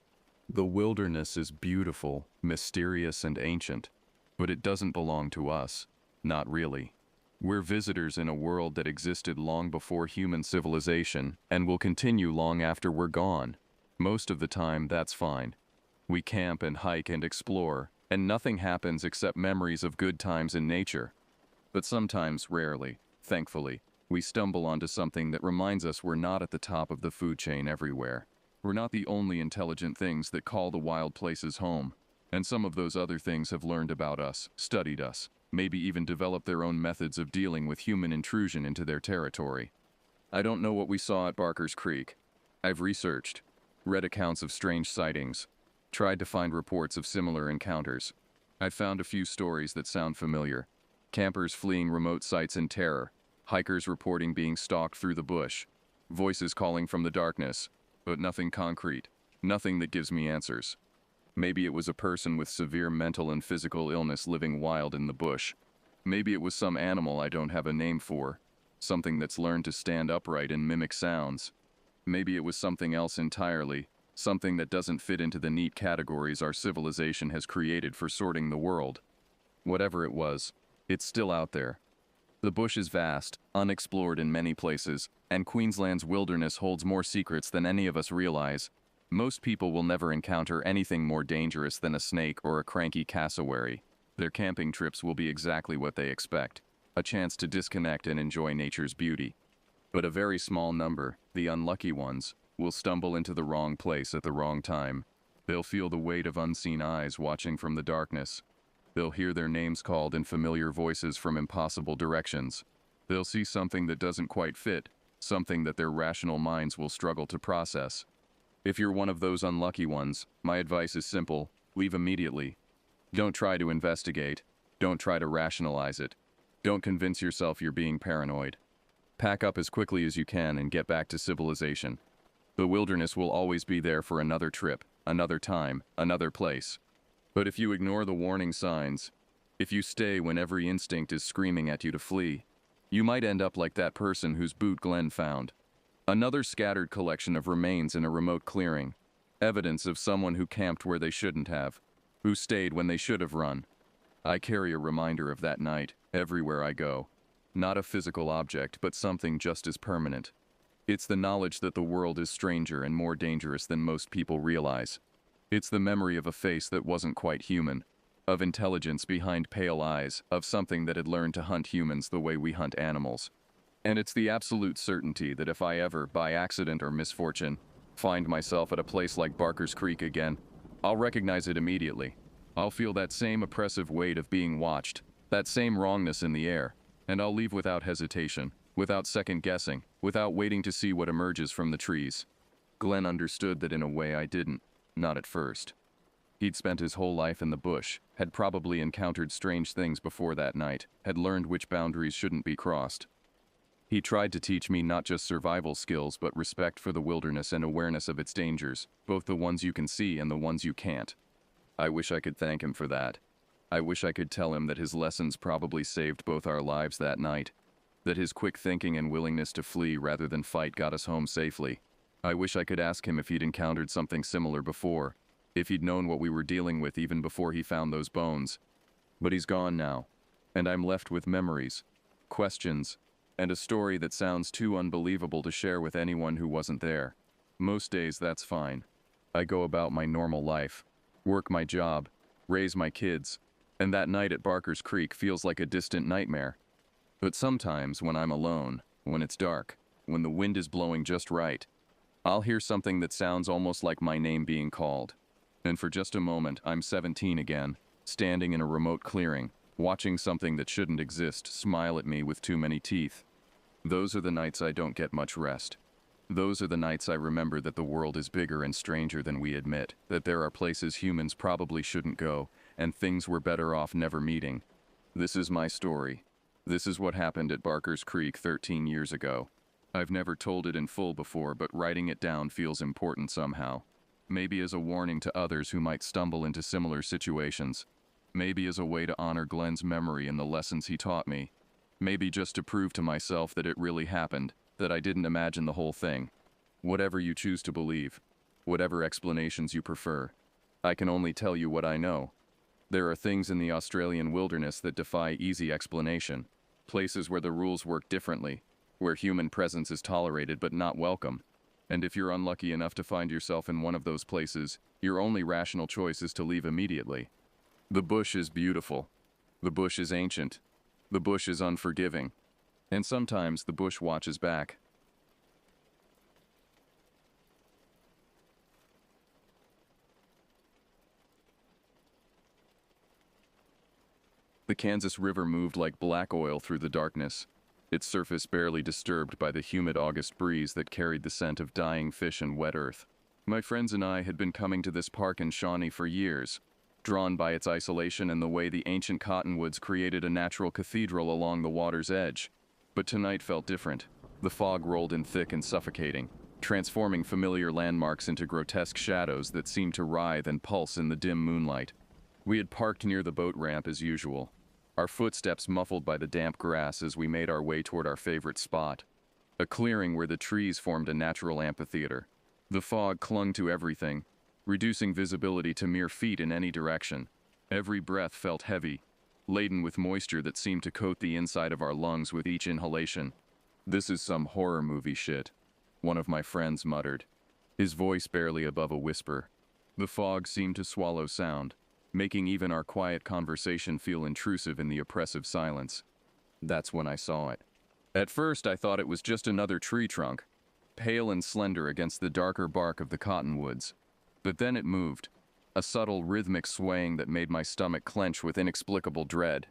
The wilderness is beautiful, mysterious, and ancient, but it doesn't belong to us, not really. We're visitors in a world that existed long before human civilization and will continue long after we're gone. Most of the time, that's fine. We camp and hike and explore, and nothing happens except memories of good times in nature. But sometimes, rarely, thankfully, we stumble onto something that reminds us we're not at the top of the food chain everywhere. We're not the only intelligent things that call the wild places home. And some of those other things have learned about us, studied us, maybe even developed their own methods of dealing with human intrusion into their territory. I don't know what we saw at Barker's Creek. I've researched, read accounts of strange sightings, tried to find reports of similar encounters. I've found a few stories that sound familiar. Campers fleeing remote sites in terror, hikers reporting being stalked through the bush, voices calling from the darkness, but nothing concrete, nothing that gives me answers. Maybe it was a person with severe mental and physical illness living wild in the bush. Maybe it was some animal I don't have a name for, something that's learned to stand upright and mimic sounds. Maybe it was something else entirely, something that doesn't fit into the neat categories our civilization has created for sorting the world. Whatever it was, it's still out there. The bush is vast, unexplored in many places, and Queensland's wilderness holds more secrets than any of us realize. Most people will never encounter anything more dangerous than a snake or a cranky cassowary. Their camping trips will be exactly what they expect, a chance to disconnect and enjoy nature's beauty. But a very small number, the unlucky ones, will stumble into the wrong place at the wrong time. They'll feel the weight of unseen eyes watching from the darkness. They'll hear their names called in familiar voices from impossible directions. They'll see something that doesn't quite fit, something that their rational minds will struggle to process. If you're one of those unlucky ones, my advice is simple: leave immediately. Don't try to investigate. Don't try to rationalize it. Don't convince yourself you're being paranoid. Pack up as quickly as you can and get back to civilization. The wilderness will always be there for another trip, another time, another place. But if you ignore the warning signs, if you stay when every instinct is screaming at you to flee, you might end up like that person whose boot Glenn found. Another scattered collection of remains in a remote clearing. Evidence of someone who camped where they shouldn't have, who stayed when they should have run. I carry a reminder of that night everywhere I go. Not a physical object, but something just as permanent. It's the knowledge that the world is stranger and more dangerous than most people realize. It's the memory of a face that wasn't quite human, of intelligence behind pale eyes, of something that had learned to hunt humans the way we hunt animals. And it's the absolute certainty that if I ever, by accident or misfortune, find myself at a place like Barker's Creek again, I'll recognize it immediately. I'll feel that same oppressive weight of being watched, that same wrongness in the air, and I'll leave without hesitation, without second guessing, without waiting to see what emerges from the trees. Glenn understood that in a way I didn't, not at first. He'd spent his whole life in the bush, had probably encountered strange things before that night, had learned which boundaries shouldn't be crossed. He tried to teach me not just survival skills but respect for the wilderness and awareness of its dangers, both the ones you can see and the ones you can't. I wish I could thank him for that. I wish I could tell him that his lessons probably saved both our lives that night, that his quick thinking and willingness to flee rather than fight got us home safely. I wish I could ask him if he'd encountered something similar before, if he'd known what we were dealing with even before he found those bones. But he's gone now, and I'm left with memories, questions, and a story that sounds too unbelievable to share with anyone who wasn't there. Most days that's fine. I go about my normal life, work my job, raise my kids, and that night at Barker's Creek feels like a distant nightmare. But sometimes when I'm alone, when it's dark, when the wind is blowing just right, I'll hear something that sounds almost like my name being called. And for just a moment, I'm 17 again, standing in a remote clearing, watching something that shouldn't exist smile at me with too many teeth. Those are the nights I don't get much rest. Those are the nights I remember that the world is bigger and stranger than we admit, that there are places humans probably shouldn't go, and things we're better off never meeting. This is my story. This is what happened at Barker's Creek 13 years ago. I've never told it in full before, but writing it down feels important somehow. Maybe as a warning to others who might stumble into similar situations. Maybe as a way to honor Glenn's memory and the lessons he taught me. Maybe just to prove to myself that it really happened, that I didn't imagine the whole thing. Whatever you choose to believe, whatever explanations you prefer, I can only tell you what I know. There are things in the Australian wilderness that defy easy explanation. Places where the rules work differently, where human presence is tolerated but not welcome. And if you're unlucky enough to find yourself in one of those places, your only rational choice is to leave immediately. The bush is beautiful. The bush is ancient. The bush is unforgiving. And sometimes the bush watches back. The Kansas River moved like black oil through the darkness, its surface barely disturbed by the humid August breeze that carried the scent of dying fish and wet earth. My friends and I had been coming to this park in Shawnee for years, drawn by its isolation and the way the ancient cottonwoods created a natural cathedral along the water's edge. But tonight felt different. The fog rolled in thick and suffocating, transforming familiar landmarks into grotesque shadows that seemed to writhe and pulse in the dim moonlight. We had parked near the boat ramp as usual, our footsteps muffled by the damp grass as we made our way toward our favorite spot, a clearing where the trees formed a natural amphitheater. The fog clung to everything, reducing visibility to mere feet in any direction. Every breath felt heavy, laden with moisture that seemed to coat the inside of our lungs with each inhalation. "This is some horror movie shit," one of my friends muttered, his voice barely above a whisper. The fog seemed to swallow sound, making even our quiet conversation feel intrusive in the oppressive silence. That's when I saw it. At first, I thought it was just another tree trunk, pale and slender against the darker bark of the cottonwoods. But then it moved, a subtle rhythmic swaying that made my stomach clench with inexplicable dread.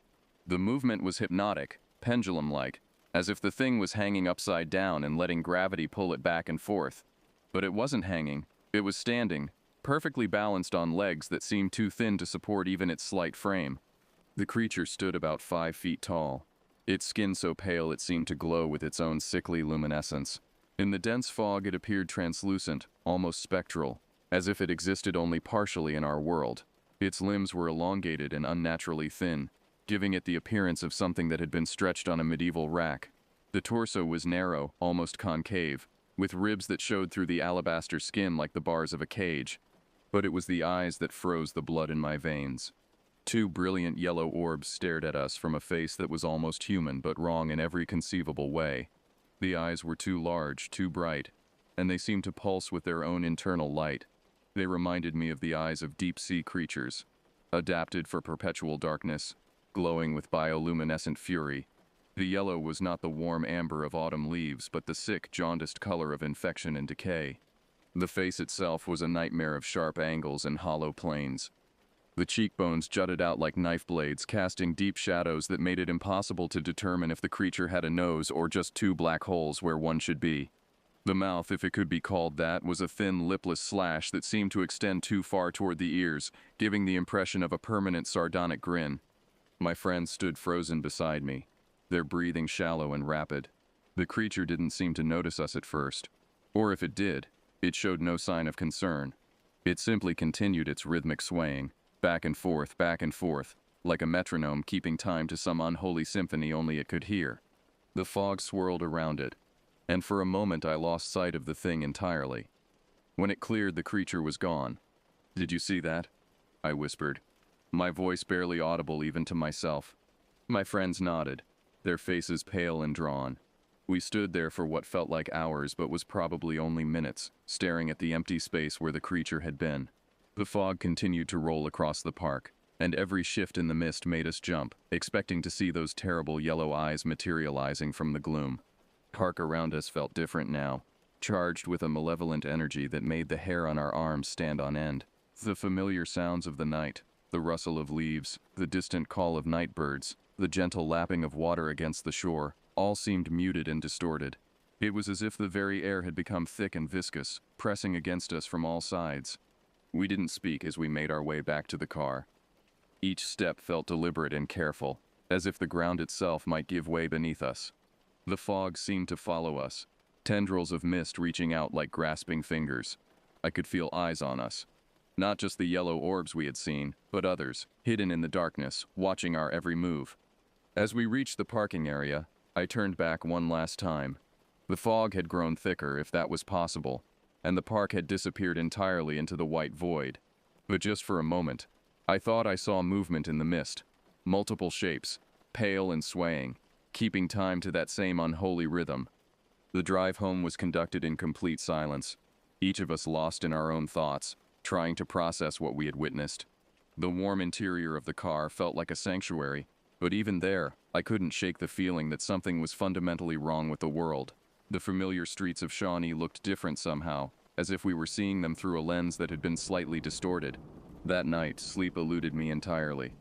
The movement was hypnotic, pendulum-like, as if the thing was hanging upside down and letting gravity pull it back and forth. But it wasn't hanging, it was standing, perfectly balanced on legs that seemed too thin to support even its slight frame. The creature stood about 5 feet tall, its skin so pale it seemed to glow with its own sickly luminescence. In the dense fog it appeared translucent, almost spectral, as if it existed only partially in our world. Its limbs were elongated and unnaturally thin, giving it the appearance of something that had been stretched on a medieval rack. The torso was narrow, almost concave, with ribs that showed through the alabaster skin like the bars of a cage. But it was the eyes that froze the blood in my veins. 2 brilliant yellow orbs stared at us from a face that was almost human but wrong in every conceivable way. The eyes were too large, too bright, and they seemed to pulse with their own internal light. They reminded me of the eyes of deep-sea creatures, adapted for perpetual darkness, glowing with bioluminescent fury. The yellow was not the warm amber of autumn leaves, but the sick, jaundiced color of infection and decay. The face itself was a nightmare of sharp angles and hollow planes. The cheekbones jutted out like knife blades, casting deep shadows that made it impossible to determine if the creature had a nose or just 2 black holes where one should be. The mouth, if it could be called that, was a thin, lipless slash that seemed to extend too far toward the ears, giving the impression of a permanent sardonic grin. My friends stood frozen beside me, their breathing shallow and rapid. The creature didn't seem to notice us at first, or if it did, it showed no sign of concern. It simply continued its rhythmic swaying, back and forth, like a metronome keeping time to some unholy symphony only it could hear. The fog swirled around it, and for a moment I lost sight of the thing entirely. When it cleared, the creature was gone. "Did you see that?" I whispered, my voice barely audible even to myself. My friends nodded, their faces pale and drawn. We stood there for what felt like hours but was probably only minutes, staring at the empty space where the creature had been. The fog continued to roll across the park, and every shift in the mist made us jump, expecting to see those terrible yellow eyes materializing from the gloom. Park around us felt different now, charged with a malevolent energy that made the hair on our arms stand on end. The familiar sounds of the night, the rustle of leaves, the distant call of night birds, the gentle lapping of water against the shore, all seemed muted and distorted. It was as if the very air had become thick and viscous, pressing against us from all sides. We didn't speak as we made our way back to the car. Each step felt deliberate and careful, as if the ground itself might give way beneath us. The fog seemed to follow us, tendrils of mist reaching out like grasping fingers. I could feel eyes on us. Not just the yellow orbs we had seen, but others, hidden in the darkness, watching our every move. As we reached the parking area, I turned back one last time. The fog had grown thicker, if that was possible, and the park had disappeared entirely into the white void. But just for a moment, I thought I saw movement in the mist. Multiple shapes, pale and swaying, keeping time to that same unholy rhythm. The drive home was conducted in complete silence, each of us lost in our own thoughts, trying to process what we had witnessed. The warm interior of the car felt like a sanctuary, but even there, I couldn't shake the feeling that something was fundamentally wrong with the world. The familiar streets of Shawnee looked different somehow, as if we were seeing them through a lens that had been slightly distorted. That night, sleep eluded me entirely.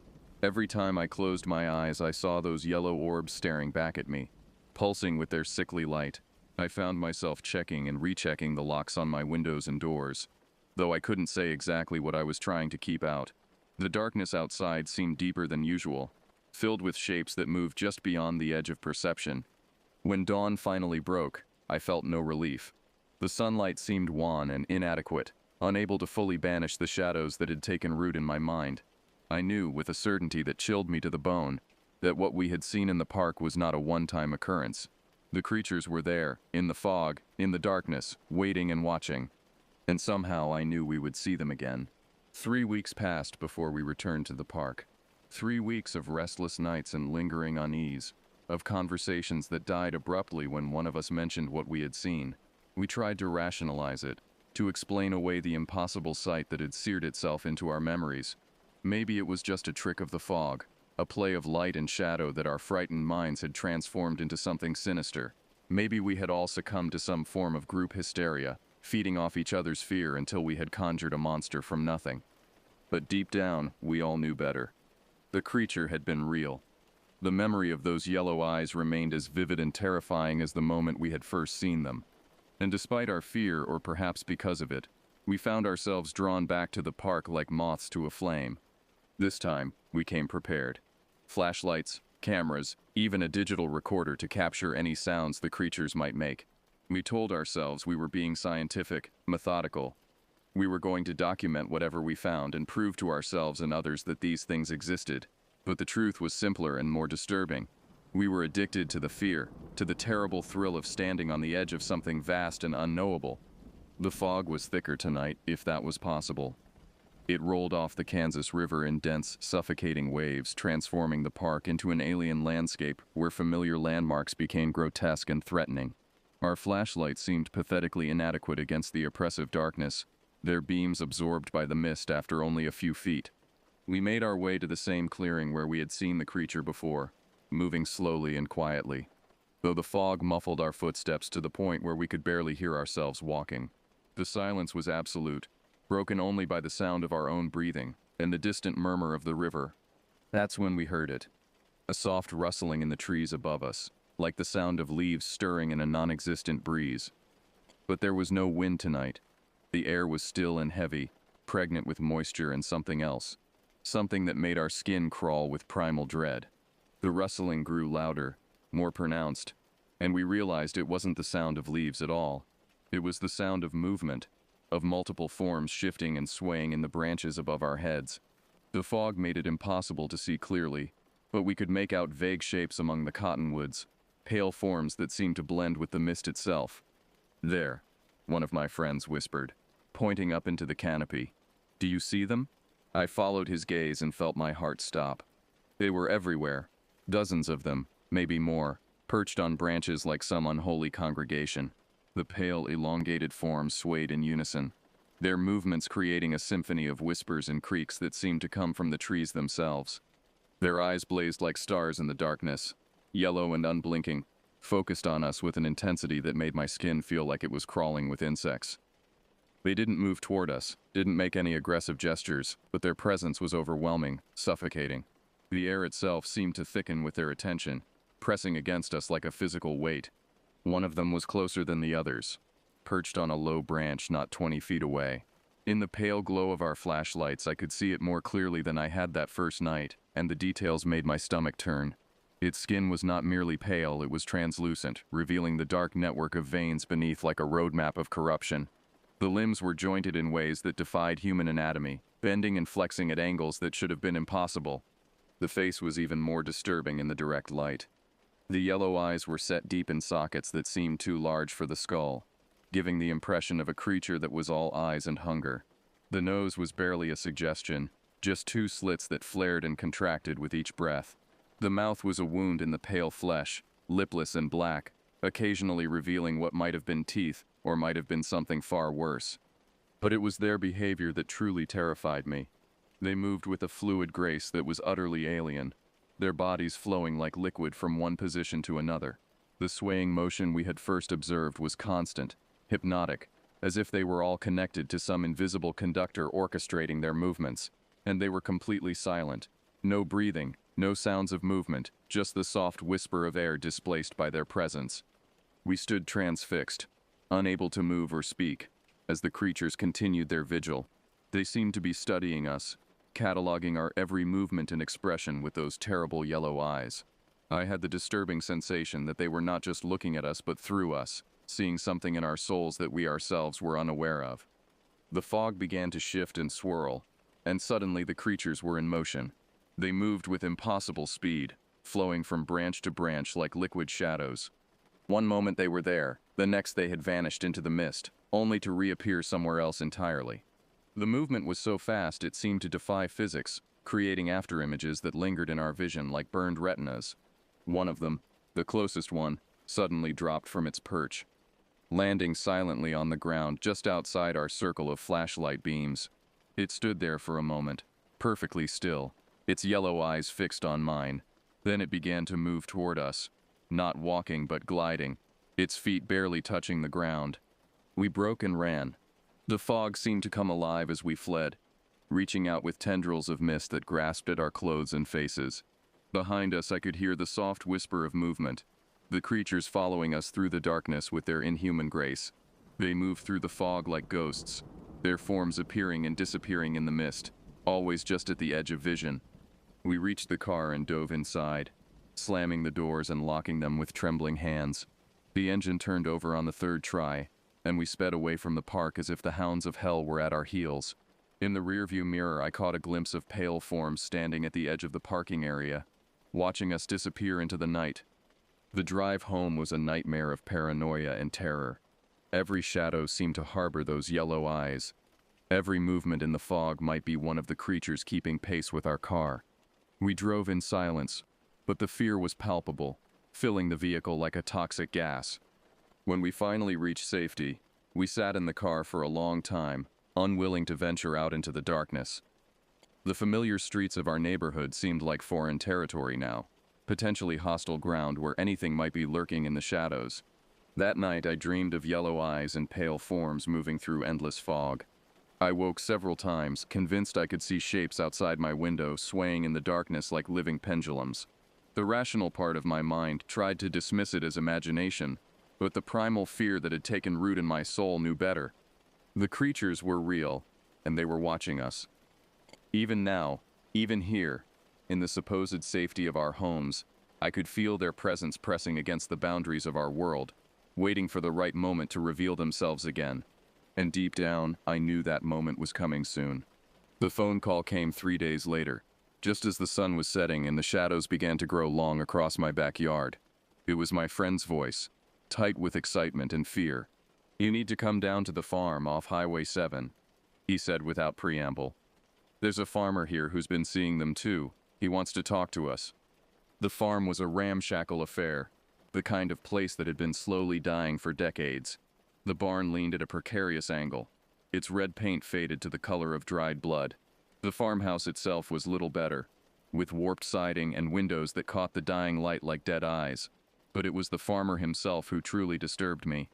Every time I closed my eyes, I saw those yellow orbs staring back at me, pulsing with their sickly light. I found myself checking and rechecking the locks on my windows and doors, though I couldn't say exactly what I was trying to keep out. The darkness outside seemed deeper than usual, filled with shapes that moved just beyond the edge of perception. When dawn finally broke, I felt no relief. The sunlight seemed wan and inadequate, unable to fully banish the shadows that had taken root in my mind. I knew, with a certainty that chilled me to the bone, that what we had seen in the park was not a one-time occurrence. The creatures were there, in the fog, in the darkness, waiting and watching. And somehow I knew we would see them again. 3 weeks passed before we returned to the park. 3 weeks of restless nights and lingering unease, of conversations that died abruptly when one of us mentioned what we had seen. We tried to rationalize it, to explain away the impossible sight that had seared itself into our memories. Maybe it was just a trick of the fog, a play of light and shadow that our frightened minds had transformed into something sinister. Maybe we had all succumbed to some form of group hysteria, feeding off each other's fear until we had conjured a monster from nothing. But deep down, we all knew better. The creature had been real. The memory of those yellow eyes remained as vivid and terrifying as the moment we had first seen them. And despite our fear, or perhaps because of it, we found ourselves drawn back to the park like moths to a flame. This time, we came prepared. Flashlights, cameras, even a digital recorder to capture any sounds the creatures might make. We told ourselves we were being scientific, methodical. We were going to document whatever we found and prove to ourselves and others that these things existed. But the truth was simpler and more disturbing. We were addicted to the fear, to the terrible thrill of standing on the edge of something vast and unknowable. The fog was thicker tonight, if that was possible. It rolled off the Kansas River in dense, suffocating waves, transforming the park into an alien landscape where familiar landmarks became grotesque and threatening. Our flashlights seemed pathetically inadequate against the oppressive darkness, their beams absorbed by the mist after only a few feet. We made our way to the same clearing where we had seen the creature before, moving slowly and quietly, though the fog muffled our footsteps to the point where we could barely hear ourselves walking. The silence was absolute, broken only by the sound of our own breathing and the distant murmur of the river. That's when we heard it. A soft rustling in the trees above us, like the sound of leaves stirring in a non-existent breeze. But there was no wind tonight. The air was still and heavy, pregnant with moisture and something else. Something that made our skin crawl with primal dread. The rustling grew louder, more pronounced, and we realized it wasn't the sound of leaves at all. It was the sound of movement, of multiple forms shifting and swaying in the branches above our heads. The fog made it impossible to see clearly, but we could make out vague shapes among the cottonwoods, pale forms that seemed to blend with the mist itself. "There," one of my friends whispered, pointing up into the canopy. "Do you see them?" I followed his gaze and felt my heart stop. They were everywhere, dozens of them, maybe more, perched on branches like some unholy congregation. The pale, elongated forms swayed in unison, their movements creating a symphony of whispers and creaks that seemed to come from the trees themselves. Their eyes blazed like stars in the darkness, yellow and unblinking, focused on us with an intensity that made my skin feel like it was crawling with insects. They didn't move toward us, didn't make any aggressive gestures, but their presence was overwhelming, suffocating. The air itself seemed to thicken with their attention, pressing against us like a physical weight. One of them was closer than the others, perched on a low branch not 20 feet away. In the pale glow of our flashlights, I could see it more clearly than I had that first night, and the details made my stomach turn. Its skin was not merely pale, it was translucent, revealing the dark network of veins beneath like a roadmap of corruption. The limbs were jointed in ways that defied human anatomy, bending and flexing at angles that should have been impossible. The face was even more disturbing in the direct light. The yellow eyes were set deep in sockets that seemed too large for the skull, giving the impression of a creature that was all eyes and hunger. The nose was barely a suggestion, just two slits that flared and contracted with each breath. The mouth was a wound in the pale flesh, lipless and black, occasionally revealing what might have been teeth or might have been something far worse. But it was their behavior that truly terrified me. They moved with a fluid grace that was utterly alien, their bodies flowing like liquid from one position to another. The swaying motion we had first observed was constant, hypnotic, as if they were all connected to some invisible conductor orchestrating their movements, and they were completely silent. No breathing, no sounds of movement, just the soft whisper of air displaced by their presence. We stood transfixed, unable to move or speak, as the creatures continued their vigil. They seemed to be studying us, cataloging our every movement and expression with those terrible yellow eyes. I had the disturbing sensation that they were not just looking at us but through us, seeing something in our souls that we ourselves were unaware of. The fog began to shift and swirl, and suddenly the creatures were in motion. They moved with impossible speed, flowing from branch to branch like liquid shadows. One moment they were there, the next they had vanished into the mist, only to reappear somewhere else entirely. The movement was so fast it seemed to defy physics, creating afterimages that lingered in our vision like burned retinas. One of them, the closest one, suddenly dropped from its perch, landing silently on the ground just outside our circle of flashlight beams. It stood there for a moment, perfectly still, its yellow eyes fixed on mine. Then it began to move toward us, not walking but gliding, its feet barely touching the ground. We broke and ran. The fog seemed to come alive as we fled, reaching out with tendrils of mist that grasped at our clothes and faces. Behind us I could hear the soft whisper of movement, the creatures following us through the darkness with their inhuman grace. They moved through the fog like ghosts, their forms appearing and disappearing in the mist, always just at the edge of vision. We reached the car and dove inside, slamming the doors and locking them with trembling hands. The engine turned over on the third try, and we sped away from the park as if the hounds of hell were at our heels. In the rearview mirror I caught a glimpse of pale forms standing at the edge of the parking area, watching us disappear into the night. The drive home was a nightmare of paranoia and terror. Every shadow seemed to harbor those yellow eyes. Every movement in the fog might be one of the creatures keeping pace with our car. We drove in silence, but the fear was palpable, filling the vehicle like a toxic gas. When we finally reached safety, we sat in the car for a long time, unwilling to venture out into the darkness. The familiar streets of our neighborhood seemed like foreign territory now, potentially hostile ground where anything might be lurking in the shadows. That night I dreamed of yellow eyes and pale forms moving through endless fog. I woke several times, convinced I could see shapes outside my window swaying in the darkness like living pendulums. The rational part of my mind tried to dismiss it as imagination, but the primal fear that had taken root in my soul knew better. The creatures were real, and they were watching us. Even now, even here, in the supposed safety of our homes, I could feel their presence pressing against the boundaries of our world, waiting for the right moment to reveal themselves again. And deep down, I knew that moment was coming soon. The phone call came 3 days later, just as the sun was setting and the shadows began to grow long across my backyard. It was my friend's voice, tight with excitement and fear. "You need to come down to the farm off Highway 7, he said without preamble. "There's a farmer here who's been seeing them too. He wants to talk to us." The farm was a ramshackle affair, the kind of place that had been slowly dying for decades. The barn leaned at a precarious angle, its red paint faded to the color of dried blood. The farmhouse itself was little better, with warped siding and windows that caught the dying light like dead eyes. But it was the farmer himself who truly disturbed me.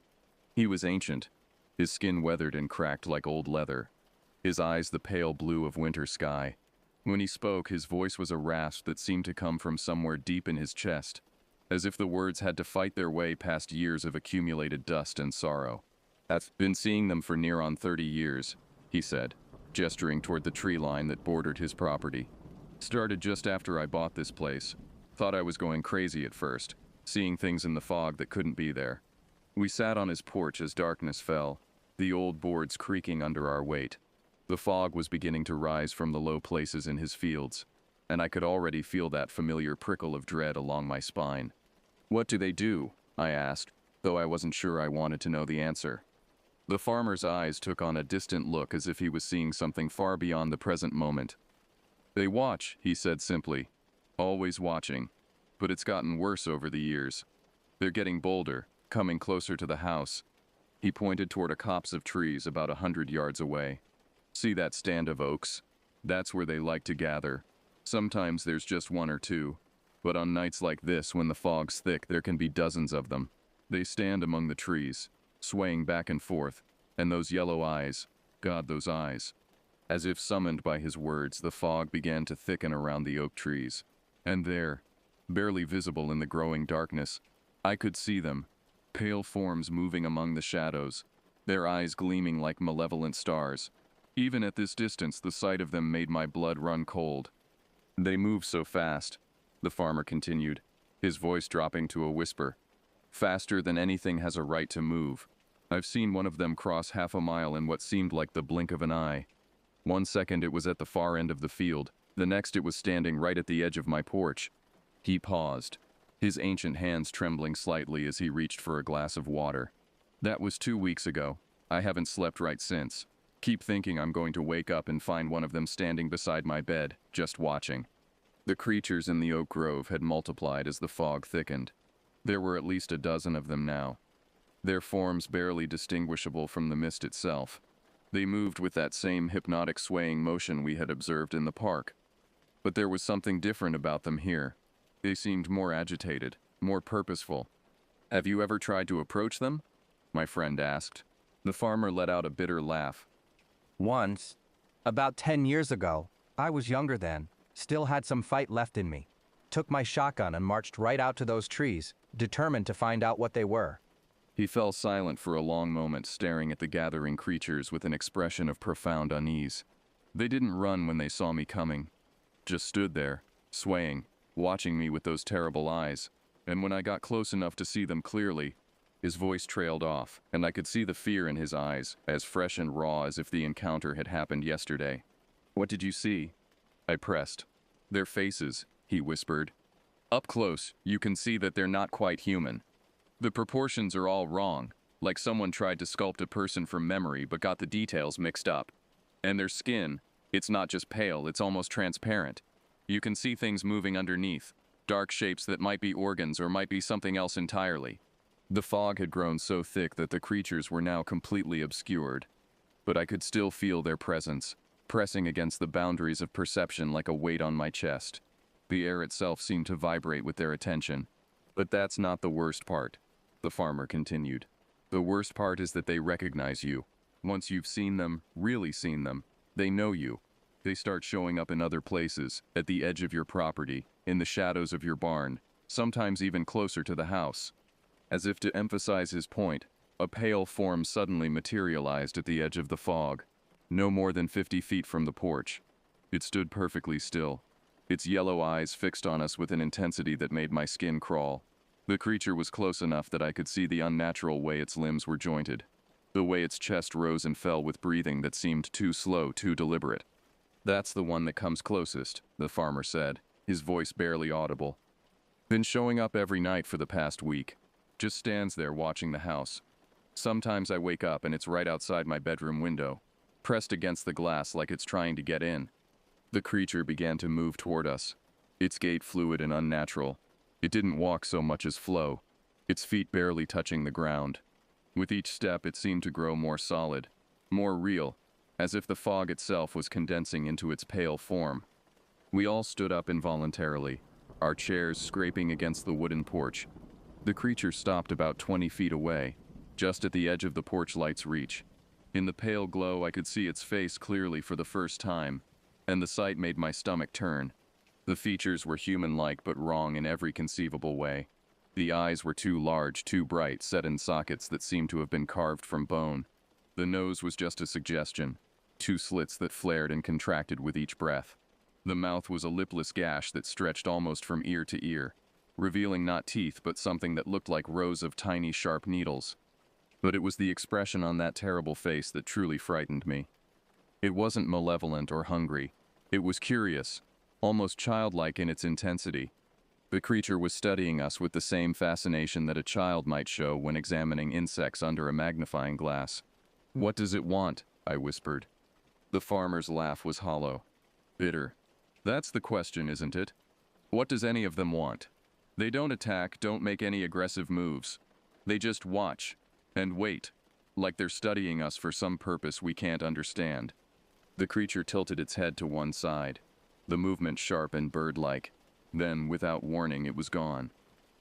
He was ancient, his skin weathered and cracked like old leather, his eyes the pale blue of winter sky. When he spoke, his voice was a rasp that seemed to come from somewhere deep in his chest, as if the words had to fight their way past years of accumulated dust and sorrow. "I've been seeing them for near on 30 years, he said, gesturing toward the tree line that bordered his property. "Started just after I bought this place. Thought I was going crazy at first, seeing things in the fog that couldn't be there." We sat on his porch as darkness fell, the old boards creaking under our weight. The fog was beginning to rise from the low places in his fields, and I could already feel that familiar prickle of dread along my spine. "What do they do?" I asked, though I wasn't sure I wanted to know the answer. The farmer's eyes took on a distant look as if he was seeing something far beyond the present moment. "They watch," he said simply. "Always watching. But it's gotten worse over the years. They're getting bolder, coming closer to the house. He pointed toward a copse of trees about 100 yards away. See that stand of oaks? That's where they like to gather. Sometimes there's just one or two, but on nights like this when the fog's thick there can be dozens of them. They stand among the trees, swaying back and forth, and those yellow eyes, God, those eyes. As if summoned by his words, the fog began to thicken around the oak trees. And there, barely visible in the growing darkness, I could see them, pale forms moving among the shadows, their eyes gleaming like malevolent stars. Even at this distance, the sight of them made my blood run cold. They move so fast, the farmer continued, his voice dropping to a whisper. Faster than anything has a right to move. I've seen one of them cross half a mile in what seemed like the blink of an eye. 1 second it was at the far end of the field, the next it was standing right at the edge of my porch. He paused, his ancient hands trembling slightly as he reached for a glass of water. That was 2 weeks ago. I haven't slept right since. Keep thinking I'm going to wake up and find one of them standing beside my bed, just watching. The creatures in the oak grove had multiplied as the fog thickened. There were at least a dozen of them now, their forms barely distinguishable from the mist itself. They moved with that same hypnotic swaying motion we had observed in the park. But there was something different about them here. They seemed more agitated, more purposeful. Have you ever tried to approach them? My friend asked. The farmer let out a bitter laugh. Once, about 10 years ago, I was younger then, still had some fight left in me. Took my shotgun and marched right out to those trees, determined to find out what they were. He fell silent for a long moment, staring at the gathering creatures with an expression of profound unease. They didn't run when they saw me coming, just stood there, swaying, watching me with those terrible eyes, and when I got close enough to see them clearly, his voice trailed off, and I could see the fear in his eyes, as fresh and raw as if the encounter had happened yesterday. What did you see? I pressed. Their faces, he whispered. Up close, you can see that they're not quite human. The proportions are all wrong, like someone tried to sculpt a person from memory but got the details mixed up. And their skin, it's not just pale, it's almost transparent. You can see things moving underneath, dark shapes that might be organs or might be something else entirely. The fog had grown so thick that the creatures were now completely obscured, but I could still feel their presence, pressing against the boundaries of perception like a weight on my chest. The air itself seemed to vibrate with their attention. But that's not the worst part, the farmer continued. The worst part is that they recognize you. Once you've seen them, really seen them, they know you. They start showing up in other places, at the edge of your property, in the shadows of your barn, sometimes even closer to the house. As if to emphasize his point, a pale form suddenly materialized at the edge of the fog, no more than 50 feet from the porch. It stood perfectly still, its yellow eyes fixed on us with an intensity that made my skin crawl. The creature was close enough that I could see the unnatural way its limbs were jointed, the way its chest rose and fell with breathing that seemed too slow, too deliberate. That's the one that comes closest, the farmer said, his voice barely audible. Been showing up every night for the past week. Just stands there watching the house. Sometimes I wake up and it's right outside my bedroom window, pressed against the glass like it's trying to get in. The creature began to move toward us, its gait fluid and unnatural. It didn't walk so much as flow, its feet barely touching the ground. With each step it seemed to grow more solid, more real, as if the fog itself was condensing into its pale form. We all stood up involuntarily, our chairs scraping against the wooden porch. The creature stopped about 20 feet away, just at the edge of the porch light's reach. In the pale glow I could see its face clearly for the first time, and the sight made my stomach turn. The features were human-like but wrong in every conceivable way. The eyes were too large, too bright, set in sockets that seemed to have been carved from bone. The nose was just a suggestion, 2 slits that flared and contracted with each breath. The mouth was a lipless gash that stretched almost from ear to ear, revealing not teeth but something that looked like rows of tiny sharp needles. But it was the expression on that terrible face that truly frightened me. It wasn't malevolent or hungry. It was curious, almost childlike in its intensity. The creature was studying us with the same fascination that a child might show when examining insects under a magnifying glass. "What does it want?" I whispered. The farmer's laugh was hollow, bitter. "That's the question, isn't it? What does any of them want? They don't attack, don't make any aggressive moves. They just watch and wait, like they're studying us for some purpose we can't understand. The creature tilted its head to one side, the movement sharp and bird-like. Then, without warning, it was gone.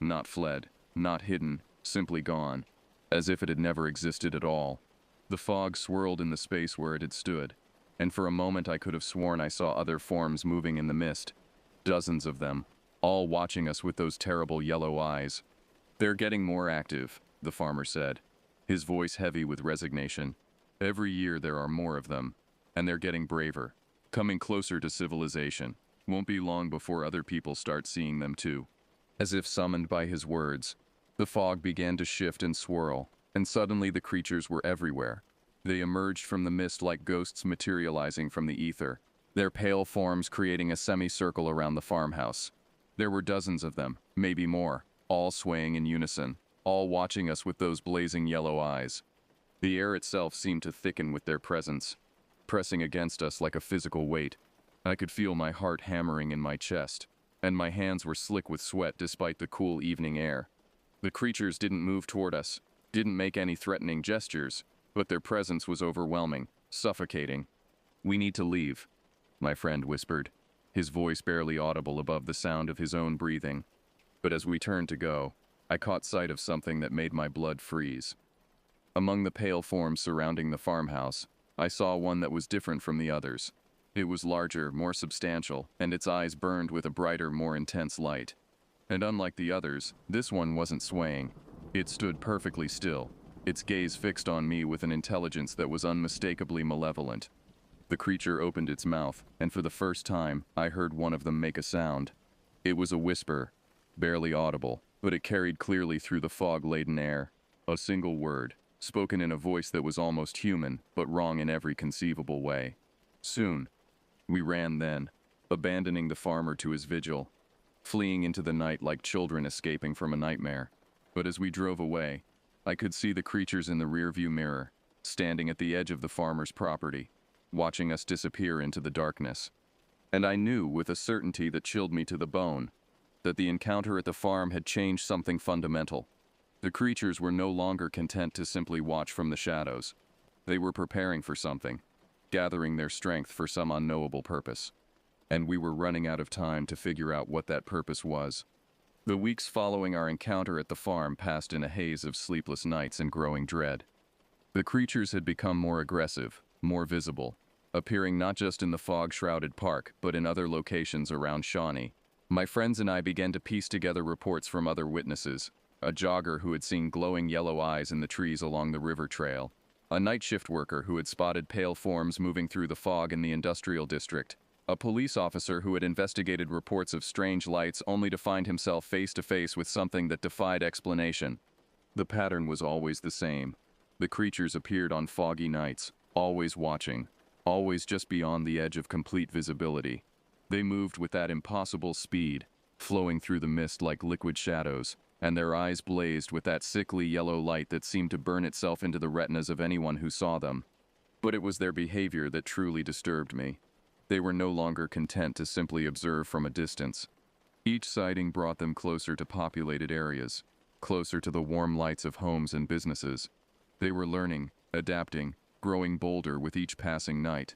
Not fled, not hidden, simply gone, as if it had never existed at all. The fog swirled in the space where it had stood, and for a moment I could have sworn I saw other forms moving in the mist. Dozens of them, all watching us with those terrible yellow eyes. "They're getting more active," the farmer said, his voice heavy with resignation. "Every year there are more of them, and they're getting braver, coming closer to civilization. Won't be long before other people start seeing them too." As if summoned by his words, the fog began to shift and swirl, and suddenly the creatures were everywhere. They emerged from the mist like ghosts materializing from the ether, their pale forms creating a semicircle around the farmhouse. There were dozens of them, maybe more, all swaying in unison, all watching us with those blazing yellow eyes. The air itself seemed to thicken with their presence, pressing against us like a physical weight. I could feel my heart hammering in my chest, and my hands were slick with sweat despite the cool evening air. The creatures didn't move toward us, didn't make any threatening gestures, but their presence was overwhelming, suffocating. "We need to leave," my friend whispered, his voice barely audible above the sound of his own breathing. But as we turned to go, I caught sight of something that made my blood freeze. Among the pale forms surrounding the farmhouse, I saw one that was different from the others. It was larger, more substantial, and its eyes burned with a brighter, more intense light. And unlike the others, this one wasn't swaying. It stood perfectly still, its gaze fixed on me with an intelligence that was unmistakably malevolent. The creature opened its mouth, and for the first time, I heard one of them make a sound. It was a whisper, barely audible, but it carried clearly through the fog-laden air. A single word, spoken in a voice that was almost human, but wrong in every conceivable way. Soon, we ran then, abandoning the farmer to his vigil, fleeing into the night like children escaping from a nightmare. But as we drove away, I could see the creatures in the rearview mirror, standing at the edge of the farmer's property, watching us disappear into the darkness. And I knew with a certainty that chilled me to the bone, that the encounter at the farm had changed something fundamental. The creatures were no longer content to simply watch from the shadows. They were preparing for something, gathering their strength for some unknowable purpose. And we were running out of time to figure out what that purpose was. The weeks following our encounter at the farm passed in a haze of sleepless nights and growing dread. The creatures had become more aggressive, more visible, appearing not just in the fog-shrouded park, but in other locations around Shawnee. My friends and I began to piece together reports from other witnesses: a jogger who had seen glowing yellow eyes in the trees along the river trail, a night shift worker who had spotted pale forms moving through the fog in the industrial district, a police officer who had investigated reports of strange lights only to find himself face to face with something that defied explanation. The pattern was always the same. The creatures appeared on foggy nights, always watching, always just beyond the edge of complete visibility. They moved with that impossible speed, flowing through the mist like liquid shadows, and their eyes blazed with that sickly yellow light that seemed to burn itself into the retinas of anyone who saw them. But it was their behavior that truly disturbed me. They were no longer content to simply observe from a distance. Each sighting brought them closer to populated areas, closer to the warm lights of homes and businesses. They were learning, adapting, growing bolder with each passing night.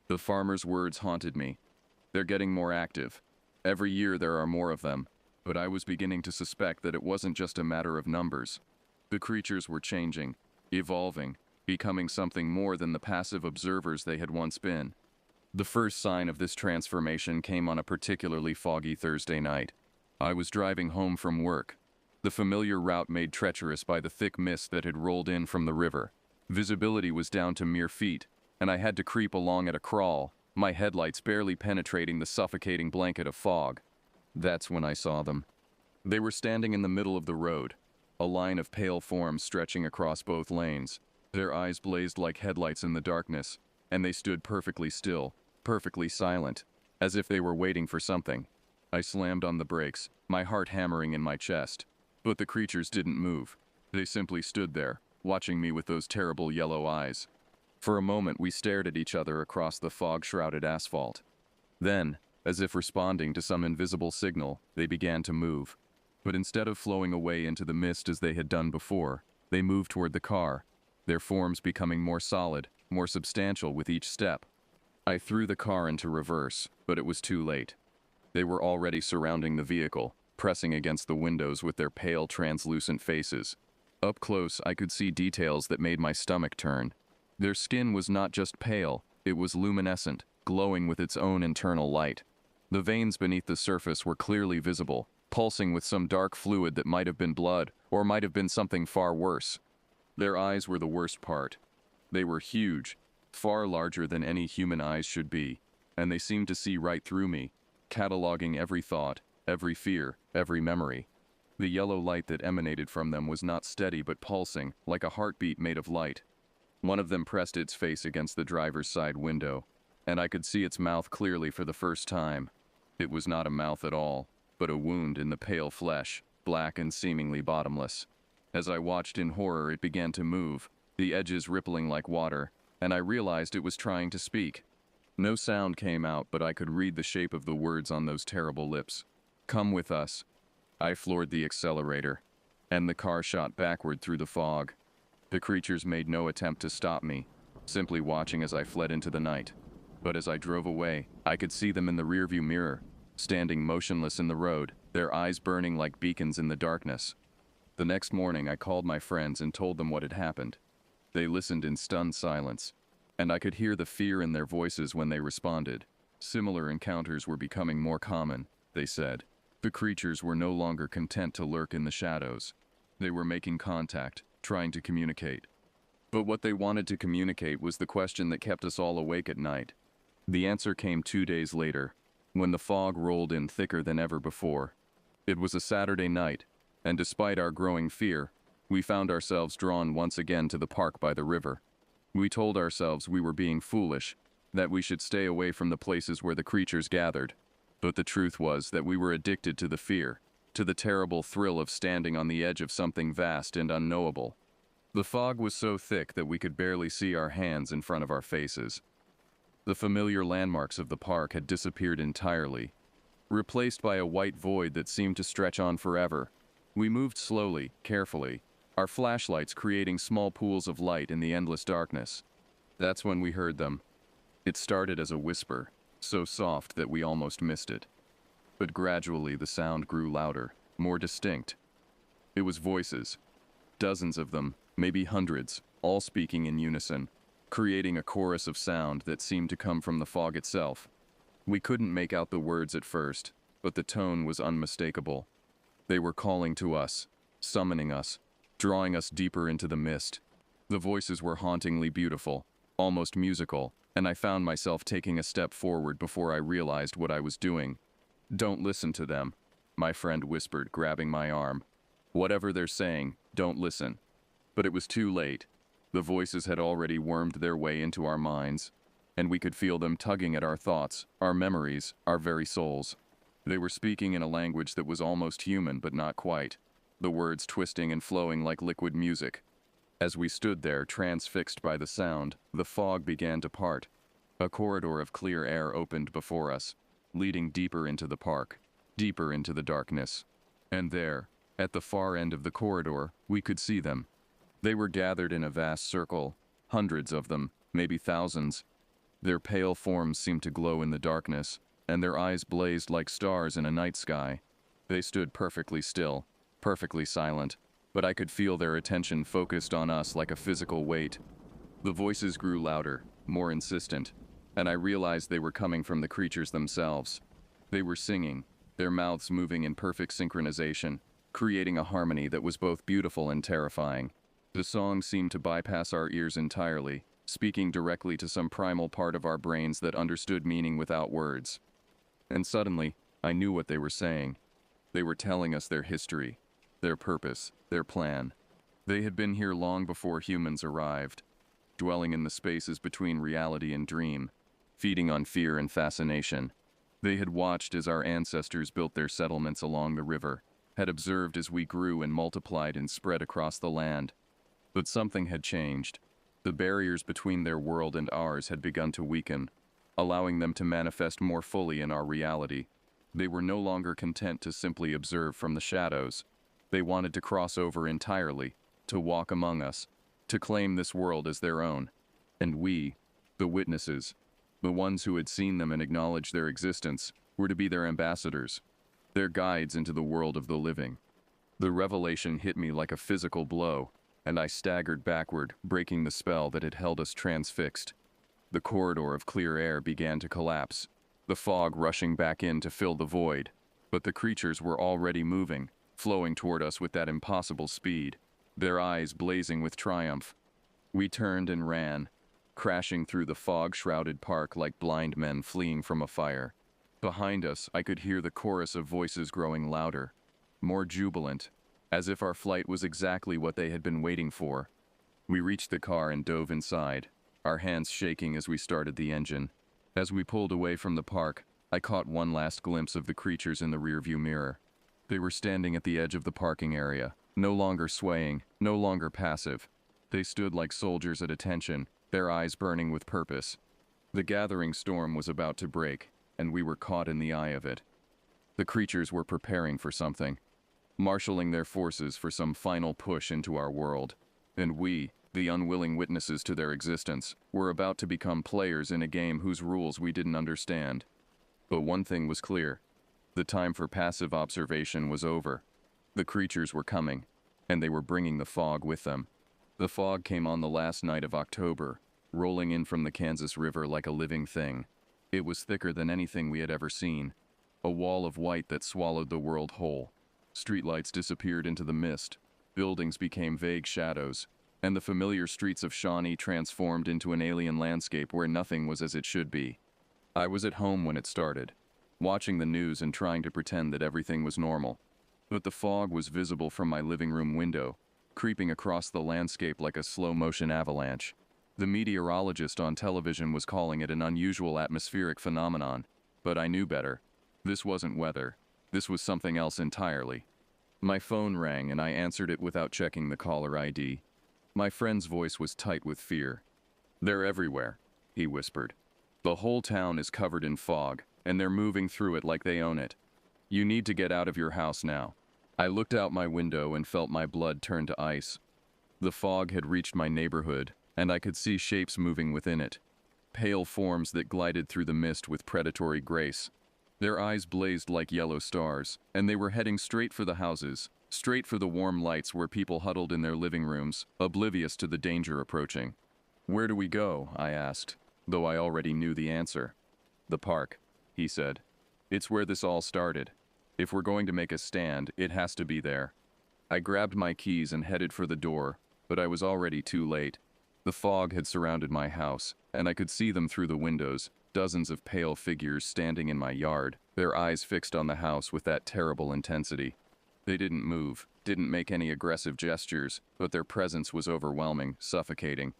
The farmer's words haunted me. "They're getting more active. Every year there are more of them." But I was beginning to suspect that it wasn't just a matter of numbers. The creatures were changing, evolving, becoming something more than the passive observers they had once been. The first sign of this transformation came on a particularly foggy Thursday night. I was driving home from work, the familiar route made treacherous by the thick mist that had rolled in from the river. Visibility was down to mere feet, and I had to creep along at a crawl, my headlights barely penetrating the suffocating blanket of fog. That's when I saw them. They were standing in the middle of the road, a line of pale forms stretching across both lanes. Their eyes blazed like headlights in the darkness, and they stood perfectly still, perfectly silent, as if they were waiting for something. I slammed on the brakes, my heart hammering in my chest. But the creatures didn't move. They simply stood there, watching me with those terrible yellow eyes. For a moment we stared at each other across the fog-shrouded asphalt. Then, as if responding to some invisible signal, they began to move. But instead of flowing away into the mist as they had done before, they moved toward the car, their forms becoming more solid, more substantial with each step. I threw the car into reverse, but it was too late. They were already surrounding the vehicle, pressing against the windows with their pale, translucent faces. Up close, I could see details that made my stomach turn. Their skin was not just pale, it was luminescent, glowing with its own internal light. The veins beneath the surface were clearly visible, pulsing with some dark fluid that might have been blood, or might have been something far worse. Their eyes were the worst part. They were huge, far larger than any human eyes should be, and they seemed to see right through me, cataloging every thought, every fear, every memory. The yellow light that emanated from them was not steady but pulsing, like a heartbeat made of light. One of them pressed its face against the driver's side window, and I could see its mouth clearly for the first time. It was not a mouth at all, but a wound in the pale flesh, black and seemingly bottomless. As I watched in horror, it began to move, the edges rippling like water, and I realized it was trying to speak. No sound came out, but I could read the shape of the words on those terrible lips. "Come with us." I floored the accelerator, and the car shot backward through the fog. The creatures made no attempt to stop me, simply watching as I fled into the night. But as I drove away, I could see them in the rearview mirror, standing motionless in the road, their eyes burning like beacons in the darkness. The next morning, I called my friends and told them what had happened. They listened in stunned silence, and I could hear the fear in their voices when they responded. Similar encounters were becoming more common, they said. The creatures were no longer content to lurk in the shadows. They were making contact, trying to communicate. But what they wanted to communicate was the question that kept us all awake at night. The answer came 2 days later, when the fog rolled in thicker than ever before. It was a Saturday night, and despite our growing fear, we found ourselves drawn once again to the park by the river. We told ourselves we were being foolish, that we should stay away from the places where the creatures gathered. But the truth was that we were addicted to the fear, to the terrible thrill of standing on the edge of something vast and unknowable. The fog was so thick that we could barely see our hands in front of our faces. The familiar landmarks of the park had disappeared entirely, replaced by a white void that seemed to stretch on forever. We moved slowly, carefully, our flashlights creating small pools of light in the endless darkness. That's when we heard them. It started as a whisper, so soft that we almost missed it. But gradually the sound grew louder, more distinct. It was voices, dozens of them, maybe hundreds, all speaking in unison, creating a chorus of sound that seemed to come from the fog itself. We couldn't make out the words at first, but the tone was unmistakable. They were calling to us, summoning us, drawing us deeper into the mist. The voices were hauntingly beautiful, almost musical, and I found myself taking a step forward before I realized what I was doing. "Don't listen to them," my friend whispered, grabbing my arm. "Whatever they're saying, don't listen." But it was too late. The voices had already wormed their way into our minds, and we could feel them tugging at our thoughts, our memories, our very souls. They were speaking in a language that was almost human, but not quite, the words twisting and flowing like liquid music. As we stood there, transfixed by the sound, the fog began to part. A corridor of clear air opened before us, leading deeper into the park, deeper into the darkness. And there, at the far end of the corridor, we could see them. They were gathered in a vast circle, hundreds of them, maybe thousands. Their pale forms seemed to glow in the darkness, and their eyes blazed like stars in a night sky. They stood perfectly still, perfectly silent, but I could feel their attention focused on us like a physical weight. The voices grew louder, more insistent, and I realized they were coming from the creatures themselves. They were singing, their mouths moving in perfect synchronization, creating a harmony that was both beautiful and terrifying. The song seemed to bypass our ears entirely, speaking directly to some primal part of our brains that understood meaning without words. And suddenly, I knew what they were saying. They were telling us their history, their purpose, their plan. They had been here long before humans arrived, dwelling in the spaces between reality and dream, feeding on fear and fascination. They had watched as our ancestors built their settlements along the river, had observed as we grew and multiplied and spread across the land. But something had changed. The barriers between their world and ours had begun to weaken, allowing them to manifest more fully in our reality. They were no longer content to simply observe from the shadows. They wanted to cross over entirely, to walk among us, to claim this world as their own. And we, the witnesses, the ones who had seen them and acknowledged their existence, were to be their ambassadors, their guides into the world of the living. The revelation hit me like a physical blow, and I staggered backward, breaking the spell that had held us transfixed. The corridor of clear air began to collapse, the fog rushing back in to fill the void, but the creatures were already moving, flowing toward us with that impossible speed, their eyes blazing with triumph. We turned and ran, crashing through the fog-shrouded park like blind men fleeing from a fire. Behind us, I could hear the chorus of voices growing louder, more jubilant, as if our flight was exactly what they had been waiting for. We reached the car and dove inside, our hands shaking as we started the engine. As we pulled away from the park, I caught one last glimpse of the creatures in the rearview mirror. They were standing at the edge of the parking area, no longer swaying, no longer passive. They stood like soldiers at attention, their eyes burning with purpose. The gathering storm was about to break, and we were caught in the eye of it. The creatures were preparing for something, marshaling their forces for some final push into our world. And we, the unwilling witnesses to their existence, were about to become players in a game whose rules we didn't understand. But one thing was clear. The time for passive observation was over. The creatures were coming, and they were bringing the fog with them. The fog came on the last night of October, rolling in from the Kansas River like a living thing. It was thicker than anything we had ever seen, a wall of white that swallowed the world whole. Streetlights disappeared into the mist, buildings became vague shadows, and the familiar streets of Shawnee transformed into an alien landscape where nothing was as it should be. I was at home when it started, watching the news and trying to pretend that everything was normal. But the fog was visible from my living room window, creeping across the landscape like a slow-motion avalanche. The meteorologist on television was calling it an unusual atmospheric phenomenon, but I knew better. This wasn't weather. This was something else entirely. My phone rang and I answered it without checking the caller ID. My friend's voice was tight with fear. "They're everywhere," he whispered. "The whole town is covered in fog, and they're moving through it like they own it. You need to get out of your house now." I looked out my window and felt my blood turn to ice. The fog had reached my neighborhood, and I could see shapes moving within it. Pale forms that glided through the mist with predatory grace. Their eyes blazed like yellow stars, and they were heading straight for the houses, straight for the warm lights where people huddled in their living rooms, oblivious to the danger approaching. "Where do we go?" I asked, though I already knew the answer. "The park," he said. "It's where this all started. If we're going to make a stand, it has to be there." I grabbed my keys and headed for the door, but I was already too late. The fog had surrounded my house, and I could see them through the windows, dozens of pale figures standing in my yard, their eyes fixed on the house with that terrible intensity. They didn't move, didn't make any aggressive gestures, but their presence was overwhelming, suffocating.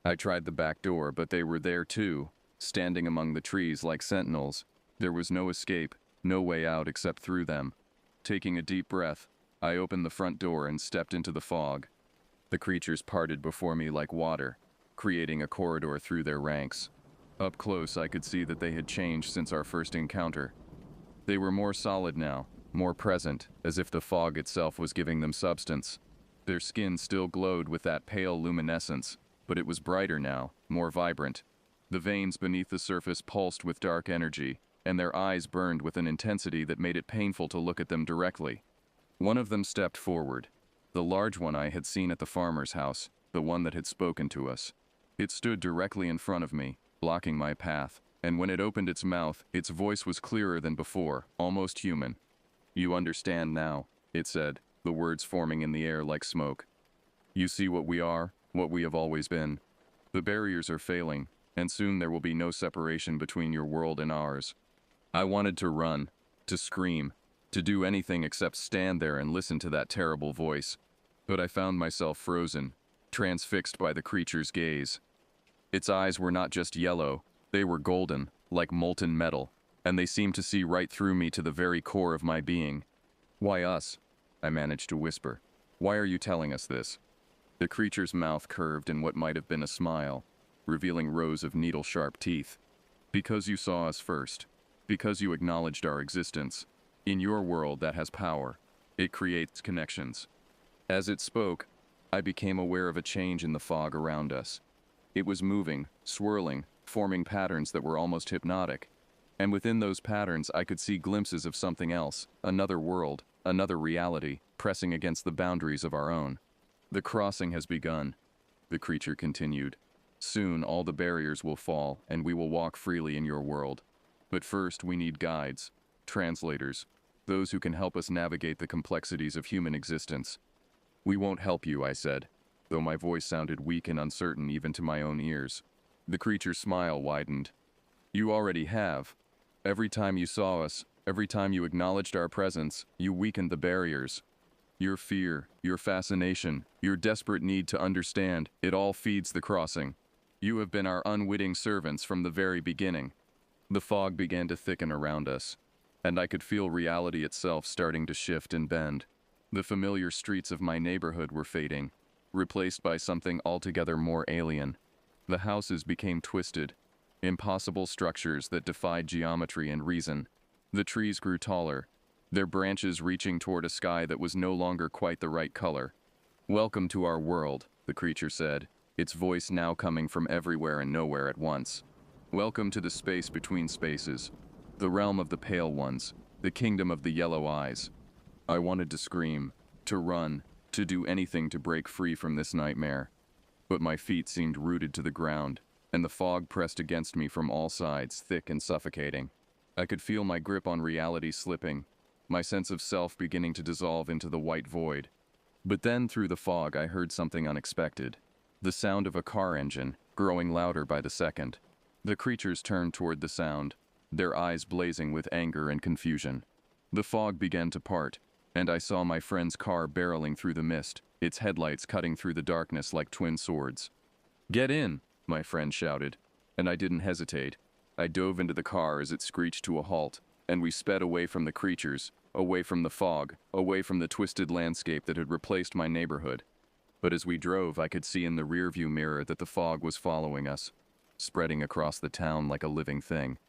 I tried the back door, but they were there too, standing among the trees like sentinels. There was no escape, no way out except through them. Taking a deep breath, I opened the front door and stepped into the fog. The creatures parted before me like water, creating a corridor through their ranks. Up close, I could see that they had changed since our first encounter. They were more solid now, more present, as if the fog itself was giving them substance. Their skin still glowed with that pale luminescence, but it was brighter now, more vibrant. The veins beneath the surface pulsed with dark energy, and their eyes burned with an intensity that made it painful to look at them directly. One of them stepped forward, the large one I had seen at the farmer's house, the one that had spoken to us. It stood directly in front of me, blocking my path, and when it opened its mouth, its voice was clearer than before, almost human. "You understand now," it said, the words forming in the air like smoke. "You see what we are, what we have always been. The barriers are failing, and soon there will be no separation between your world and ours." I wanted to run, to scream, to do anything except stand there and listen to that terrible voice, but I found myself frozen, transfixed by the creature's gaze. Its eyes were not just yellow, they were golden, like molten metal, and they seemed to see right through me to the very core of my being. "Why us?" I managed to whisper. "Why are you telling us this?" The creature's mouth curved in what might have been a smile, revealing rows of needle-sharp teeth. "Because you saw us first. Because you acknowledged our existence. In your world that has power. It creates connections. As it spoke, I became aware of a change in the fog around us. It was moving, swirling, forming patterns that were almost hypnotic. And within those patterns I could see glimpses of something else, another world, another reality, pressing against the boundaries of our own. The crossing has begun, the creature continued. Soon all the barriers will fall, and we will walk freely in your world. But first we need guides, translators, those who can help us navigate the complexities of human existence. We won't help you, I said, though my voice sounded weak and uncertain even to my own ears. The creature's smile widened. You already have. Every time you saw us, every time you acknowledged our presence, you weakened the barriers. Your fear, your fascination, your desperate need to understand, it all feeds the crossing. You have been our unwitting servants from the very beginning. The fog began to thicken around us, and I could feel reality itself starting to shift and bend. The familiar streets of my neighborhood were fading, replaced by something altogether more alien. The houses became twisted, impossible structures that defied geometry and reason. The trees grew taller, their branches reaching toward a sky that was no longer quite the right color. Welcome to our world, the creature said, its voice now coming from everywhere and nowhere at once. Welcome to the space between spaces, the realm of the pale ones, the kingdom of the yellow eyes. I wanted to scream, to run, to do anything to break free from this nightmare. But my feet seemed rooted to the ground, and the fog pressed against me from all sides, thick and suffocating. I could feel my grip on reality slipping, my sense of self beginning to dissolve into the white void. But then through the fog I heard something unexpected. The sound of a car engine, growing louder by the second. The creatures turned toward the sound, their eyes blazing with anger and confusion. The fog began to part, and I saw my friend's car barreling through the mist, its headlights cutting through the darkness like twin swords. "Get in!" my friend shouted, and I didn't hesitate. I dove into the car as it screeched to a halt, and we sped away from the creatures, away from the fog, away from the twisted landscape that had replaced my neighborhood. But as we drove, I could see in the rearview mirror that the fog was following us, spreading across the town like a living thing.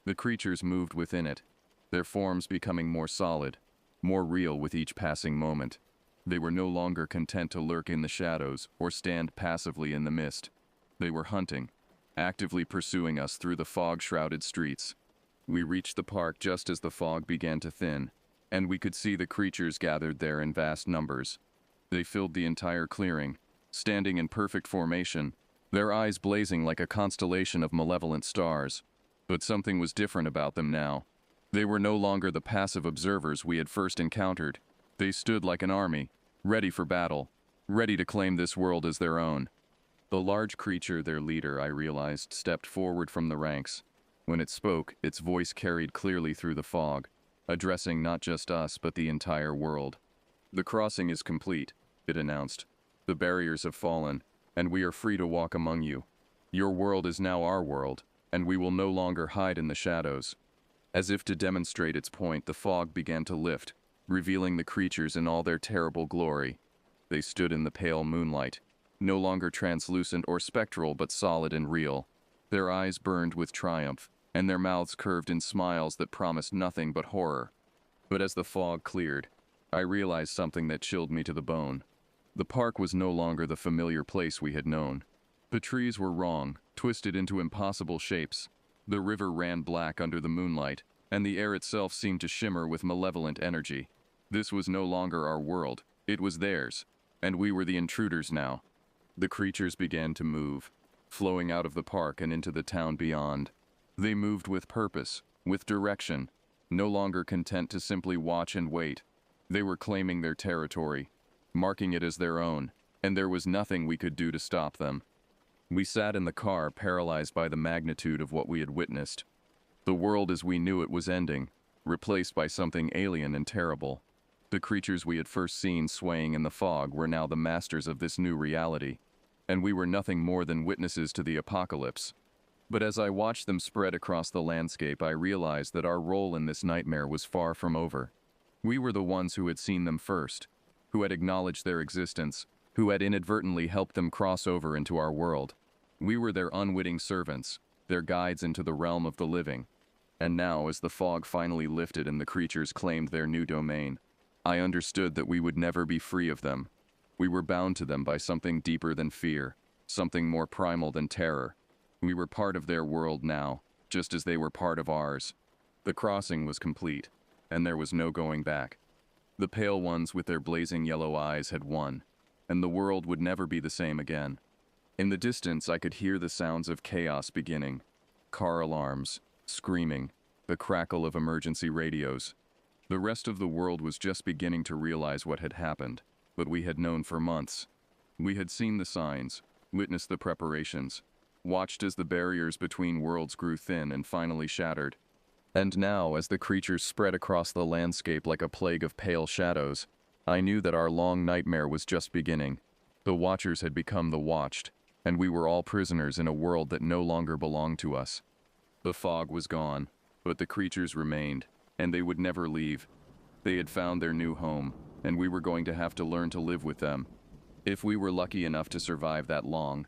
The creatures moved within it, their forms becoming more solid, more real with each passing moment. They were no longer content to lurk in the shadows or stand passively in the mist. They were hunting, actively pursuing us through the fog-shrouded streets. We reached the park just as the fog began to thin, and we could see the creatures gathered there in vast numbers. They filled the entire clearing, standing in perfect formation, their eyes blazing like a constellation of malevolent stars. But something was different about them now. They were no longer the passive observers we had first encountered. They stood like an army, ready for battle, ready to claim this world as their own. The large creature, their leader, I realized, stepped forward from the ranks. When it spoke, its voice carried clearly through the fog, addressing not just us but the entire world. "The crossing is complete," it announced. "The barriers have fallen, and we are free to walk among you. Your world is now our world, and we will no longer hide in the shadows." As if to demonstrate its point, the fog began to lift, revealing the creatures in all their terrible glory. They stood in the pale moonlight, no longer translucent or spectral but solid and real. Their eyes burned with triumph, and their mouths curved in smiles that promised nothing but horror. But as the fog cleared, I realized something that chilled me to the bone. The park was no longer the familiar place we had known. The trees were wrong, twisted into impossible shapes. The river ran black under the moonlight, and the air itself seemed to shimmer with malevolent energy. This was no longer our world, it was theirs, and we were the intruders now. The creatures began to move, flowing out of the park and into the town beyond. They moved with purpose, with direction, no longer content to simply watch and wait. They were claiming their territory, marking it as their own, and there was nothing we could do to stop them. We sat in the car, paralyzed by the magnitude of what we had witnessed. The world as we knew it was ending, replaced by something alien and terrible. The creatures we had first seen swaying in the fog were now the masters of this new reality, and we were nothing more than witnesses to the apocalypse. But as I watched them spread across the landscape, I realized that our role in this nightmare was far from over. We were the ones who had seen them first, who had acknowledged their existence, who had inadvertently helped them cross over into our world. We were their unwitting servants, their guides into the realm of the living. And now, as the fog finally lifted and the creatures claimed their new domain, I understood that we would never be free of them. We were bound to them by something deeper than fear, something more primal than terror. We were part of their world now, just as they were part of ours. The crossing was complete, and there was no going back. The pale ones with their blazing yellow eyes had won, and the world would never be the same again. In the distance, I could hear the sounds of chaos beginning. Car alarms, screaming, the crackle of emergency radios. The rest of the world was just beginning to realize what had happened, but we had known for months. We had seen the signs, witnessed the preparations, watched as the barriers between worlds grew thin and finally shattered. And now, as the creatures spread across the landscape like a plague of pale shadows, I knew that our long nightmare was just beginning. The Watchers had become the Watched, and we were all prisoners in a world that no longer belonged to us. The fog was gone, but the creatures remained, and they would never leave. They had found their new home, and we were going to have to learn to live with them. If we were lucky enough to survive that long,